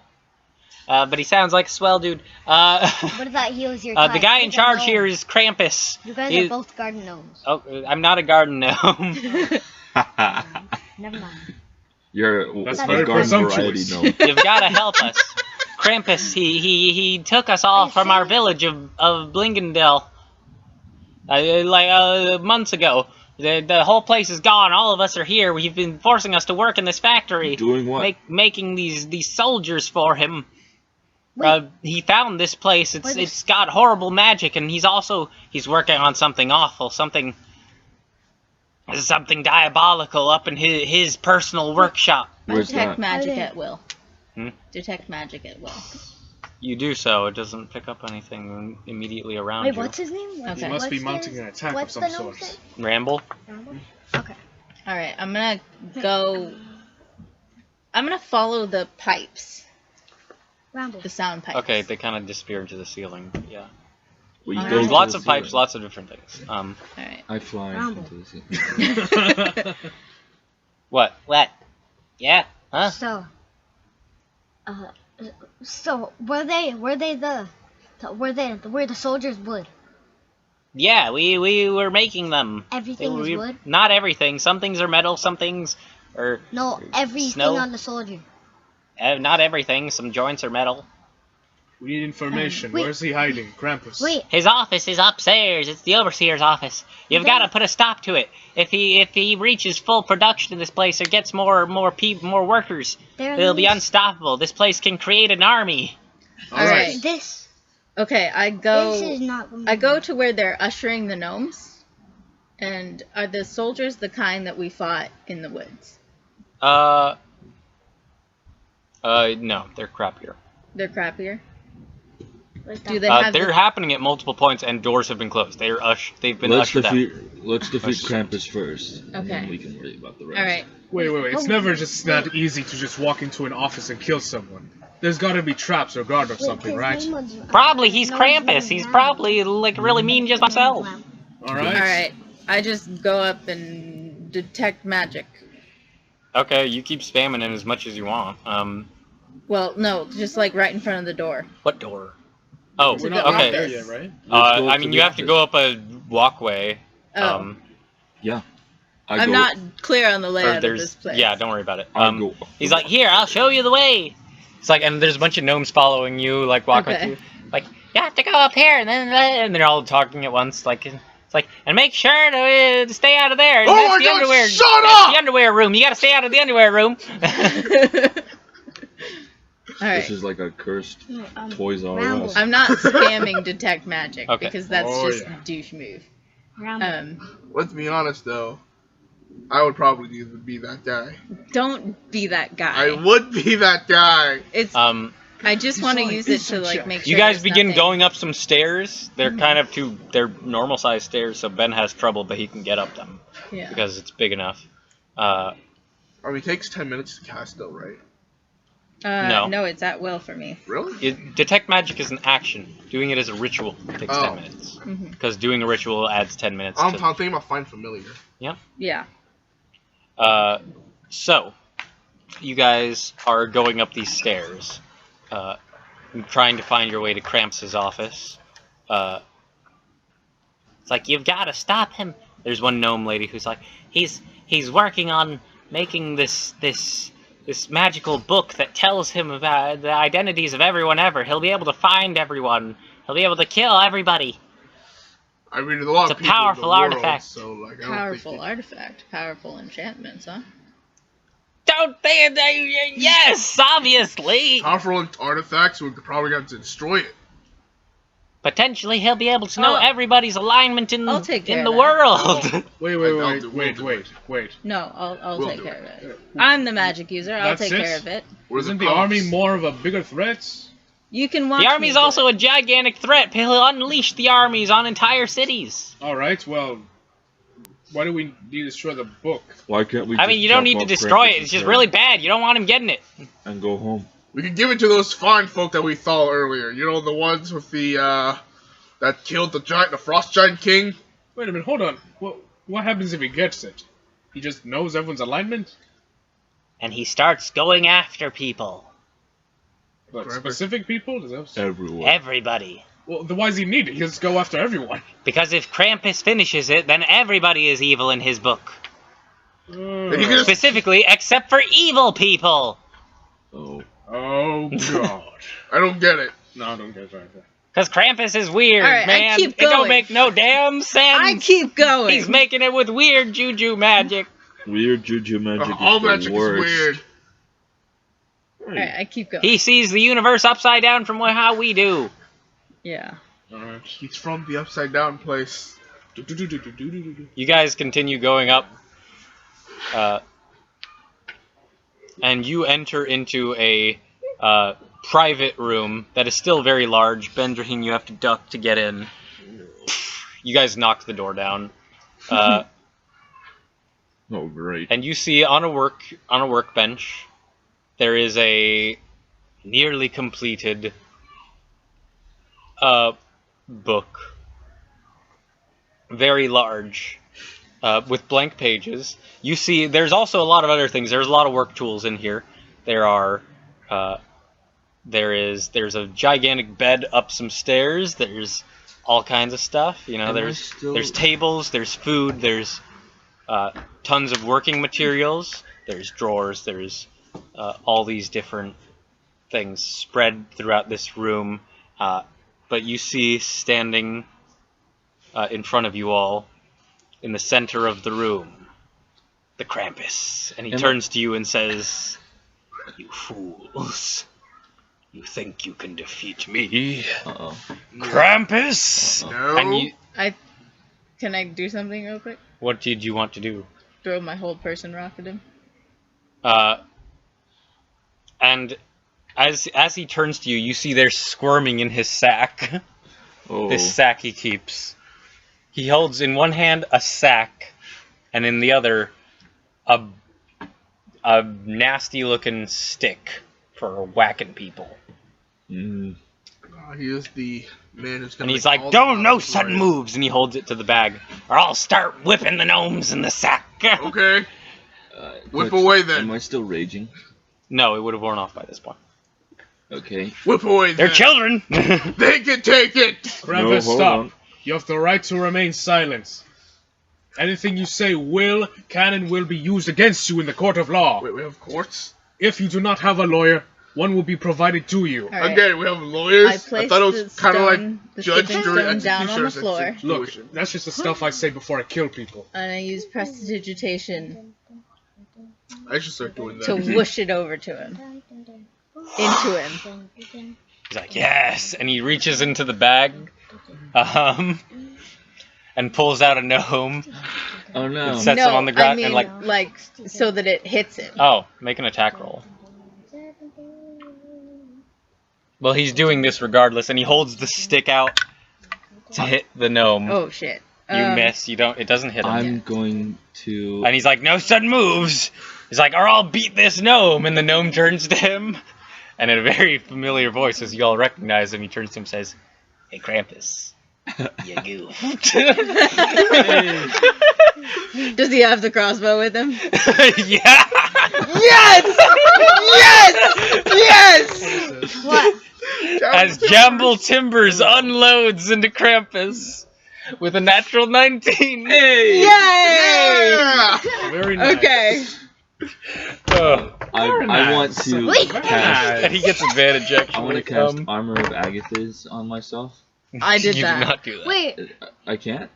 But he sounds like a swell dude. What about he was your the type? guy in He's a charge gnome. here is Krampus. You guys He- are both garden gnomes. Oh, I'm not a garden gnome. Never mind. You're That's a very garden variety presumptuous. gnome. You've got to help us. Krampus, he took us all from our village of Blingendale. Months ago. The whole place is gone. All of us are here. We've been forcing us to work in this factory. Doing what? Making these soldiers for him. Wait. He found this place. It's got horrible magic, and he's working on something awful, something diabolical up in his personal workshop. Where's Detect that? magic Okay. at will. Hmm? Detect magic at will. You do so. It doesn't pick up anything immediately around Wait, you. what's his name? Okay. He must be What's mounting his- an attack of what's some the gnome sort. name? Ramble? Ramble? Okay. All right, I'm gonna follow the pipes, Ramble. the sound pipes. Okay, they kind of disappear into the ceiling. Yeah. Well, you Alright. go There's to lots the of pipes, ceiling. lots of different things. All right. I fly Ramble. into the ceiling. What? Yeah? Huh? So were the soldiers wood? Yeah, we were making them. Everything is wood? Not everything. Some things are metal, some things are... No, everything Snow? on the soldier. not everything. Some joints are metal. We need information. Wait. Where's he hiding? Krampus. Wait, His office is upstairs. It's the overseer's office. You've got to put a stop to it. If he reaches full production in this place or gets more workers, it'll be unstoppable. This place can create an army. All right. This Okay, I is go. not. I go to where they're ushering the gnomes. And are the soldiers the kind that we fought in the woods? No, they're crappier. They're crappier. Wait, Do they that- have? They're the- happening at multiple points, and doors have been closed. They've been Let's ushered out. defeat Krampus first. And Okay. then we can worry about the rest. All right. Wait. It's Oh, never just that easy to just walk into an office and kill someone. There's gotta be traps or guard or wait, something, his right? name was- Probably he's no, Krampus. his name He's was probably like really mean just himself. Alright? All right. I just go up and detect magic. Okay, you keep spamming it as much as you want. Well, no, just like right in front of the door. What door? Oh, We're To not the out there office. yet, right? Let's go I to mean, the you have to office. go up a walkway. Oh, Yeah. I'm not clear on the layout of this place. Yeah, don't worry about it. I go. He's like, here, I'll show you the way. It's like, and there's a bunch of gnomes following you, like walking Okay. with you. Like, you have to go up here, and then they're all talking at once. Like, It's like, and make sure to stay out of there. Oh That's my the God, underwear. shut That's up! the underwear room. You gotta stay out of the underwear room. Alright. This is like a cursed Toys R Ramble. Us. I'm not spamming detect magic Okay. because that's Oh, just yeah. a douche move. Ramble. Let's be honest though. I would probably either be that guy. Don't be that guy. I would be that guy. It's. I just want to use it to like make sure. You guys there's begin nothing- going up some stairs. They're kind of they're normal sized stairs, so Ben has trouble, but he can get up them Yeah. because it's big enough. I mean, it takes 10 minutes to cast though, right? No. No, it's at will for me. Really? Detect magic is an action. Doing it as a ritual takes 10 minutes. Mhm. Because doing a ritual adds 10 minutes. I'm to... thinking about Find Familiar. Yeah. So, you guys are going up these stairs, trying to find your way to Krampus' office. It's like, you've got to stop him. There's one gnome lady who's like, he's working on making this magical book that tells him about the identities of everyone ever. He'll be able to find everyone. He'll be able to kill everybody. I mean, there's a lot It's of a people powerful in the world, artifact. so like, I don't Powerful think artifact. Powerful enchantments, huh? Don't they? Yes, obviously. powerful artifacts would probably have to destroy it. Potentially, he'll be able to know Oh. everybody's alignment in I'll take care the of that. world. Wait. No, I'll We'll take do care of it. I'm the magic user. I'll That's take it? care of it. Where's Isn't the army more of a bigger threat? You can watch The army's me do also it. a gigantic threat. He'll unleash the armies on entire cities. Alright, well, why do we need to destroy the book? Why can't we? I mean, just you don't chop need to off destroy it. Krampus' It's just head really bad. You don't want him getting it. and go home. We could give it to those fine folk that we saw earlier. You know, the ones with the that killed the frost giant king. Wait a minute, hold on. What happens if he gets it? He just knows everyone's alignment? And he starts going after people. Like Forever. specific people? Does that... Everywhere. Well, Everybody. then why does he need it? He just go after everyone. Because if Krampus finishes it, then everybody is evil in his book. And he can just- Specifically, except for evil people. Oh. Oh, God. I don't get it. No, I don't get that. Because Krampus is weird, All right, I man. keep It don't going. make no damn sense. I keep going. He's making it with weird juju magic. Weird juju magic. All is the magic worst. is weird. Alright, I keep going. He sees the universe upside down from how we do. Yeah. Alright. He's from the upside down place. You guys continue going up. And you enter into a private room that is still very large. Bendraheen, you have to duck to get in. You guys knock the door down. Oh, great. And you see on a workbench, there is a nearly completed book, very large, with blank pages. You see, there's also a lot of other things. There's a lot of work tools in here. There's a gigantic bed up some stairs. There's all kinds of stuff. You know, Am I there's still- tables, there's food, there's tons of working materials. There's drawers. There's all these different things spread throughout this room. But you see standing in front of you all, in the center of the room, the Krampus. And he turns to you and says, "You fools. You think you can defeat me? Uh-oh. Krampus!" No. And you, Can I do something real quick? what did you want to do? Throw my whole person rock at him? And as he turns to you, you see they're squirming in his sack. Oh. This sack he keeps. He holds in one hand a sack, and in the other a nasty-looking stick for whacking people. Mm. He is the man who's gonna. And he's make like, all "Don't, the no monsters sudden right." moves," and he holds it to the bag, "or I'll start whipping the gnomes in the sack." Okay. Whip But away then. Am I still raging? No, it would have worn off by this point. Okay. Whip away They're then. children! They can take it. Krampus, hold stop. on. You have the right to remain silent. Anything you say can and will be used against you in the court of law. Wait, we have courts. If you do not have a lawyer, one will be provided to you. All right. Again, we have lawyers. I I placed thought it the was kind of stone- like the judge, stepping jury, stone down on the executioner floor. Look, situation. that's just the stuff I say before I kill people. And I use prestidigitation I should start doing that. to whoosh it over to him. Into him. He's like, yes! And he reaches into the bag, and pulls out a gnome. Oh no. It sets him on the ground and like so that it hits him. Oh, make an attack roll. Well, he's doing this regardless, and he holds the stick out to hit the gnome. Oh shit. You miss. You don't. It doesn't hit him. I'm going to. And he's like, no sudden moves. He's like, or I'll beat this gnome. And the gnome turns to him, and in a very familiar voice, as you all recognize him, he turns to him and says, "Hey, Krampus, you goofed." Does he have the crossbow with him? Yeah. Yes! Yes! What? As Jamble Timbers unloads into Krampus with a natural 19. Yay! Yeah! Very nice. Okay. Oh. I want to Sweet. cast. And he gets advantage actually. I want to cast Armor of Agathis on myself. I did you that. did not do that. Wait, I can't.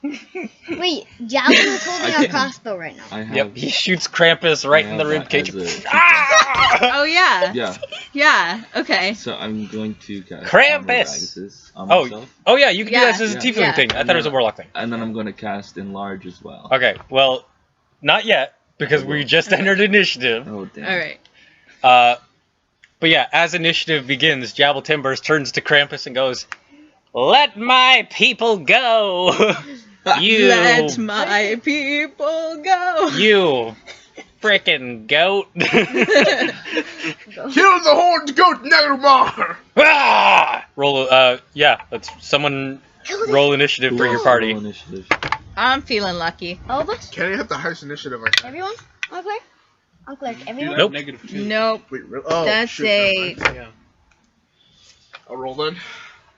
wait. Javelin's holding I a can't. crossbow right now. I have. Yep, he shoots Krampus right I in the have rib cage. that as a- Ah! Oh yeah. Yeah. Yeah. Okay. So I'm going to cast Krampus! Armor of Agathis on Oh, myself, oh yeah, you can Yeah. do that as a Yeah. tiefling Yeah. thing. I thought it was a warlock thing. and then I'm going to cast Enlarge as well. Okay, well, not yet because we just entered initiative. Oh damn. All right. But yeah, as initiative begins, Jabble Timbers turns to Krampus and goes, "Let my people go! You, Let my people go. you frickin' goat!" Kill the horned goat Nevermore! Ah! Roll, yeah, let's someone roll initiative for your party. Roll initiative. I'm feeling lucky. All of us? Can I have the highest initiative I can? Everyone? I'm clear? I'm clear. Everyone? Nope. -2. Nope. Wait, really? Oh, That's shoot, a never mind. Yeah. I'll roll then.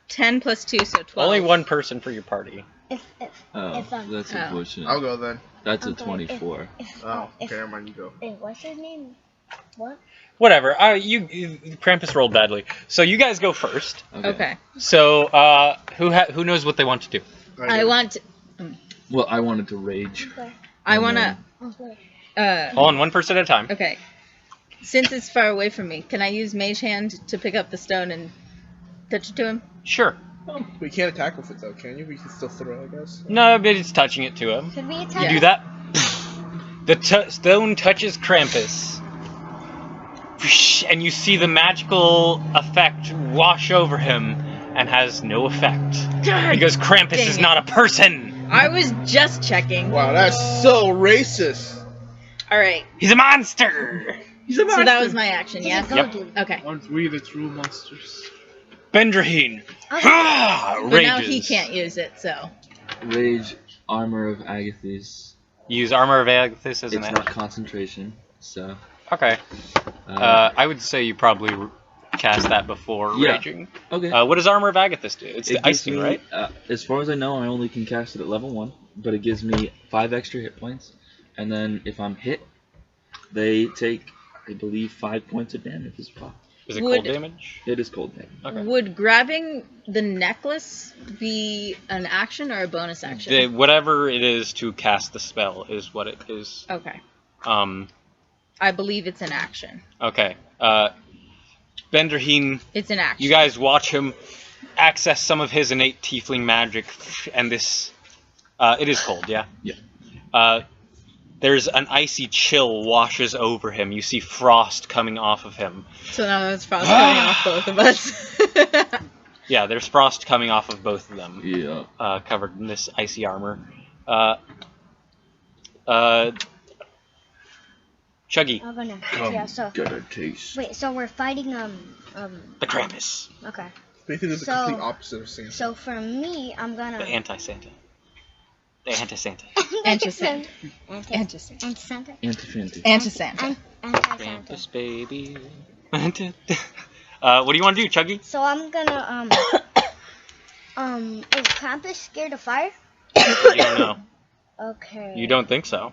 10 plus 2, so 12. Only one person for your party. If Oh, If, that's oh. unfortunate. I'll go then. That's a Okay, 24. Oh, okay, never mind, you go. what's his name? What? Whatever. Krampus rolled badly, so you guys go first. Okay. So, who knows what they want to do? I want to, Well, I wanted to rage. I want to, I'm clear. Hold on, one person at a time. okay. Since it's far away from me, can I use Mage Hand to pick up the stone and touch it to him? Sure. We can't attack with it though, can you? We can still throw, I guess. No, but it's touching it to him. Could we You attack? do that. The stone touches Krampus, and you see the magical effect wash over him, and has no effect because Krampus dang is it. not a person. I was just checking. Wow, that's so racist. All right. He's a monster. He's a So that was my action, He's a yes? goblin. Okay. Aren't we the true monsters? Bendraheen. But now he Rages. can't use it, so. Rage, Armor of Agathis. Use Armor of Agathis as an It's action. not concentration, so. Okay. I would say you probably cast that before Yeah. raging. Okay. What does Armor of Agathis do? It's It the gives icing, me, right? As far as I know, I only can cast it at level 1, but it gives me 5 extra hit points, and then if I'm hit, they take, I believe, 5 points of damage as well. Is it Would- cold damage? It is cold damage. Okay. Would grabbing the necklace be an action or a bonus action? Whatever it is to cast the spell is what it is. Okay. I I believe it's an action. Okay. Bendraheen, It's an action. you guys watch him access some of his innate tiefling magic, and this. It is cold, yeah? Yeah. There's an icy chill washes over him. You see frost coming off of him. So now there's frost coming off both of us. Yeah, there's frost coming off of both of them. Yeah. Covered in this icy armor. Chuggy, I'm gonna. Yeah. So Get a taste. wait. So we're fighting the Krampus, Okay. Basically the So- complete opposite of Santa. So for me, I'm gonna. the anti-Santa. The anti-Santa. Anti-Santa. Anti-Santa. Anti-Santa. Anti-Santa. Anti-Fanty. Anti-Santa. Anti-Santa. Krampus, baby. What do you want to do, Chuggy? So I'm gonna is Krampus scared of fire? You don't know. Okay. You don't think so,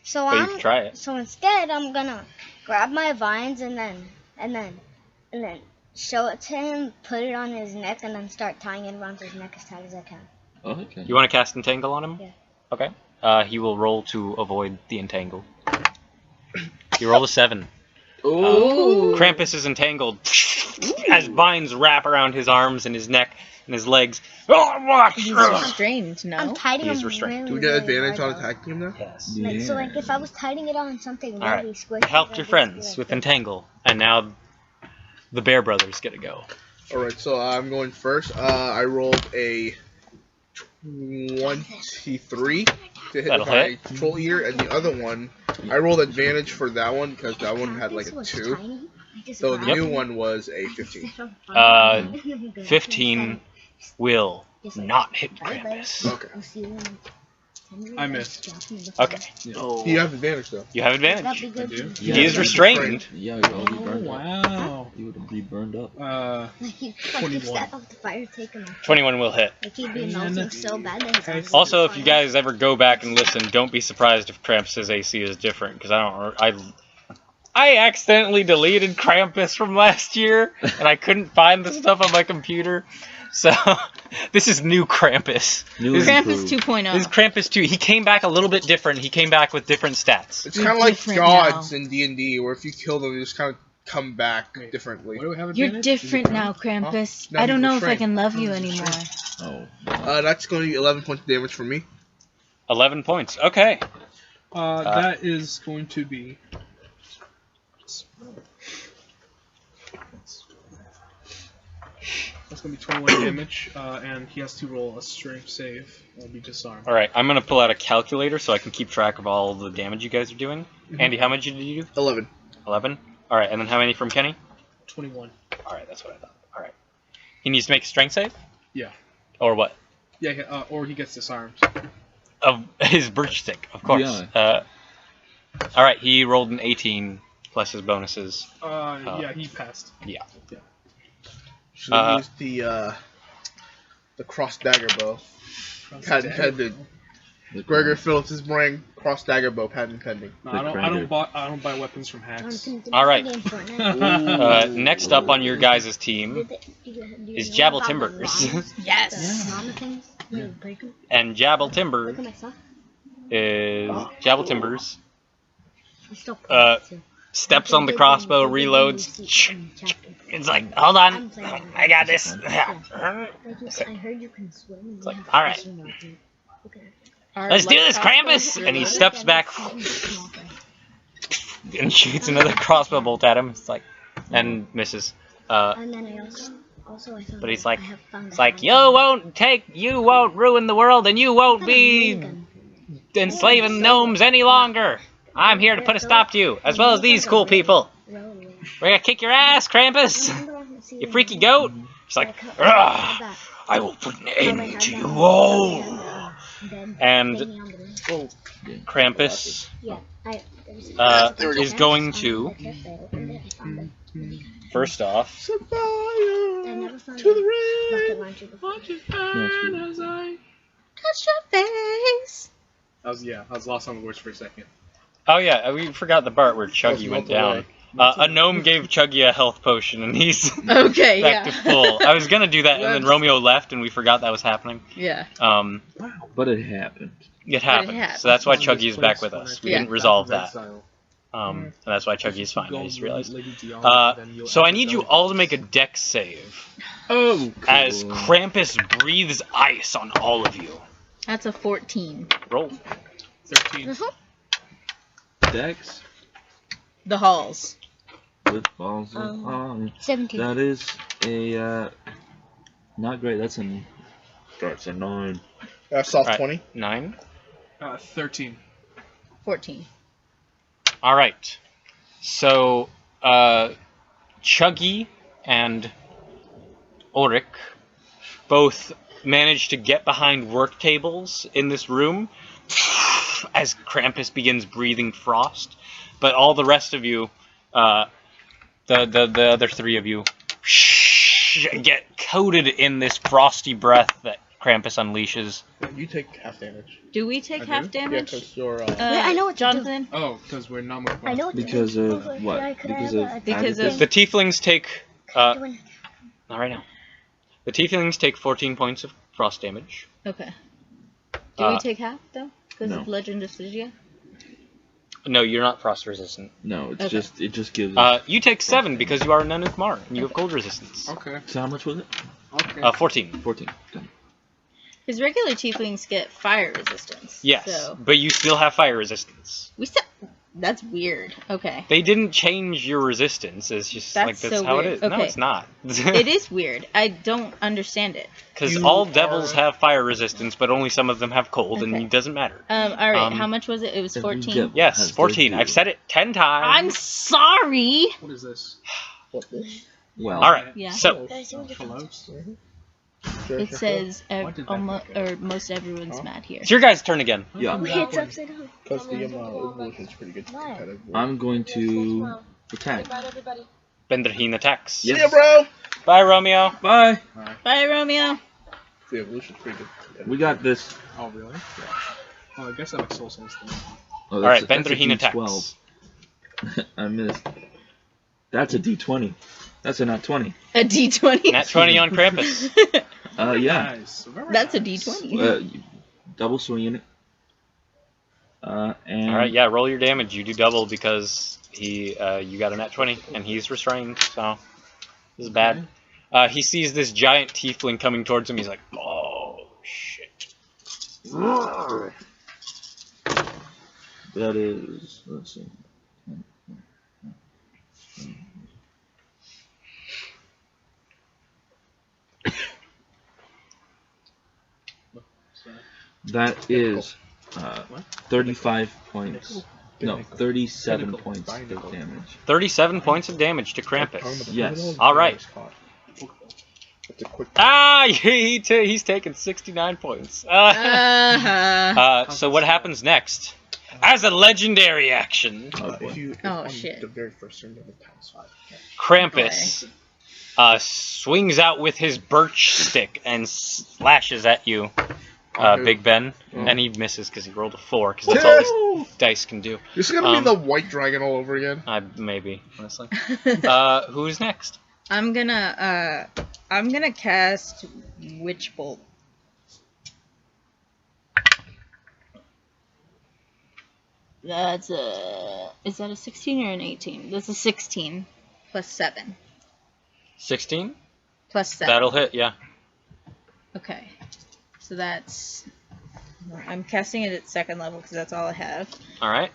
So but you can try it. So instead, I'm gonna grab my vines and then and then show it to him, put it on his neck, and then start tying it around his neck as tight as I can. Okay. You want to cast Entangle on him? Yeah. Okay. He will roll to avoid the entangle. He rolled a 7. Ooh. Krampus is entangled as vines wrap around his arms and his neck and his legs. He's restrained, no? I'm tightening He's him restrained. really, Do we get really advantage hard, on attacking him now? Yes. though. Like, so, like, if I was tightening it on something really Alright. squishy, Helped I'd your just be friends like with this. entangle, and now the Bear Brothers get to go. Alright, so I'm going first. I rolled a 23 to hit That'll with my hit. control ear, and the other one, I rolled advantage for that one because that one had like a This was 2. tiny. I just So the grabbed new it. one was a 15. 15 will not hit Krampus. Okay. I missed. Okay. You have advantage though. You have That'd advantage. be good. I do. to- Yeah. He is restrained. Yeah, you'd all be burned up. Wow. You would be burned up. Like, he, like, 21. set off the fire, take him off. 21 will hit. Like, he'd be melting so bad that his arms Also, would if you fall off. guys ever go back and listen, don't be surprised if Krampus's AC is different, because I accidentally deleted Krampus from last year, and I couldn't find the stuff on my computer. So, this is new Krampus. New and Krampus improved. 2.0. This is Krampus 2. He came back a little bit different. He came back with different stats. It's kind of like different gods now. in D&D, where if you kill them, you just kind of come back Wait, differently. What do we have You're advantage? different now, Krampus. No, I don't he's know if I restrained. can love you anymore. Oh. That's going to be 11 points of damage for me. 11 points. Okay. That is going to be. That's going to be 21 damage, and he has to roll a strength save or be disarmed. Alright, I'm going to pull out a calculator so I can keep track of all the damage you guys are doing. Andy, how much did you do? 11. 11? Alright, and then how many from Kenny? 21. Alright, that's what I thought. Alright. He needs to make a strength save? Yeah. Or what? Yeah, or he gets disarmed. Of his birch stick, of course. Yeah. Alright, he rolled an 18 plus his bonuses. Yeah, he passed. Yeah. Should have used the cross dagger bow. Patent pending. Gregor Phillips' brand cross dagger bow, patent pending. No, The I don't buy weapons from Um, hacks. Alright. Fortnite. Next up on your guys' team is Jabble Timbers. Yes. And Jabble Look Timbers at my sock. is Jabble Timbers It's still Uh, cold, too. steps on the crossbow, reloads. It's like, hold on, I got this. Like I heard you can swim. It's like, all right. Our Let's do light this, crossbow Krampus! is And he really- steps back and shoots another crossbow bolt at him. It's like, and misses. And then I also I found But he's I like, have found it's like, you won't ruin the world, and you won't be enslaving gnomes any longer. I'm here to put a stop to you, as well as these cool people. We're gonna kick your ass, Krampus! You freaky goat! He's like, "Ugh, I will put an end to you all! And Krampus is going to, first off, Set fire to the rain. Touch your face. I was lost on the words for a second. oh yeah, we forgot the part where Chuggy went down. A gnome gave Chuggy a health potion, and he's Okay, back yeah. to full. I was gonna do that, and then Romeo left, and we forgot that was happening. Yeah. But it happened. It happened, happened. so that's why Chuggy is back with us. We Yeah. didn't resolve that. And that's why Chuggy is fine, I just realized. So I need you all to make a dex save, Oh, as Krampus breathes ice on all of you. That's a 14. Roll. 13. Dex The halls. with balls of fire. 17. That is a not great. That's a 9. soft Right. 20. 9. 13. 14. Alright. So, Chuggy and Ulrich both managed to get behind work tables in this room as Krampus begins breathing frost. But all the rest of you, the other three of you, get coated in this frosty breath that Krampus unleashes. You take half damage. Do we take I half do? Yeah, damage? because you're. Wait, I know what to do. Jonathan. Oh, because we're not much. I know what to Because do. of what? Because of Because of- The Tieflings take Doing- not right now. The Tieflings take 14 points of frost damage. Okay. Do we Uh, take half though? Because no. of Legend of Stygia? No, you're not frost resistant. No, it's Okay. it just gives us. You take 7 because you are a Nanukmar and you have cold resistance. Okay. So how much was it? Okay. 14. 14. Done. Because regular tieflings get fire resistance. Yes, So but you still have fire resistance. we still. That's weird. Okay. They didn't change your resistance. It's just That's like that's so how weird. it is. No, Okay. it's not. It is weird. I don't understand it. Because You all devils are- have fire resistance, but only some of them have cold, Okay. and it doesn't matter. All right. Um, How much was it? It was Every 14. devil Yes, has 14. their I've said it 10 times. I'm sorry. What is this? What this? Well. All right. Yeah. So Guys, see what you can do. Hellos? Sure, It sure, says Why did that almost get or most everyone's mad here. it's your guys' turn again. Yeah. Wait, it's upside down. Because the evolution's pretty good competitive. I'm going to attack. Benderheen attacks. Yes. See ya, bro! Bye, Romeo. Bye. Bye, Romeo. The evolution's pretty good. We got this. Oh, really? Oh, I guess that makes soul sense then. Oh, All right, that's a Benderheen D12. attacks. I missed. That's a D20. That's a nat 20. A D20. Nat 20 on Krampus. Yeah. Nice. Very That's a nice. D20. You double swinging it. And All right, yeah, roll your damage. You do double because you got a nat 20 and he's restrained, so this is bad. He sees this giant tiefling coming towards him. He's like, oh shit. that is. Let's see. That is 35 points. No, 37 points of damage. 37 points of damage to Krampus. Yes. All right. That's a quick. Ah, he's taken 69 points. So what happens next? As a legendary action, If you Oh, on shit. the very first turn, then times 5. Krampus swings out with his birch stick and slashes at you, Big Ben, and he misses because he rolled a 4, because that's all this dice can do. This is gonna be the white dragon all over again. Maybe, honestly. Who's next? I'm gonna cast Witch Bolt. That's a. Is that a 16 or an 18? That's a 16 plus 7. 16? Plus 7. That'll hit, yeah. Okay. So that's. I'm casting it at 2nd level because that's all I have. All right.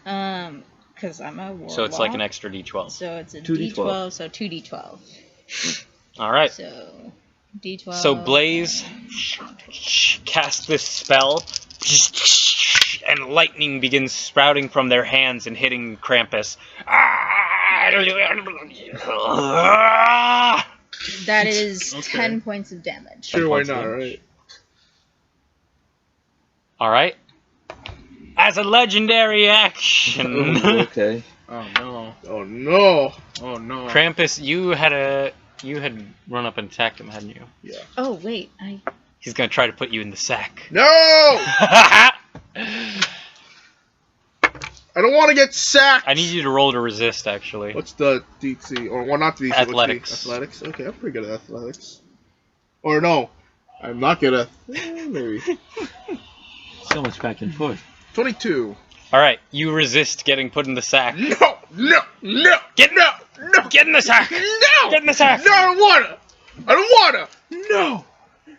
Because I'm a warlock. So it's like an extra D12. So it's a 2d12. D12, so 2d12. All right. So D12. So Blaze casts this spell, and lightning begins sprouting from their hands and hitting Krampus. That is Okay. 10 points of damage. Sure, why points of not, damage. right? All right. As a legendary action, Okay. Oh no. Oh no! Oh no. Krampus, you had run up and attacked him, hadn't you? Yeah. Oh, wait. He's gonna try to put you in the sack. No! I don't want to get sacked! I need you to roll to resist, actually. What's the DC? Or, well, not DC. Athletics. What's the athletics? Okay, I'm pretty good at athletics. Or no, I'm not good at... maybe. So much back and forth. 22. All right, you resist getting put in the sack. No! No! No! Get No! No! Get in the sack. No! Get in the sack. No, I don't wanna! I don't wanna! No!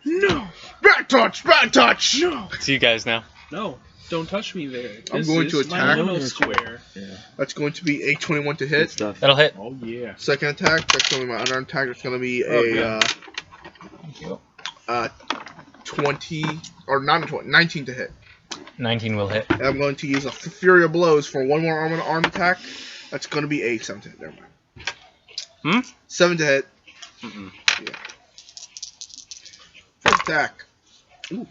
No! Back touch! Back touch! No! See you guys now. No. Don't touch me there. I'm This going to is my attack. mono square. Yeah. That's going to be a 21 to Good hit. stuff. That'll hit. Oh yeah. Second attack, that's going to be my unarmed attack. That's going to be a 20, or not a 20, 19 to hit. 19 will hit. And I'm going to use a Fury of Blows for one more arm attack. That's going to be a 7 to hit. Never mind. 7 to hit. Mm-mm. Yeah. First attack. Ooh.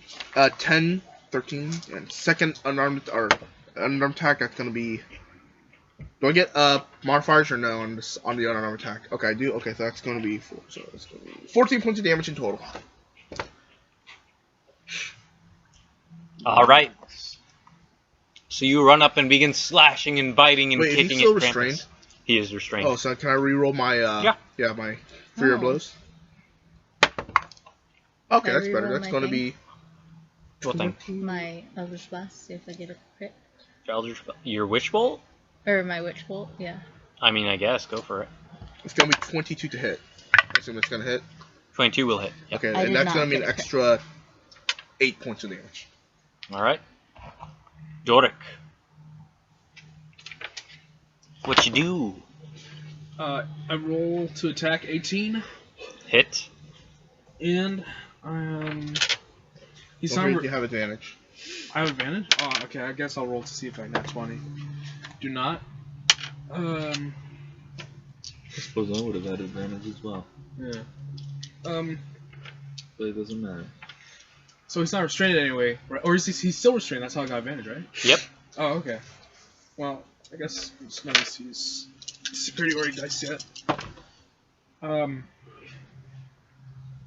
10, 13, and second unarmed attack. That's going to be. Do I get modifiers or no on this on the unarmed attack? Okay, I do. Okay, so that's going to be 4. So it's going to be 14 points of damage in total. All right. So you run up and begin slashing and biting and Wait, is he kicking still at Krampus. restrained? He is restrained. Oh, so can I reroll my my freer blows? Okay, Can I that's better. reroll That's my gonna thing? be What thing? My Eldritch Blast, see if I get a crit. Your Witch Bolt? Or my Witch Bolt, yeah. I mean, I guess. Go for it. it's gonna be 22 to hit. I assume it's gonna hit. 22 will hit. Yep. Okay, I and did that's not gonna be get an a crit. extra 8 points of damage. All right. Doric. What you do? I roll to attack 18, Hit. and he's Don't not. forget you have advantage. I have advantage. Oh, okay. I guess I'll roll to see if I nat 20. Do not. I suppose I would have had advantage as well. Yeah. But it doesn't matter. So he's not restrained anyway, right? Or is he's still restrained? That's how I got advantage, right? Yep. Oh, okay. Well, I guess it's nice to use superiority dice yet.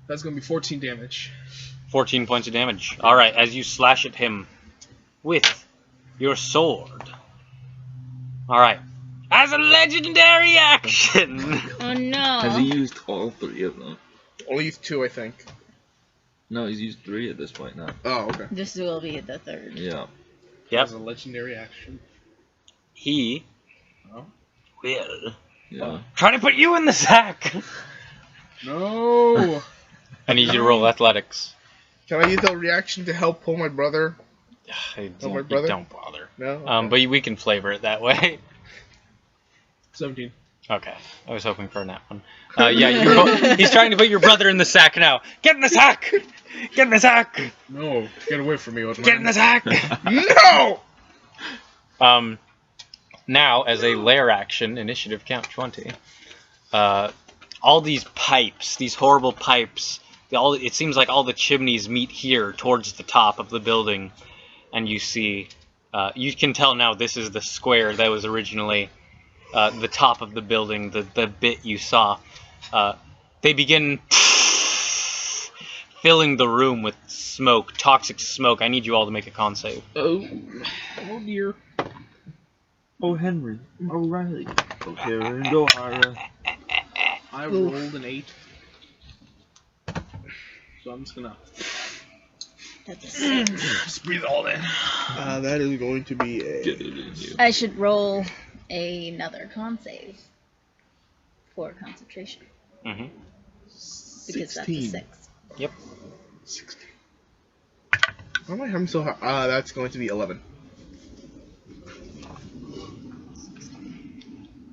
That's gonna be 14 damage. 14 points of damage. All right. As you slash at him with your sword. All right. As a legendary action. Oh no! Has he used all 3 of them? Only used 2, I think. No, he's used 3 at this point now. Oh, okay. This will be the third. Yeah. Yep. As a legendary action. He Oh. will Yeah. try to put you in the sack. No. I need you to roll athletics. Can I use the reaction to help pull my brother? I Oh, my don't, brother? don't bother. No. Okay. But we can flavor it that way. 17. Okay, I was hoping for a nat one. Yeah, he's trying to put your brother in the sack now. Get in the sack! Get in the sack! No. Get away from me, old man. Get in the sack! No. Now, as a lair action, initiative count 20. All these pipes, these horrible pipes, it seems like all the chimneys meet here towards the top of the building, and you see, you can tell now this is the square that was originally the top of the building, the bit you saw. They begin filling the room with smoke, toxic smoke. I need you all to make a con save. Oh. Oh dear. Oh, Henry. O'Reilly. Okay, we're gonna go higher. I rolled an 8. So I'm just gonna That's a 6. just breathe all in. That is going to be Get a. it in you. I should roll another con save for concentration. Mm-hmm. Because that's a 16. 6. Yep. 16. Why am I having so high? That's going to be 11.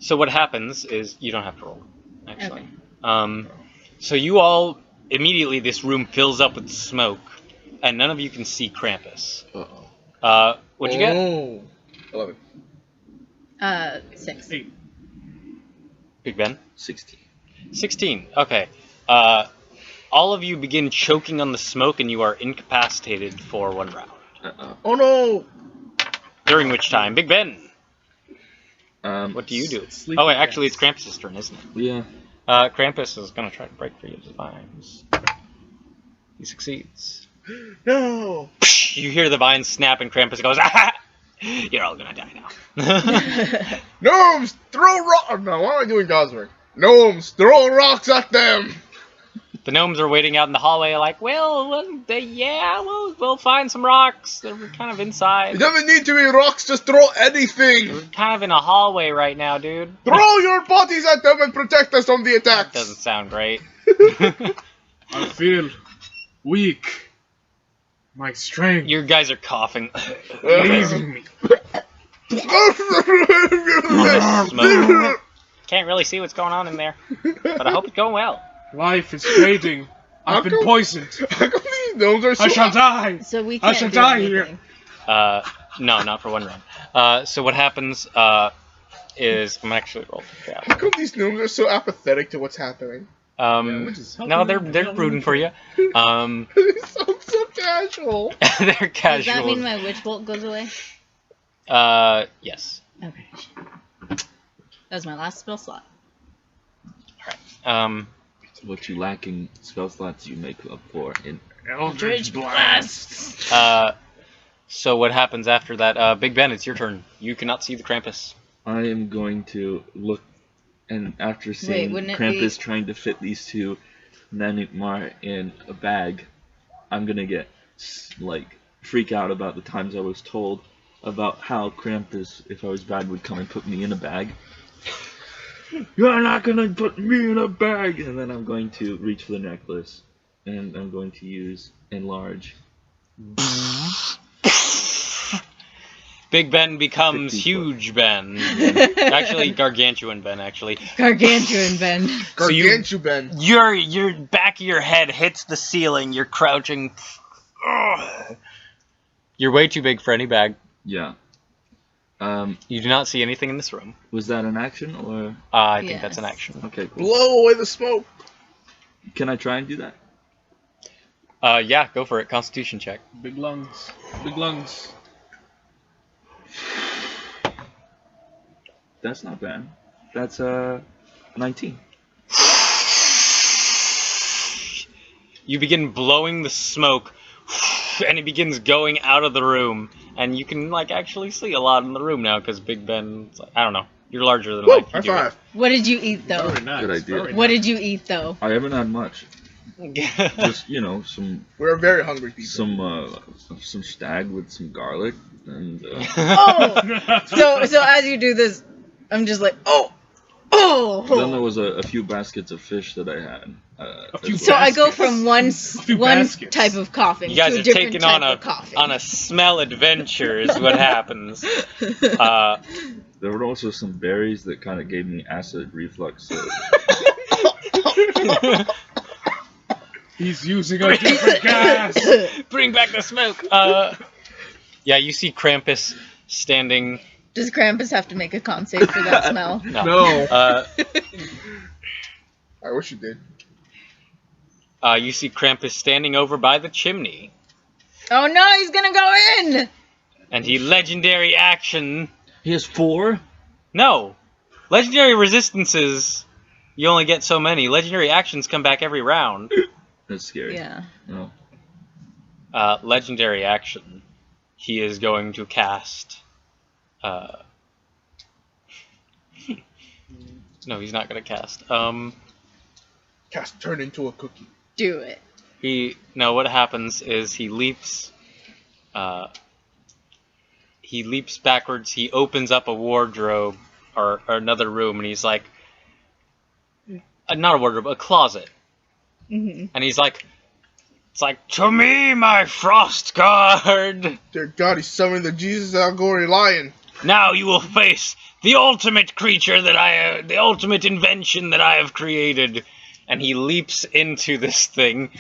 So what happens is you don't have to roll, actually. Okay. So you all immediately this room fills up with smoke, and none of you can see Krampus. Uh-oh. What'd you get? Oh. 11. 6. 8. Big Ben? 16. 16. Okay. All of you begin choking on the smoke, and you are incapacitated for 1 round. Oh no! During which time, Big Ben, What what do you do? Sleep Oh wait, with actually, gas. it's Krampus' turn, isn't it? Yeah. Krampus is gonna try to break free of the vines. He succeeds. No! You hear the vines snap, and Krampus goes, "Ah! You're all gonna die now." Gnomes! Throw rocks! No, what am I doing, Gosworth? Gnomes! Throw rocks at them! The gnomes are waiting out in the hallway, like, we'll find some rocks. They're kind of It inside. doesn't need to be rocks, just throw anything! We're kind of in a hallway right now, dude. Throw your bodies at them and protect us from the attacks! Doesn't sound great. I feel weak. My strength You guys are coughing. leaving me. Smoke. Can't really see what's going on in there, but I hope it's going well. Life is fading. I've been poisoned. How come these gnomes are so I shall die. So we I can't shall do die anything. here. No, not for 1 round. So what happens is I'm actually rolling the How trap. come these gnomes are so apathetic to what's happening? which is No, they're helping rooting for you. They sound so casual. They're Does casual. that mean my Witch Bolt goes away? Yes. Okay. That was my last spell slot. What you lack in spell slots, you make up for in Eldritch Blast. So what happens after that? Big Ben, it's your turn. You cannot see the Krampus. I am going to look, and after seeing wouldn't it Krampus be- trying to fit these two Nanukmar in a bag, I'm gonna get like freak out about the times I was told about how Krampus, if I was bad, would come and put me in a bag. You're not gonna put me in a bag! And then I'm going to reach for the necklace, and I'm going to use enlarge. Big Ben becomes 50 huge Ben. Actually, gargantuan Ben, actually. Gargantuan Ben. So you- Gargantu Ben. Your back of your head hits the ceiling. You're crouching. Ugh. You're way too big for any bag. Yeah. You do not see anything in this room. Was that an action, or? I think Yes. that's an action. Okay, cool. Blow away the smoke. Can I try and do that? Yeah, go for it. Constitution check. Big lungs. Big lungs. That's not bad. That's 19. You begin blowing the smoke, and it begins going out of the room. And you can like actually see a lot in the room now because Big Ben's. I don't know. You're larger than Woo! life. High You do it. five. What did you eat though? Very nice. Good idea. very What nice. did you eat though? I haven't had much. Just some We're very hungry people. some stag with some garlic and Oh! So as you do this, I'm just like, oh! then there was a few baskets of fish that I had. A few as So well. I go baskets. from one few one baskets. type of coughing You guys to a are different taking type on of coughing. a smell adventure is what happens. There were also some berries that kind of gave me acid reflux. So He's using a different gas. Bring back the smoke. Yeah, you see Krampus standing. Does Krampus have to make a con save for that smell? No. No. I wish you did. You see Krampus standing over by the chimney, Oh no, he's gonna go in! and he legendary action. he has 4. No, legendary resistances. You only get so many. Legendary actions come back every round. That's scary. Yeah. No. Legendary action. He is going to cast. No, he's not going to cast. Cast turn into a cookie. Do it. What happens is he leaps backwards, he opens up a wardrobe or another room, and he's like, not a wardrobe, a closet. Mm-hmm. And he's like, it's like, to me, my frost guard! Dear God, he's summoning the Jesus Allegory lion. Now you will face the ultimate creature the ultimate invention that I have created. And he leaps into this thing.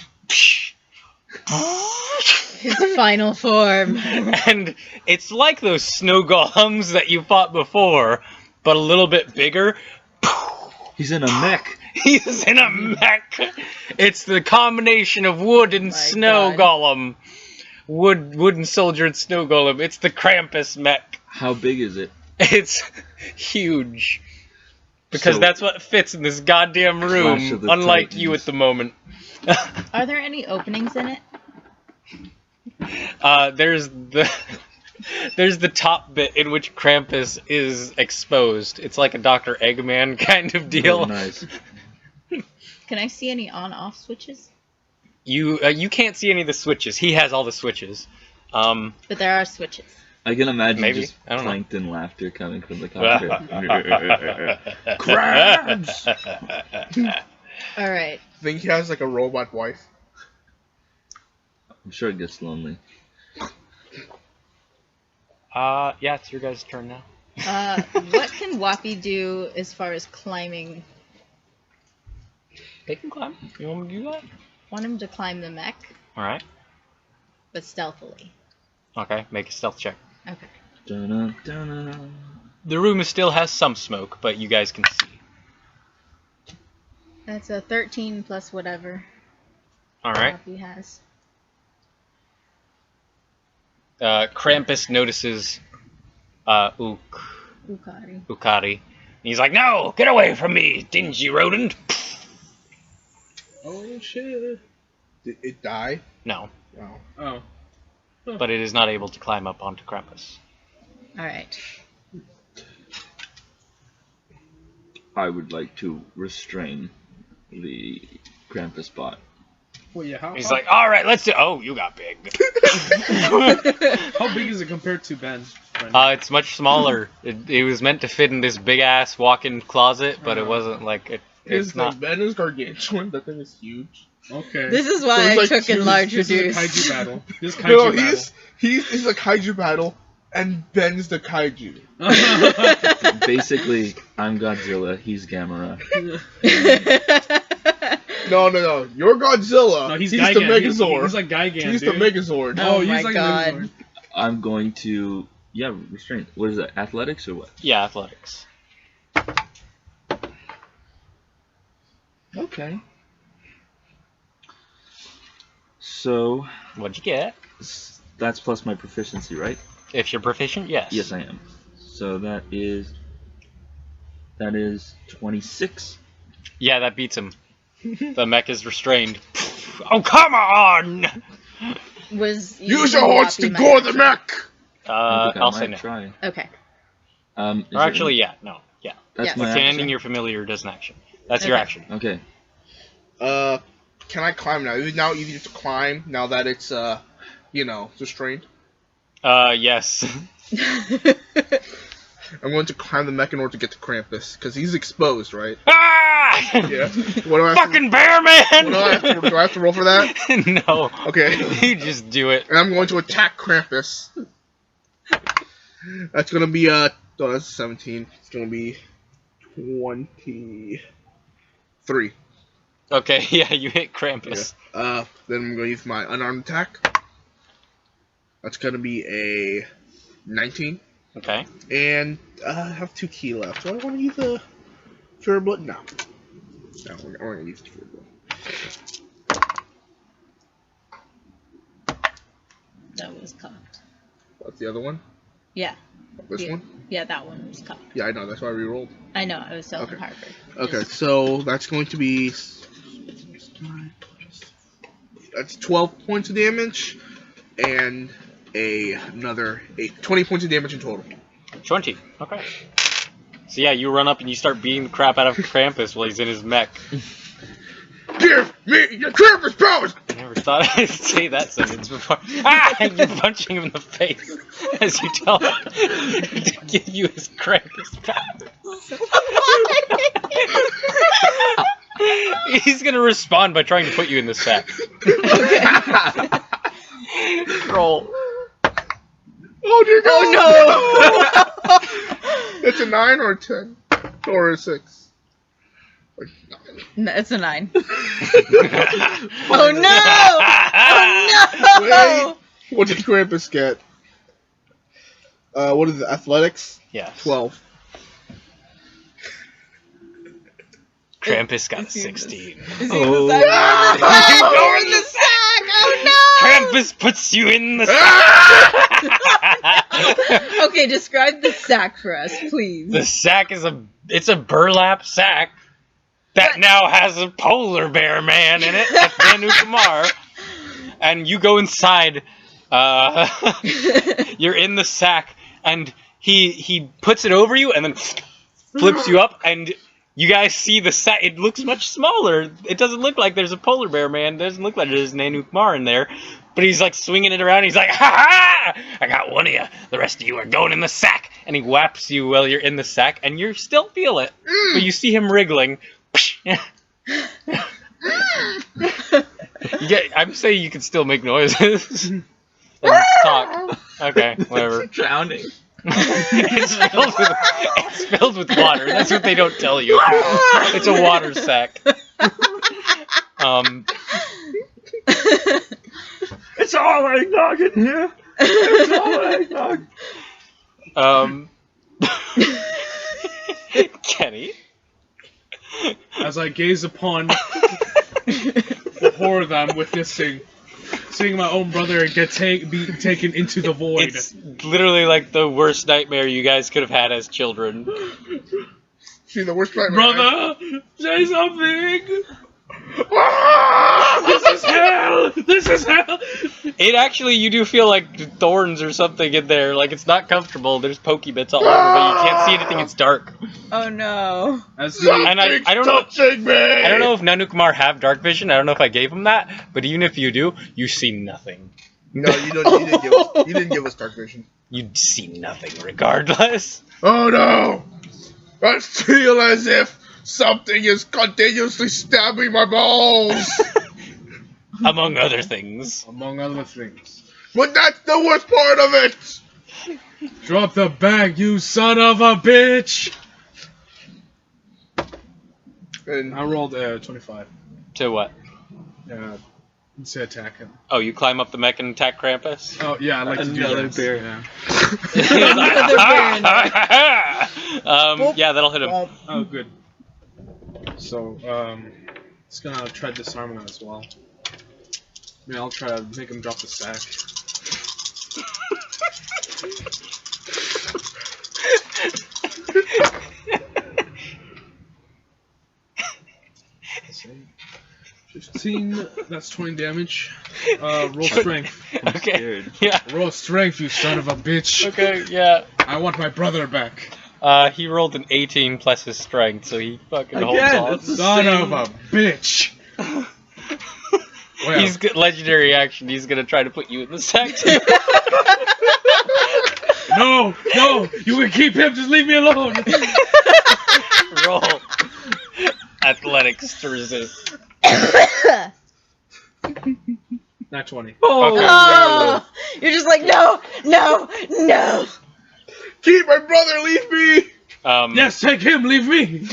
His final form. And it's like those snow golems that you fought before, but a little bit bigger. He's in a mech. He's in a mech. It's the combination of wood and snow God. golem. Wooden soldier and snow golem. It's the Krampus mech. How big is it? It's huge. Because So- that's what fits in this goddamn Clash room, of the unlike you Titans. at the moment. Are there any openings in it? There's the top bit in which Krampus is exposed. It's like a Dr. Eggman kind of deal. Oh, nice. Can I see any on-off switches? You can't see any of the switches. He has all the switches. But there are switches. I can imagine Maybe. just I don't know. plankton laughter coming from the cockpit. Crabs! Alright. Think he has like a robot wife. I'm sure it gets lonely. Yeah, it's your guys' turn now. What can Wappy do as far as climbing? They can climb. You want me to do that? Want him to climb the mech, Alright. but stealthily. Okay, make a stealth check. Okay. Dun-dun, dun-dun. The room still has some smoke, but you guys can see. That's a 13 plus whatever Alright. Wappy has. Krampus notices Ukari. Ukari. He's like, no! Get away from me, dingy rodent! Oh shit. Did it die? No. Wow. Oh. but it is not able to climb up onto Krampus. All right. I would like to restrain the Krampus bot. Well, yeah, how, He's how, like, all right, let's do. Oh, you got big. how big is it compared to Ben? It's much smaller. It was meant to fit in this big ass walk-in closet, but it wasn't like it. It's not. Ben is gargantuan. That thing is huge. Okay. This is why I took enlarge This is reduce. a kaiju battle. This kaiju No, battle. he's a kaiju battle, and Ben's the kaiju. Basically, I'm Godzilla, he's Gamera. No. You're Godzilla. No, he's the Gigan. Megazord. He's like Gigan, He's dude. the Megazord. Oh he's my like God. Megazord. I'm going to, restrain. What is that, athletics or what? Yeah, athletics. Okay. So, What'd you get? that's plus my proficiency, right? If you're proficient, yes. Yes, I am. So that is 26. Yeah, that beats him. The mech is restrained. Oh, come on! Was Use your horns to gore the mech. I think I I'll might say no. try. Okay. Is Or actually, yeah, no, yeah. that's Yes. my Standing action? your familiar does an action. That's your Okay. action. Okay. Can I climb now? Is it now easier to climb now that it's restrained? Yes. I'm going to climb the mech in order to get to Krampus because he's exposed, right? Ah! Yeah. What do I have Fucking bear man! do I have to roll for that? No. Okay. You just do it. And I'm going to attack Krampus. That's gonna be that's 17. It's gonna be 23. Okay, yeah, you hit Krampus. Then I'm gonna use my unarmed attack. That's gonna be a 19. Okay. And I have 2 key left. Do I want to use a Fury Blood? No. No, we're gonna use the Fury Blood. That was cocked. What's the other one? Yeah. This Yeah. one? Yeah, that one was cocked. Yeah, I know. That's why I rerolled. I know. I was telling Okay. Harper. Okay, so that's going to be. That's 12 points of damage, and another 20 points of damage in total. 20. Okay. So yeah, you run up and you start beating the crap out of Krampus while he's in his mech. Give me your Krampus powers! I never thought I'd say that sentence before. Ah! You're punching him in the face as you tell him to give you his Krampus powers. He's gonna respond by trying to put you in the sack. Roll. Oh dear God! Oh It's a 9 or a 10? Or a 6? Or 9. no! It's a 9. Oh Oh no! Oh no! What did Krampus get? What is it? Athletics? Yes. 12. Krampus got 16. Is he in the sack? You're Oh, in the sack! Oh Krampus puts you in the sack. no! Okay, describe the sack for us, please. The sack is it's a burlap sack that now has a polar bear man in it. That's Manu Kumar. And you go inside. You're in the sack, and he puts it over you, and then flips you up, and you guys see the sack. It looks much smaller. It doesn't look like there's a polar bear man. It doesn't look like there's Nanu Kumar in there. But he's like swinging it around. He's like, ha ha! I got one of you. The rest of you are going in the sack. And he whaps you while you're in the sack, and you still feel it. But you see him wriggling. I'm saying you can still make noises. And talk. Okay, whatever. Drowning. It's filled with water. That's what they don't tell you. It's a water sack. It's all eggnog in here. It's all eggnog. Kenny. As I gaze upon the horror that I'm witnessing, seeing my own brother be taken into the void. It's literally like the worst nightmare you guys could have had as children. See, the worst part. Brother, say something! Ah! This is hell! This is hell! It actually, you do feel like thorns or something in there. Like it's not comfortable. There's pokey bits all over, but you can't see anything. It's dark. Oh no. As the, And I don't know. Touching me! I don't know if Nanukumar have dark vision. I don't know if I gave him that. But even if you do, you see nothing. No, you don't. You didn't give us dark vision. You'd see nothing regardless. Oh no! I feel as if something is continuously stabbing my balls. Among other things. among other things. But that's the worst part of it. Drop the bag, you son of a bitch! And I rolled 25. To what? To attack him. Oh, you climb up the mech and attack Krampus? Oh yeah, I like to do Another that. bear. Yeah. Yeah, that'll hit him. Oh, good. So, it's gonna try disarming him as well. I mean, I'll try to make him drop the sack. Let's see. 15, that's 20 damage. Roll strength. Okay. Scared. Yeah. Roll strength, you son of a bitch. Okay, yeah. I want my brother back. He rolled an 18 plus his strength, so he fucking holds Again, on. it's the Son same. of a bitch. Well, He's legendary action. He's gonna try to put you in the sack too. no, you can keep him. Just leave me alone. Roll athletics to resist. Not 20. Oh, Okay. Oh, you're just like, no. keep my brother, leave me. Yes, take him. Leave me.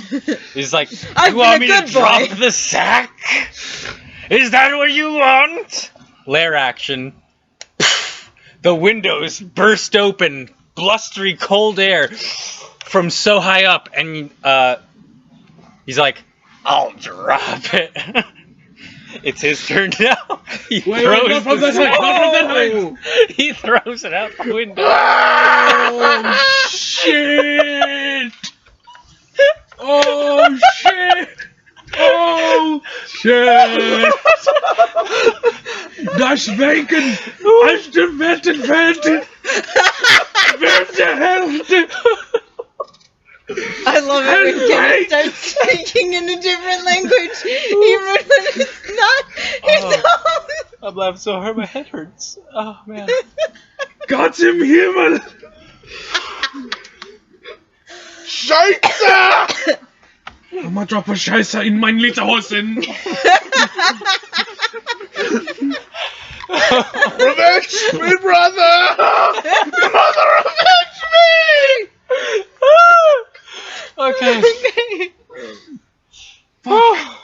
He's like, I've you want been me a to good drop boy." the sack? Is that what you want? Lair action. The windows burst open, blustery cold air from so high up, and he's like, I'll drop it. It's his turn now. He Wait, throws not from the that height. Not from that height. sack. He throws it out the window. Oh shit! Oh shit! Oh shit! Das Bacon aus dem Wettenwelt! Werte Hälfte! I love it when Kenny starts speaking in a different language, even when it's not his own. I'm laughing so hard my head hurts. Oh man. Gott im Himmel! Scheiße! I'ma drop a Scheiße in mein Lederhosen! Revenge me, brother! Mother, revenge me! Okay. Oh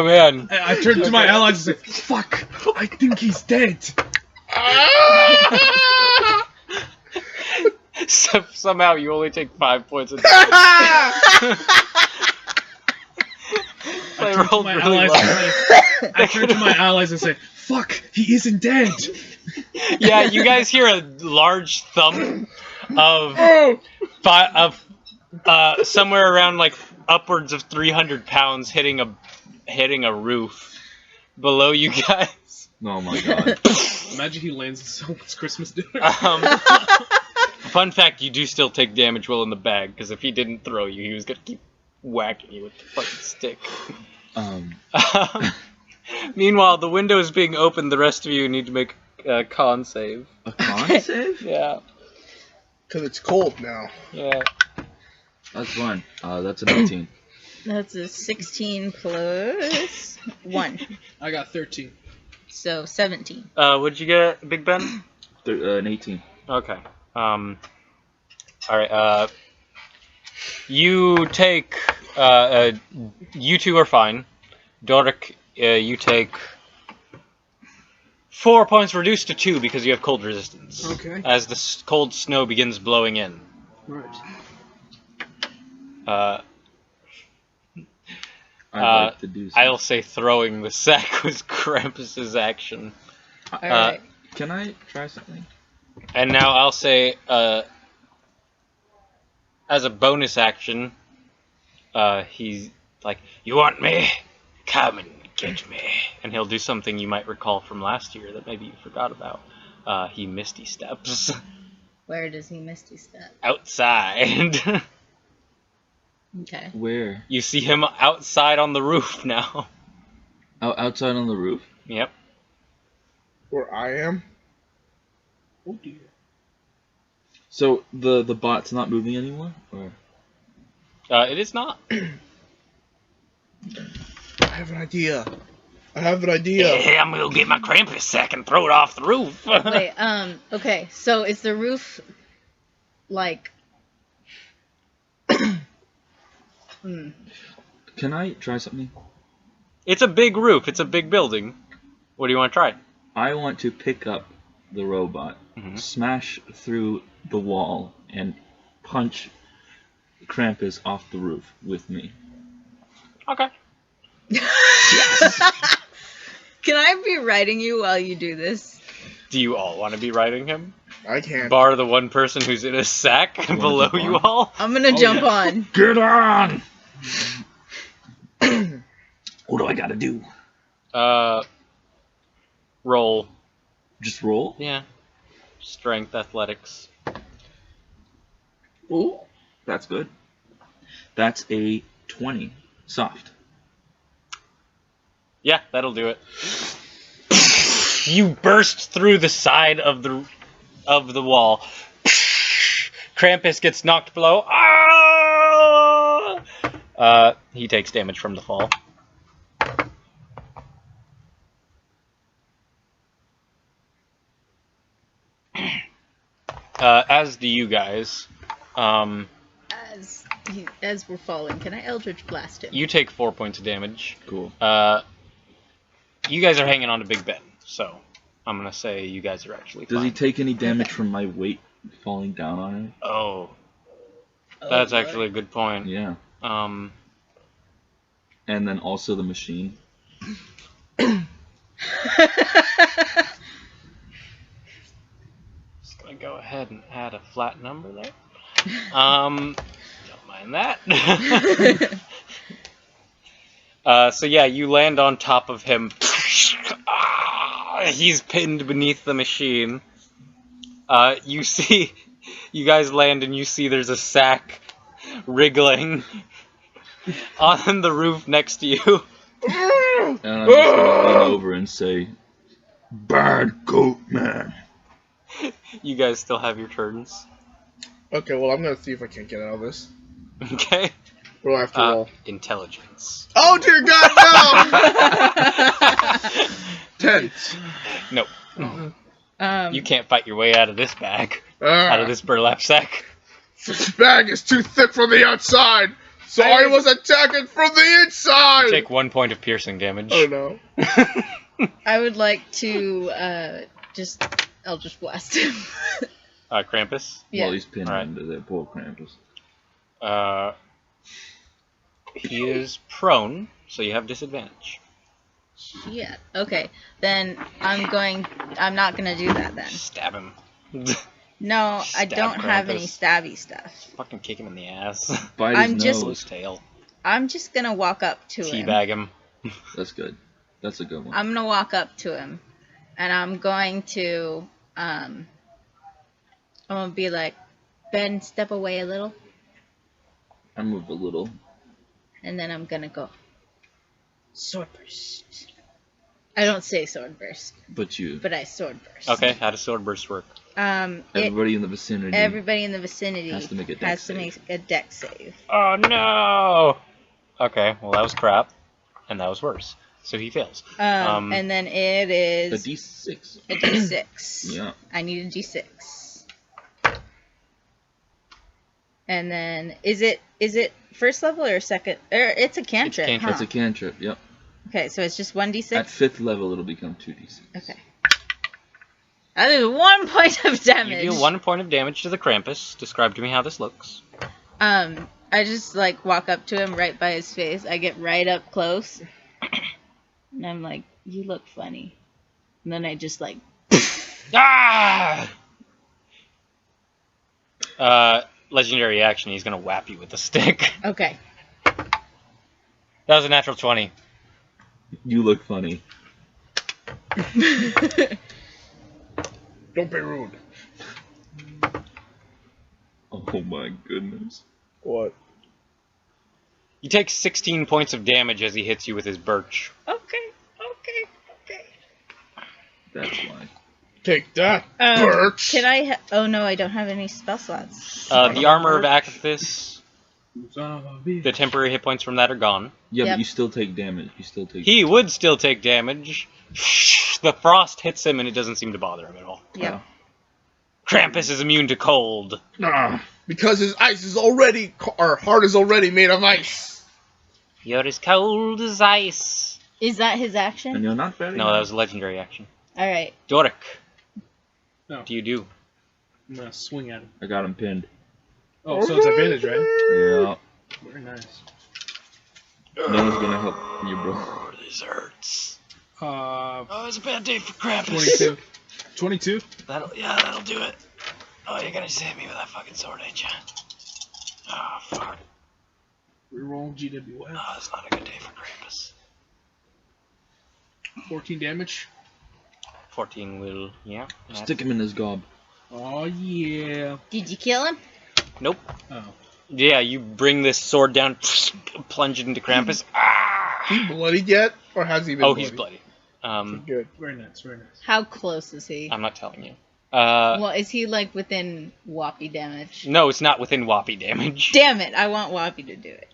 man. I turn to my allies and say, fuck! I think he's dead! Somehow you only take 5 points of damage. I rolled really well. I turn to my allies and say, fuck! He isn't dead! Yeah, you guys hear a large thump of somewhere around like upwards of 300 pounds hitting a roof below you guys. Oh my god. Imagine he lands in someone's Christmas dinner. Fun fact: you do still take damage while in the bag, because if he didn't throw you, he was gonna keep whacking you with the fucking stick. Meanwhile, the window is being opened. The rest of you need to make a con save. A con save? Yeah. Because it's cold now. Yeah. That's fine. That's an 18. That's a 16 plus 1. I got 13. So 17. What'd you get, Big Ben? An 18. Okay. Alright, you take, you two are fine. Doric, you take 4 points reduced to 2 because you have cold resistance. Okay. As the cold snow begins blowing in. Right. I'd like to do something. I'll say throwing the sack was Krampus's action. Alright. Can I try something? And now I'll say, as a bonus action, he's like, you want me? Come and Catch me. And he'll do something you might recall from last year that maybe you forgot about. He misty steps. Where does he misty step? Outside. Okay. Where? You see him outside on the roof now. Oh, outside on the roof? Yep. Where I am? Oh dear. So the bot's not moving anymore? Or? It is not. I have an idea. Hey, I'm gonna get my Krampus sack and throw it off the roof. Wait, okay, so is the roof, like... Can I try something? It's a big roof. It's a big building. What do you want to try? I want to pick up the robot, smash through the wall, and punch Krampus off the roof with me. Okay. Can I be riding you while you do this? Do you all want to be riding him? I can't. Bar the one person who's in a sack below jump you on? all? I'm gonna jump on. Get on! What do I gotta do? Roll. Just roll? Yeah. Strength, athletics. Ooh. That's good. That's a 20. Soft. Yeah, that'll do it. You burst through the side of the wall. Krampus gets knocked below. Ah! He takes damage from the fall. As do you guys. As we're falling, can I Eldritch Blast him? You take 4 points of damage. Cool. You guys are hanging on to Big Ben, so I'm gonna say you guys are actually fine. Does he take any damage from my weight falling down on him? Oh. That's actually a good point. Yeah. Um, And then also the machine. just gonna go ahead and add a flat number there. Don't mind that. So yeah, you land on top of him. He's pinned beneath the machine. You guys land and you see there's a sack wriggling on the roof next to you. And I'm just gonna lean over and say, "Bad goat man." You guys still have your turns. Okay, well, I'm gonna see if I can get out of this. Okay. What do I have to roll? Intelligence. Oh, dear God, no! 10. Nope. Um, You can't fight your way out of this bag. Out of this burlap sack. This bag is too thick from the outside, so I was attacking from the inside! You take 1 point of piercing damage. Oh, no. I would like to just Eldritch Blast him. Krampus. Yeah. Well, he's pinned Alright. into there. Poor Krampus. He is prone, so you have disadvantage. Yeah. Okay. Then I'm not gonna do that then. Stab him. No, I Stab don't have any Krampus. stabby stuff. Fucking kick him in the ass. Bite I'm his just- Pull nose. his tail. I'm just gonna walk up to him. Teabag him. That's good. That's a good one. I'm gonna walk up to him, and I'm going to I'm gonna be like, Ben, step away a little, I moved a little. and then I'm gonna go sword burst. I don't say sword burst, But you. but I sword burst. Okay, how does sword burst work? Everybody in the vicinity. Everybody in the vicinity Has to make a dex has to save. make a dex save. Oh no! Okay, well that was crap, and that was worse. So he fails. And then it A is D6. a d6. Yeah. I need a d6. And then is it first level or second? Or it's a cantrip. cantrip. That's a cantrip. Yep. Okay, so it's just 1d6. At 5th level, it'll become 2d6. Okay. That is 1 point of damage. You deal 1 point of damage to the Krampus. Describe to me how this looks. I just like walk up to him right by his face. I get right up close, and I'm like, "You look funny," and then I just like. Ah! Legendary action. He's gonna whap you with a stick. Okay. That was a natural 20. You look funny. Don't be rude. Oh my goodness. What? You take 16 points of damage as he hits you with his birch. Okay. That's why. Take that, Birch. Can I? Oh no, I don't have any spell slots. The armor of Akathis, Son of a bitch. the temporary hit points from that are gone. Yeah, Yep. but you still take damage. He would still take damage. The frost hits him and it doesn't seem to bother him at all. Yep. Krampus is immune to cold. Because his ice is already, our heart is already made of ice. You're as cold as ice. Is that his action? And you're not very. No, that was a legendary action. All right. Doric. No. What do you do? I'm gonna swing at him. I got him pinned. Oh, so it's advantage, right? Yeah. Very nice. No one's gonna help you, bro. Oh, this hurts. Uh, Oh, it's a bad day for Krampus. 22. 22? That'll do it. Oh, you're gonna just hit me with that fucking sword, ain't you? Oh, fuck. Reroll GWF. Oh, that's not a good day for Krampus. 14 damage. 14 will, yeah. Stick him in his gob. Oh, yeah. Did you kill him? Nope. Oh. Yeah, you bring this sword down, plunge it into Krampus. He bloodied yet, or has he been? Oh, he's bloody. Good. Very nice, very nice. How close is he? I'm not telling you. Well, is he like within Whoppy damage? No, it's not within Whoppy damage. Damn it! I want Whoppy to do it.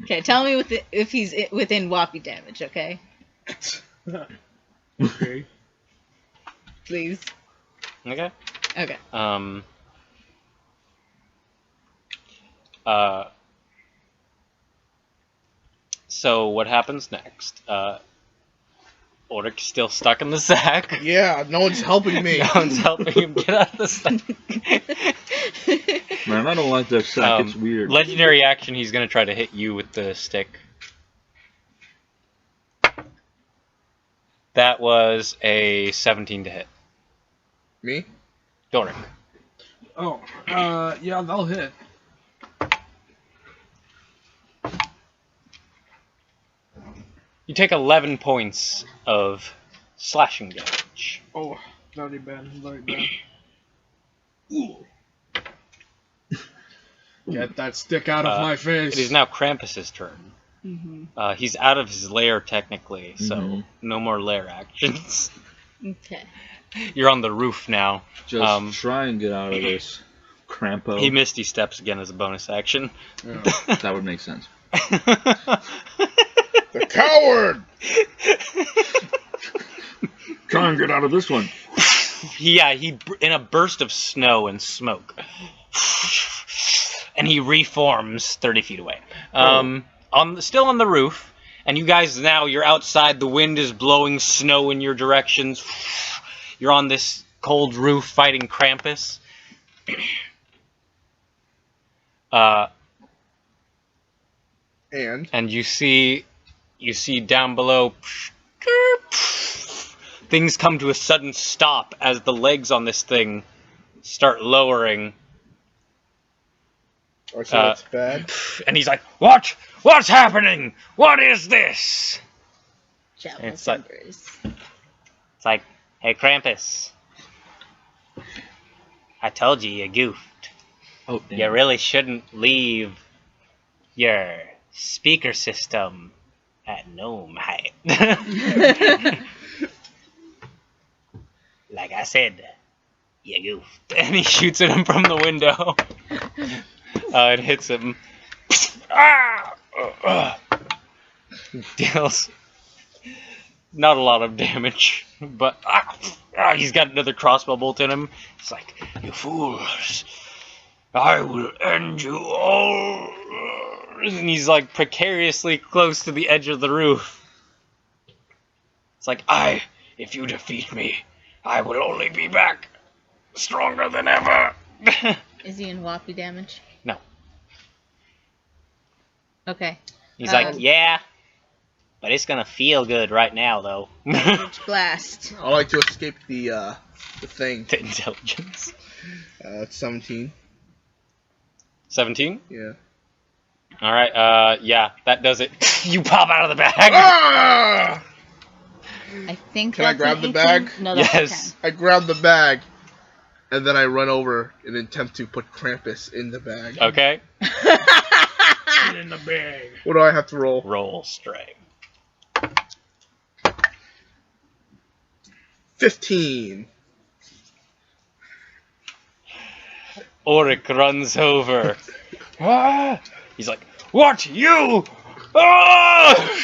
Okay, tell me if he's within Whoppy damage. Okay, Okay. please. Okay. Okay. So what happens next? Oric's still stuck in the sack. Yeah, no one's helping me. No one's helping him get out of the sack. Man, I don't like that sack. It's weird. Legendary action, he's gonna try to hit you with the stick. That was a 17 to hit. Me? Doric. Oh, yeah, that'll hit. You take 11 points of slashing damage. Oh, very bad, very bad. Get that stick out of my face. It is now Krampus's turn. Mm-hmm. He's out of his lair technically, so Mhm. no more lair actions. Okay. You're on the roof now. Just try and get out of this, Crampo. He misty steps again as a bonus action. Yeah. That would make sense. The coward! Try and get out of this one. Yeah, he in a burst of snow and smoke, and he reforms 30 feet away. Still on the roof, and you guys now you're outside. The wind is blowing snow in your directions. You're on this cold roof fighting Krampus. And you see down below. Things come to a sudden stop as the legs on this thing start lowering. Oh, so that's bad. And he's like, "What? What's happening? What is this?" Javel It's like- timbers. It's like, "Hey, Krampus. I told you you goofed. Oh, damn. You really shouldn't leave your speaker system at gnome height." Like I said, you goofed. And he shoots at him from the window. It hits him. Deals not a lot of damage, but he's got another crossbow bolt in him. It's like, "You fools, I will end you all." And he's like precariously close to the edge of the roof. It's like, if you defeat me, I will only be back stronger than ever. Is he in Whoppy damage? No. Okay. He's like, "Yeah, but it's gonna feel good right now, though." Eldritch Blast. I like to escape the thing. The intelligence. It's 17. 17? Yeah. Alright, yeah, that does it. You pop out of the bag. Ah! I think. Can I that's grab an the 18. bag? No, that's Yes. I grab the bag, and then I run over and attempt to put Krampus in the bag. Okay. a 10. Get in the bag. What do I have to roll? Roll strength. 15. Auric runs over. Ah! He's like, "What, you? Ah!"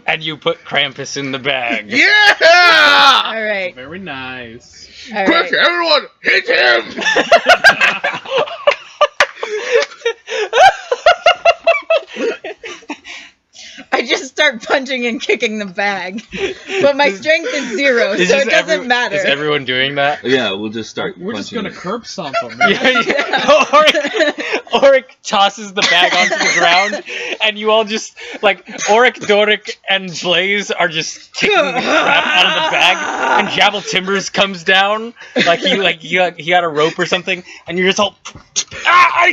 And you put Krampus in the bag. Yeah! All right. Very nice. All Quick, right. everyone, hit him! I just start punching and kicking the bag, but my strength is 0, Is so just it doesn't matter. Is everyone doing that? Yeah, we'll just start. We're just punching gonna it. curb stomp him. Auric tosses the bag onto the ground, and you all just, like, Auric, Doric, and Blaze are just kicking the crap out of the bag, and Jabal Timbers comes down, like he got a rope or something, and you're just all,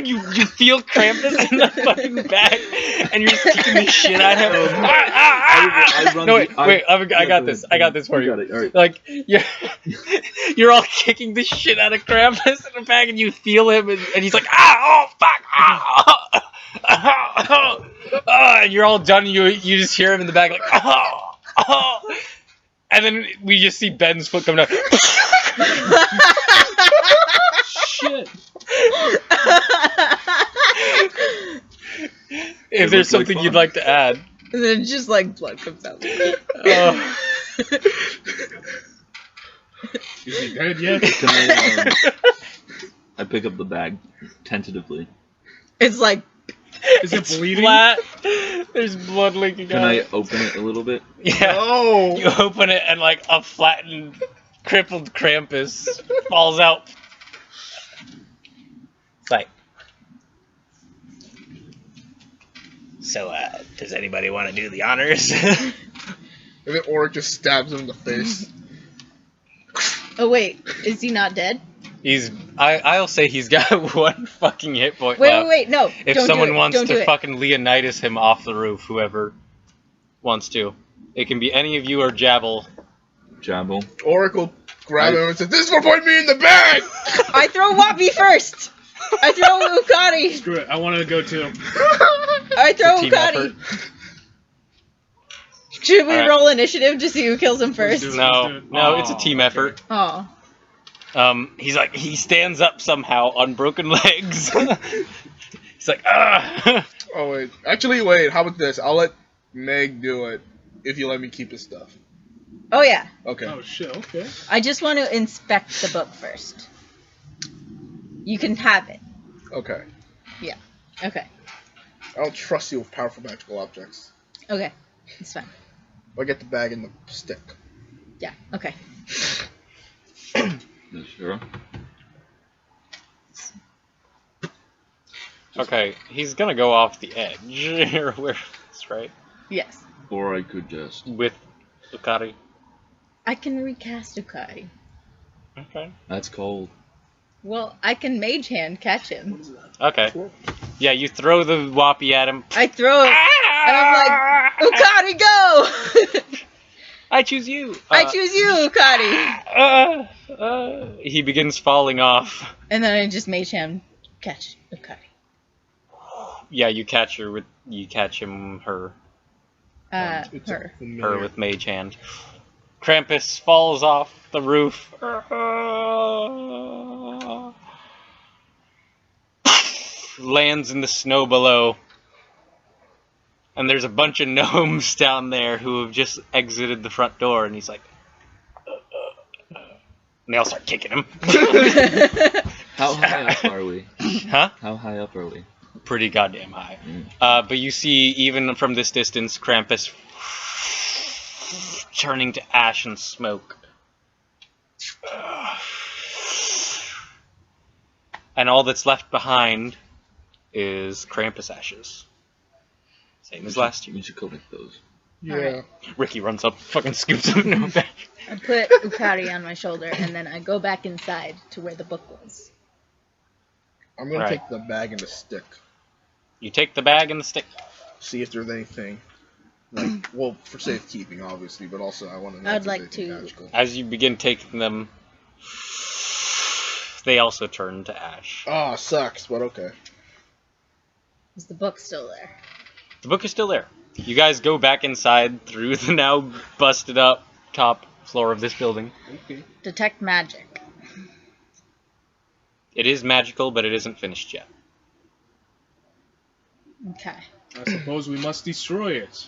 you feel Krampus in the fucking bag, and you're just kicking the shit out of him. I run No, the- wait, I yeah, got go this. ahead. I got this for you. Got it. All right. Like, you're all kicking the shit out of Krampus in the bag, and you feel him, and he's like, oh, fuck, and you're all done, and you just hear him in the bag, like, and then we just see Ben's foot come down. Shit. If there's looks like something you'd fun. like to add. And then just like blood comes out. Is he dead yet? Can I pick up the bag tentatively. It's like, Is it bleeding? Flat. There's blood leaking Can out. I open it a little bit? Yeah. Oh! You open it, and like a flattened, crippled Krampus falls out. It's like, so, does anybody want to do the honors? And then Auric just stabs him in the face. oh wait, is he not dead? I'll say he's got 1 fucking hit point Wait, left. wait, no. If don't someone do it. wants don't do to it. fucking Leonidas him off the roof, whoever wants to. It can be any of you or Jabal. Jabble. Auric will grab him and say, "This is for putting me in the bag!" I throw Wappy first. I throw Ukari. Screw it. I want to go too. I throw Team Ukari. effort. Should we Alright. roll initiative to see who kills him first? do it. No, it's a team okay. effort. Oh. He's like, he stands up somehow on broken legs. He's like, ah. Oh, wait. Actually, wait. How about this? I'll let Meg do it if you let me keep his stuff. Oh yeah. Okay. Oh shit. Okay. I just want to inspect the book first. You can have it. Okay. Okay. I don't trust you with powerful magical objects. Okay. It's fine. I get the bag and the stick. Yeah. Okay. You sure? Okay, he's gonna go off the edge. Or where it's right? Yes. Or I could just. With Ukari. I can recast Ukari. Okay. That's cold. Well, I can mage hand catch him. Okay. Yeah, you throw the Wappy at him. I throw it, and I'm like, Ukari, go! I choose you. I choose you, Ukari. He begins falling off. And then I just mage hand catch Ukari. Yeah, you catch her with her It's Her. her with mage hand. Krampus falls off the roof. Lands in the snow below. And there's a bunch of gnomes down there who have just exited the front door, and he's like, and they all start kicking him. How high up are we? Huh? How high up are we? Pretty goddamn high. Mm. But you see, even from this distance, Krampus turning to ash and smoke. And all that's left behind is Krampus ashes. Same as last year. We should collect those. Yeah. Alright. Ricky runs up, fucking scoops him in the back. I put Ukari on my shoulder, and then I go back inside to where the book was. I'm gonna Right. take the bag and the stick. You take the bag and the stick. See if there's anything. Like, well, for safekeeping, obviously, but also I want to know I'd if there's like anything to- magical. As you begin taking them, they also turn to ash. Ah, sucks, but okay. Is the book still there? The book is still there. You guys go back inside through the now busted up top floor of this building. Okay. Detect magic. It is magical, but it isn't finished yet. Okay. I suppose we must destroy it.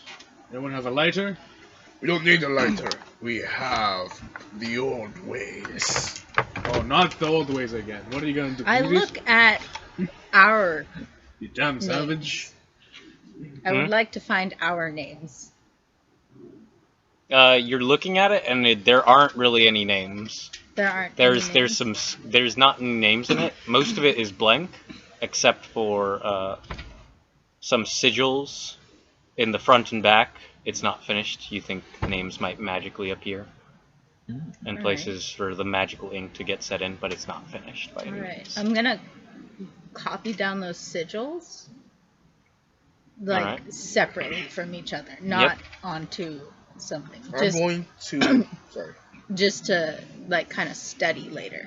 Anyone have a lighter? We don't need a lighter. We have the old ways. Oh, not the old ways again. What are you gonna do? I Eat it? look at our. You damn savage. I would like to find our names. You're looking at it, and there aren't really any names. There aren't. There's any names. there's not any names in it. Most of it is blank, except for some sigils in the front and back. It's not finished. You think names might magically appear, and places for the magical ink to get set in, but it's not finished by any Alright. means. I'm gonna copy down those sigils. Like Alright. separated from each other, not onto something. I'm Just going to... Sorry. just to like kind of study later.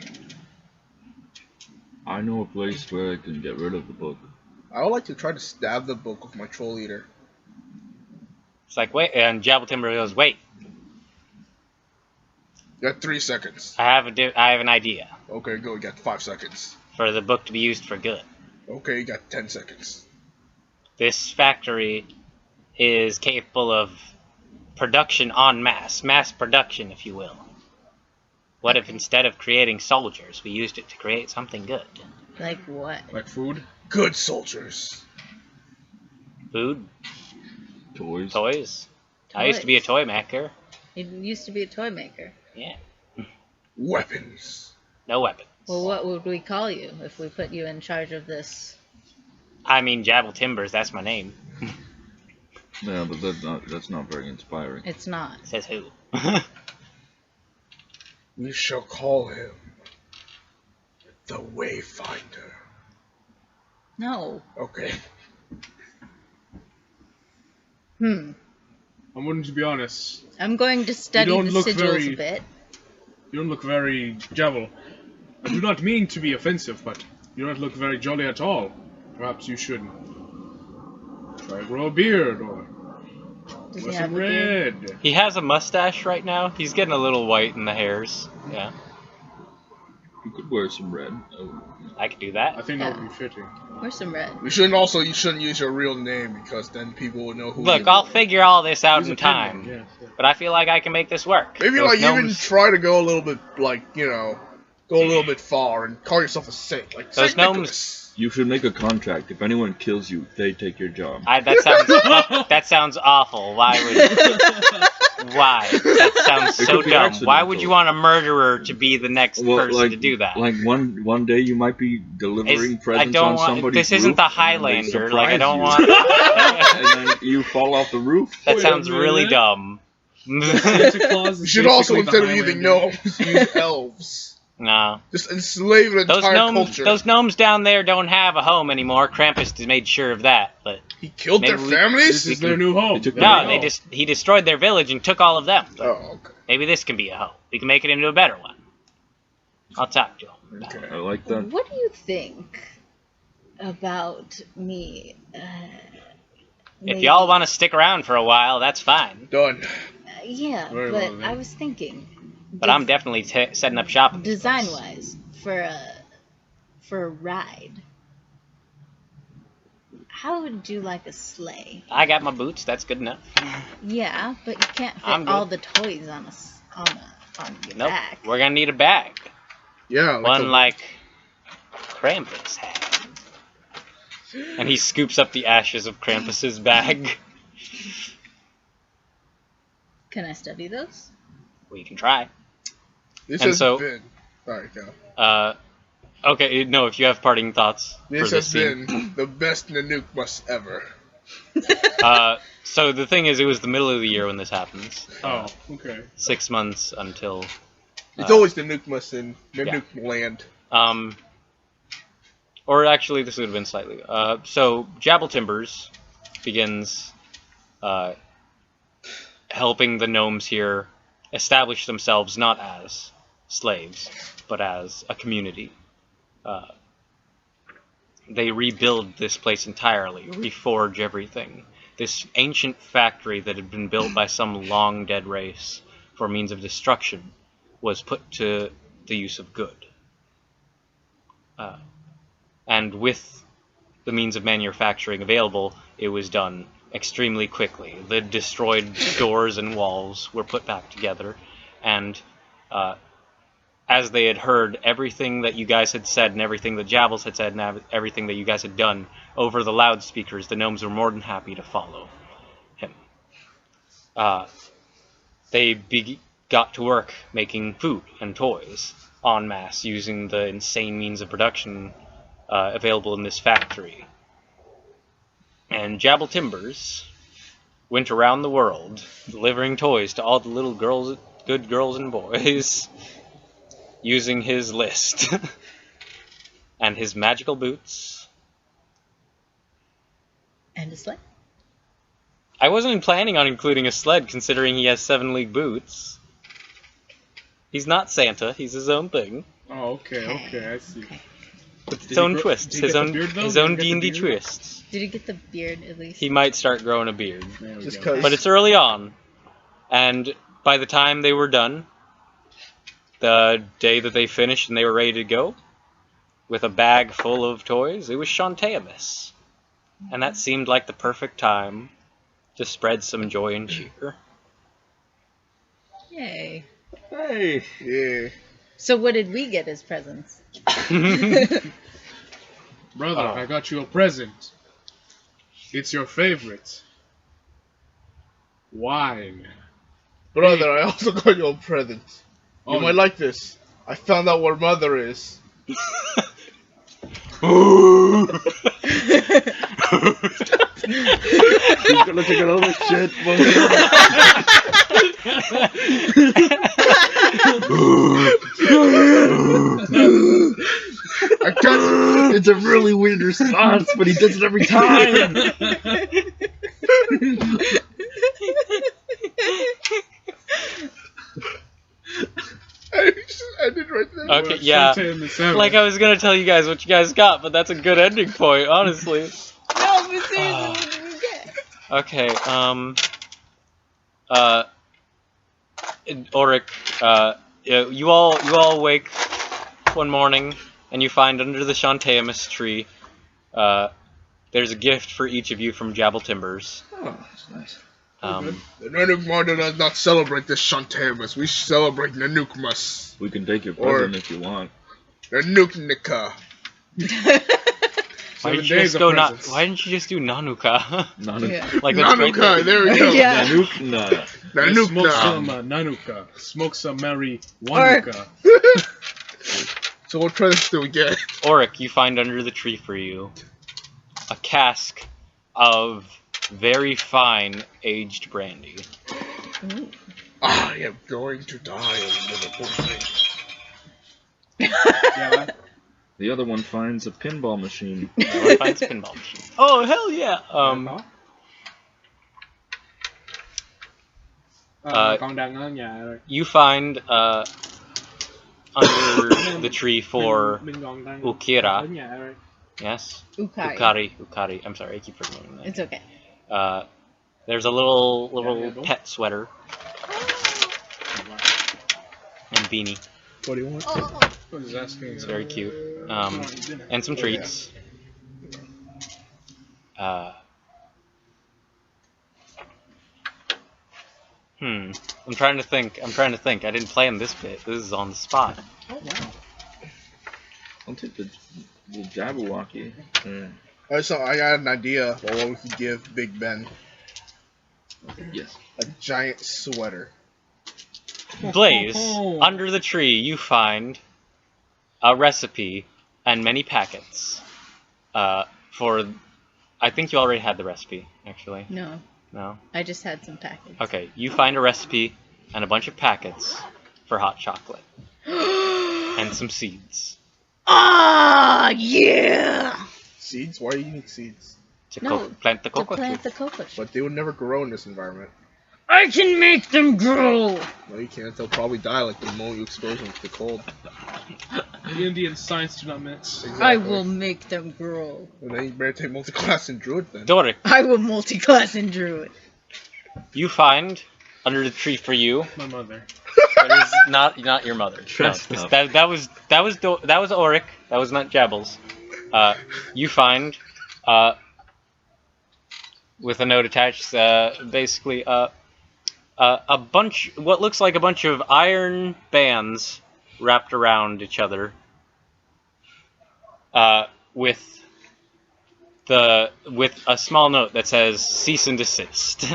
I know a place where I can get rid of the book. I would like to try to stab the book with my troll eater. It's like, wait, and Jabbletimber goes, wait, You got 3 seconds. I have an idea Okay, go. You got 5 seconds. for the book to be used for good. Okay, you got 10 seconds. This factory is capable of production en masse, mass production, if you will. What if instead of creating soldiers, we used it to create something good? Like what? Like food? Good soldiers. Food, Toys. toys. I used to be a toy maker. It used to be a toy maker. Yeah, Weapons. no weapons. Well, what would we call you if we put you in charge of this? I mean, Jabbletimbers, that's my name. Yeah, but that's not very inspiring. It's not. Says who? We shall call him the Wayfinder. No. Okay. Hmm. I'm willing to be honest. I'm going to study don't the look sigils very- a bit. You don't look very Javel. I do not mean to be offensive, but you don't look very jolly at all. Perhaps you should try to grow a beard or Does wear he some have a beard? red. He has a mustache right now. He's getting a little white in the hairs. Yeah, You could wear some red. Oh, I could do I that. think that would be fitting. Or some red. You shouldn't use your real name because then people will know who Look, you I'll are. figure all this out Use in a pen time. name, yeah. But I feel like I can make this work. Maybe Those like even gnomes- try to go a little bit like, go a little bit far and call yourself a saint. Like Those Saint gnomes- Nicholas. You should make a contract. If anyone kills you, they take your job. that sounds awful. Why would? Why? That sounds It so could be dumb. Why would accidental. you want a murderer to be the next person to do that? Like one day you might be delivering I presents don't on want. somebody's This isn't roof, the and they Highlander. Like I surprise don't you. want. And then you fall off the roof. That Wait a sounds really minute. dumb. Santa Claus is You should also, basically the instead of using Highlander. gnomes, use elves. No. Just enslave an entire culture. Those gnomes down there don't have a home anymore. Krampus has made sure of that. But He killed their maybe we- families? This is their new home. They took There no, we they go. he destroyed their village and took all of them. But Oh, okay. maybe this can be a home. We can make it into a better one. I'll talk to him. Okay. I like that. What do you think about me? If maybe- y'all want to stick around for a while, that's fine. Done. Yeah, Very but well, then. I was thinking. But I'm definitely setting up shop. in this place. design-wise for a ride. How would you like a sleigh? I got my boots. That's good enough. Yeah, but you can't I'm fit good. all the toys on your Nope. back. We're gonna need a bag. Yeah. One like Krampus had. And he scoops up the ashes of Krampus's bag. Can I study those? We can try. This and has so- been. Sorry, go. Okay, no, if you have parting thoughts This for this has scene. been the best Nanukemas ever. So the thing is, it was the middle of the year when this happens. Oh, okay. 6 months until. It's always Nanukemas in Nanuke land. Or actually, this would have been slightly. So Jabal Timbers begins helping the gnomes here establish themselves not as slaves, but as a community. They rebuild this place entirely, reforge everything. This ancient factory that had been built by some long-dead race for means of destruction was put to the use of good. And with the means of manufacturing available, it was done extremely quickly. The destroyed doors and walls were put back together, and as they had heard everything that you guys had said and everything that Jabals had said and everything that you guys had done over the loudspeakers, the gnomes were more than happy to follow him. They got to work making food and toys en masse using the insane means of production available in this factory. And Jabal Timbers went around the world delivering toys to all the little girls, good girls and boys, using his list and his magical boots. And a sled. I wasn't planning on including a sled, considering he has 7-league boots. He's not Santa. He's his own thing. Oh, okay, I see. With his own twists, his own D&D twists. Did he get the beard at least? He might start growing a beard. Just cause. But it's early on. And by the time they were done, the day that they finished and they were ready to go, with a bag full of toys, it was Chaunteamas. And that seemed like the perfect time to spread some joy and cheer. Yay. Hey! Yeah. So what did we get as presents? Brother, I got you a present. It's your favorite. Wine. Brother, I also got you a present. You Oh, might like this. I found out where Mother is. He's gonna take another shit, I can't. It's a really weird response, but he does it every time. I did right there. Okay, yeah. Like I was gonna tell you guys what you guys got, but that's a good ending point, honestly. No, but seriously, what did we get? Okay, Auric, you all wake one morning and you find under the Chaunteamas tree, there's a gift for each of you from Jabal Timbers. Oh, that's nice. The Nanukmar does not celebrate this Chaunteamas. We celebrate Nanukmas. We can take your present if you want. Nanuknika. Why didn't you just do Nanuka? Nanuka. Like that's great. Nanuka, there we go. Yeah. Nanukna. Smoke some Nanukna. Nanuka. Smoke some Mary Wanuka. So what presents do we get? Auric, you find under the tree for you a cask of very fine aged brandy. I am going to die of liver poisoning. Yeah. The other one finds a pinball machine. One finds a pinball machine. Oh hell yeah! Con đang ở nhà rồi. You find under the tree for Bên Con đang Ukira. ở nhà rồi. Yes. Ukari. Ukari. I'm sorry, I keep forgetting that. It's okay. There's a little pet sweater and beanie. What do you want? I was asking. It's very cute. And some treats. I'm trying to think. I didn't plan this bit. This is on the spot. Oh wow. I'll take the Jabberwocky. I got an idea for what we could give Big Ben. Yes. A giant sweater. Blaze, under the tree you find a recipe and many packets for... I think you already had the recipe, actually. No, No? I just had some packets. Okay, you find a recipe and a bunch of packets for hot chocolate. And some seeds. Ah, yeah. Seeds? Why are you eating seeds? To No, plant the To cocoa plant tree. the cocoa tree. But they would never grow in this environment. I can make them grow. No, you can't. They'll probably die like the moment you expose them to the cold. D&D and science do not mix. Exactly. I will make them grow. And then you better take multi-class and druid then. Doric, I will multi-class and druid. you find under the tree for you. My mother. That is not your mother. Trust no, up. that was Auric. That was not Jabbles. You find with a note attached, basically a bunch, what looks like a bunch of iron bands wrapped around each other, with a small note that says "cease and desist."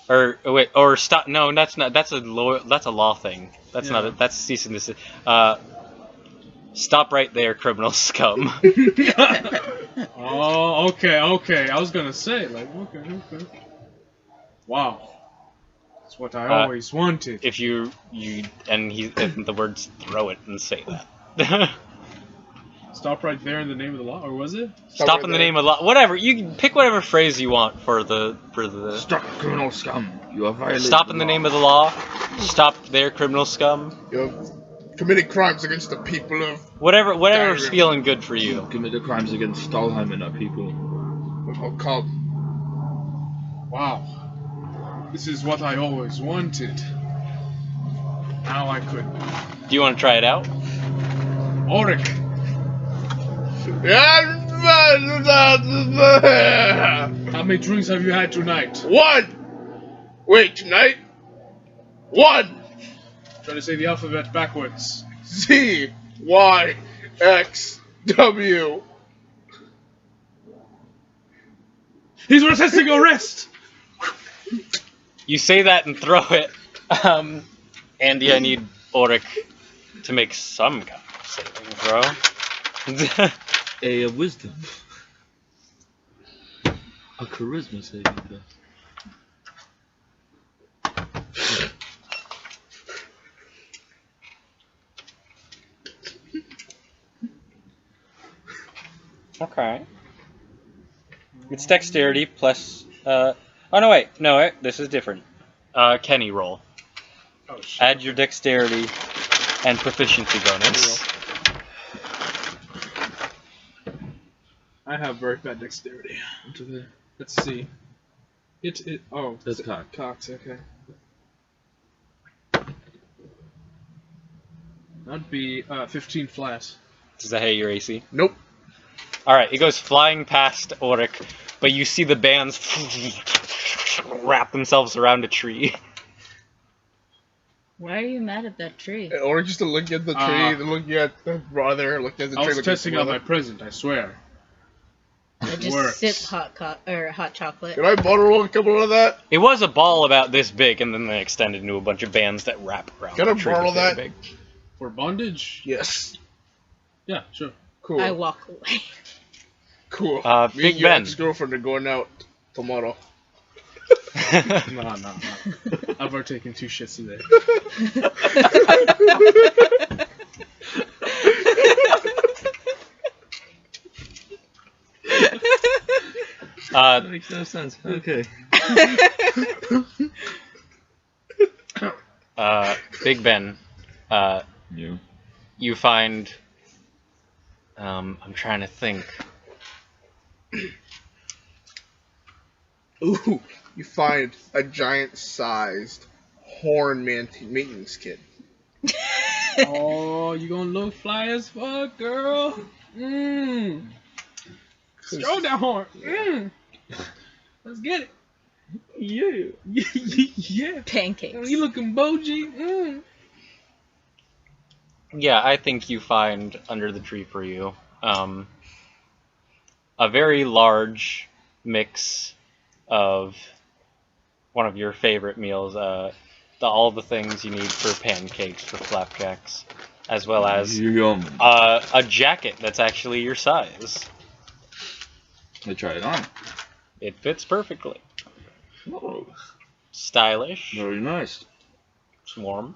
Or stop. No, that's not. That's a law thing. That's not. That's cease and desist. Stop right there, criminal scum. Oh, okay. I was gonna say, like, okay. Wow. That's what I always wanted. If and the words "throw it" and say that. Stop right there in the name of the law, or was it? Stop right in the there. name of law. Whatever. You can pick whatever phrase you want for the. Stop, criminal scum. You are violating. Stop in the name of the law. Stop there, criminal scum. You have committed crimes against the people of Whatever's feeling good for you. Committed crimes against Stalheim and our people. called. Wow. This is what I always wanted. Now I could. Do you want to try it out? Auric. How many drinks have you had tonight? One! Wait, tonight? One! Trying to say the alphabet backwards. Z, Y, X, W. He's resisting arrest! You say that and throw it. Andy, I need Auric to make some kind of saving throw. A wisdom. A charisma saving throw. Okay. It's dexterity plus. Oh no, wait, no, this is different. Kenny roll. Oh shit. Add your dexterity and proficiency bonus. I have very bad dexterity. Let's see. Oh. That's cocked. Cocked, okay. That'd be 15 flat. Does that hit your AC? Nope. Alright, it goes flying past Auric, but you see the bands wrap themselves around a tree. Why are you mad at that tree? Or just to look at the tree, looking at the brother, looking at the I tree. was looking at testing the out my brother. present, I swear. I just works. sip hot chocolate. Can I bottle a couple of that? It was a ball about this big, and then they extended into a bunch of bands that wrap around Can I the tree. borrow that's that? big. For bondage? Yes. Yeah, sure. Cool. I walk away. Cool. Me Big and your Ben. ex-girlfriend are going out tomorrow. No. I've already taken 2 shits today. That makes no sense. Okay. Big Ben, You. you find. I'm trying to think. Ooh, you find a giant-sized horn maintenance kit. Oh, you gonna look fly as fuck, girl? Mmm. Throw that horn. Mmm. Let's get it. Yeah. Yeah. Pancakes. You looking bogy? Mmm. Yeah, I think you find under the tree for you a very large mix of one of your favorite meals, all the things you need for pancakes, for flapjacks, as well as Yum. a jacket that's actually your size. I try it on. It fits perfectly. Oh, Stylish. very nice. It's warm.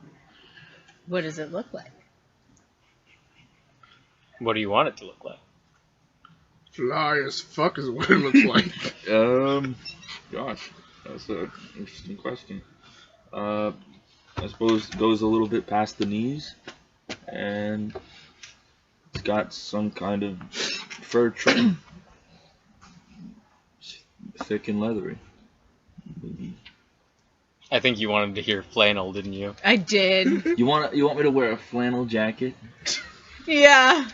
What does it look like? What do you want it to look like? Fly as fuck is what it looks like. Gosh, that's an interesting question. I suppose it goes a little bit past the knees, and it's got some kind of fur trim, thick and leathery. I think you wanted to hear flannel, didn't you? I did. You want me to wear a flannel jacket? Yeah.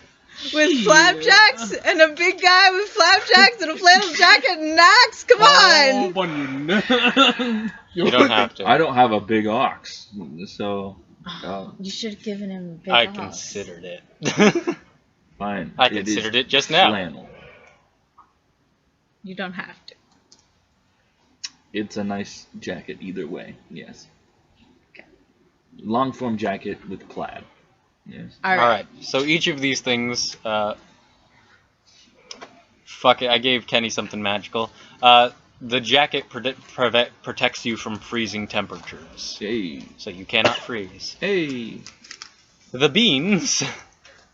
With flapjacks and a big guy with flapjacks and a flannel jacket and an axe? Come on! Bunion. You don't have to. I don't have a big ox, so You should have given him a big I house. considered it. fine. I It is considered it just now. flannel. You don't have to. It's a nice jacket either way. Yes. Okay. Long form jacket with plaid. Yes. Alright, so each of these things, fuck it, I gave Kenny something magical. The jacket protects you from freezing temperatures, Hey. so you cannot freeze. Hey. The beans,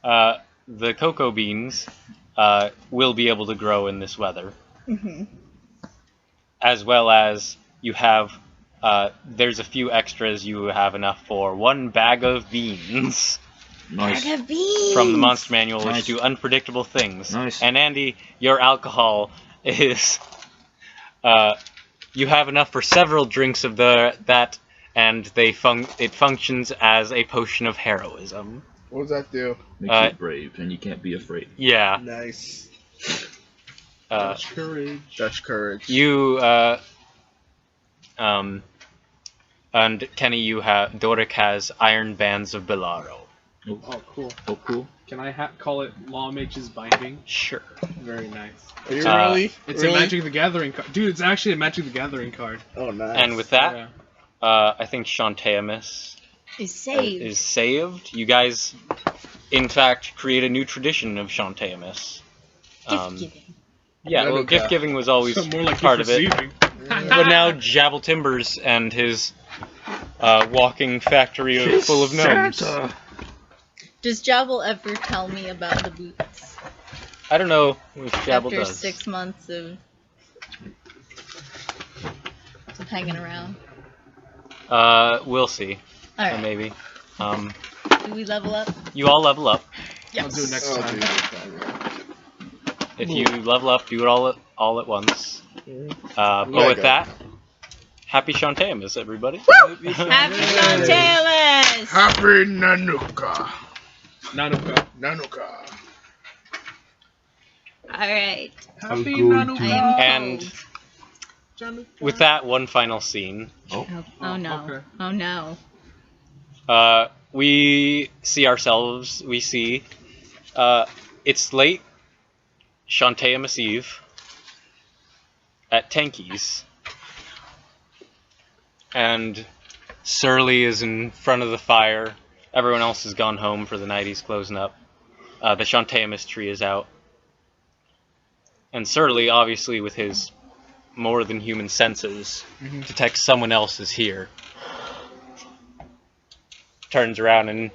the cocoa beans, will be able to grow in this weather. Mm-hmm. As well as you have, there's a few extras you have enough for 1 bag of beans. Nice. Bag of beans! From the Monster Manual, which Nice. do unpredictable things. Nice. And Andy, your alcohol is, you have enough for several drinks of that, and it functions as a potion of heroism. What does that do? Makes you brave, and you can't be afraid. Yeah. Nice. That's courage. That's courage. You, and Kenny, Doric has Iron Bands of Belaro. Oh, cool. Oh, cool. Can I call it Law Mage's Binding? Sure. Very nice. Are you really? It's really? a Magic the Gathering card. Dude, it's actually a Magic the Gathering card. Oh, nice. And with that, Yeah. I think Chaunteamas Is saved. is saved. You guys, in fact, create a new tradition of Chaunteamas. Gift giving. Yeah, well, gift giving was always More like part of it. receiving. But now Jabble Timbers and his walking factory full of gnomes. Santa. Does Jabble ever tell me about the boots? I don't know if Jabble After does. 6 months of hanging around. We'll see. Alright. Maybe. Do we level up? You all level up. I'll do it next Oh, time. dude. If you level up, do it all at once. But Yeah, with go. that, happy Chaunteamas, everybody. Happy Chaunteamas! Happy Nanuka. Nanuka. Nanuka. Alright. Happy going Nanuka. I am And Nanuka. with that one final scene, Oh no. Okay. Oh no. we see ourselves, it's late Chaunteamas Eve at Tanky's, and Surly is in front of the fire. Everyone else has gone home for the night. He's closing up. The Chaunteamas tree is out. And Surly, obviously with his more than human senses, detects someone else is here. Turns around and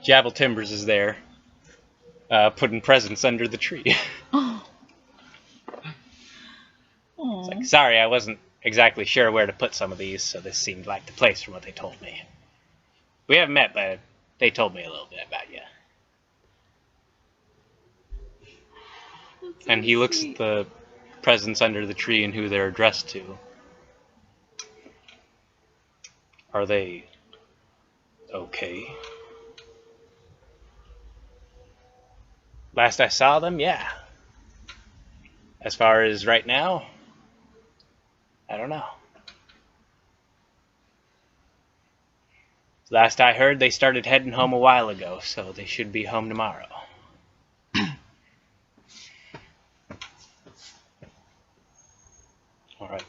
Jabble Timbers is there, putting presents under the tree. Oh. Like, sorry, I wasn't exactly sure where to put some of these, so this seemed like the place from what they told me. We haven't met, but they told me a little bit about you. And he looks at the presents under the tree and who they're addressed to. Are they okay? Last I saw them, yeah. As far as right now, I don't know. Last I heard, they started heading home a while ago, so they should be home tomorrow. Alright,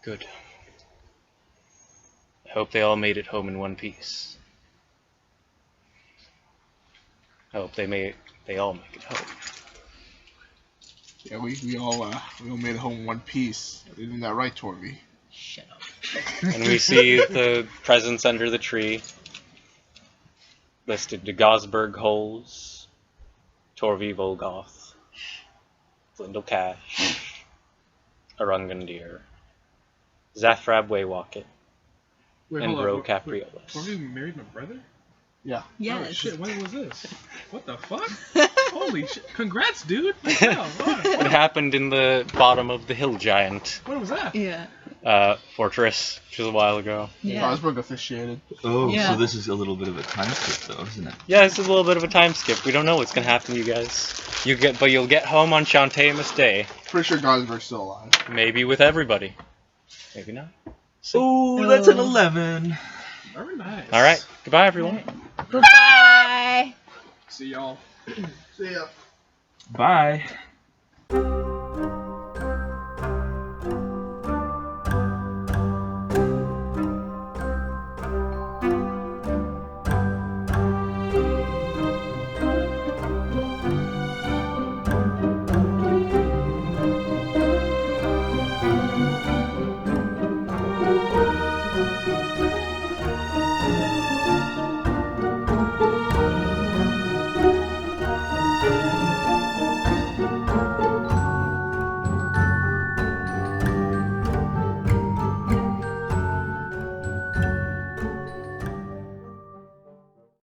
good. I hope they all made it home in one piece. I hope they all make it home. Yeah, we all made it home in one piece. Isn't that right, Torby? Shut up. And we see the presents under the tree. listed to Gosberg Holes, Torvi Volgoth, Flindle Cash, Arungandir, Zafrab Waywocket, Wait, and hold on. Bro Wait, Capriolis. Have you married my brother? Yeah. Oh Yes. shit, when was this? What the fuck? Holy shit. Congrats, dude. What the hell? It happened in the bottom of the Hill Giant When was that? Yeah. fortress, which was a while ago. Yeah. Gosberg officiated. Oh, Yeah. so this is a little bit of a time skip, though, isn't it? Yeah, this is a little bit of a time skip. We don't know what's gonna happen to you guys. You'll get home on Chaunteamas Day, Pretty sure Gosberg's still alive. maybe with everybody, maybe not. Oh, that's an 11. Very nice. All right, goodbye, everyone. Goodbye. See y'all. See ya. Bye.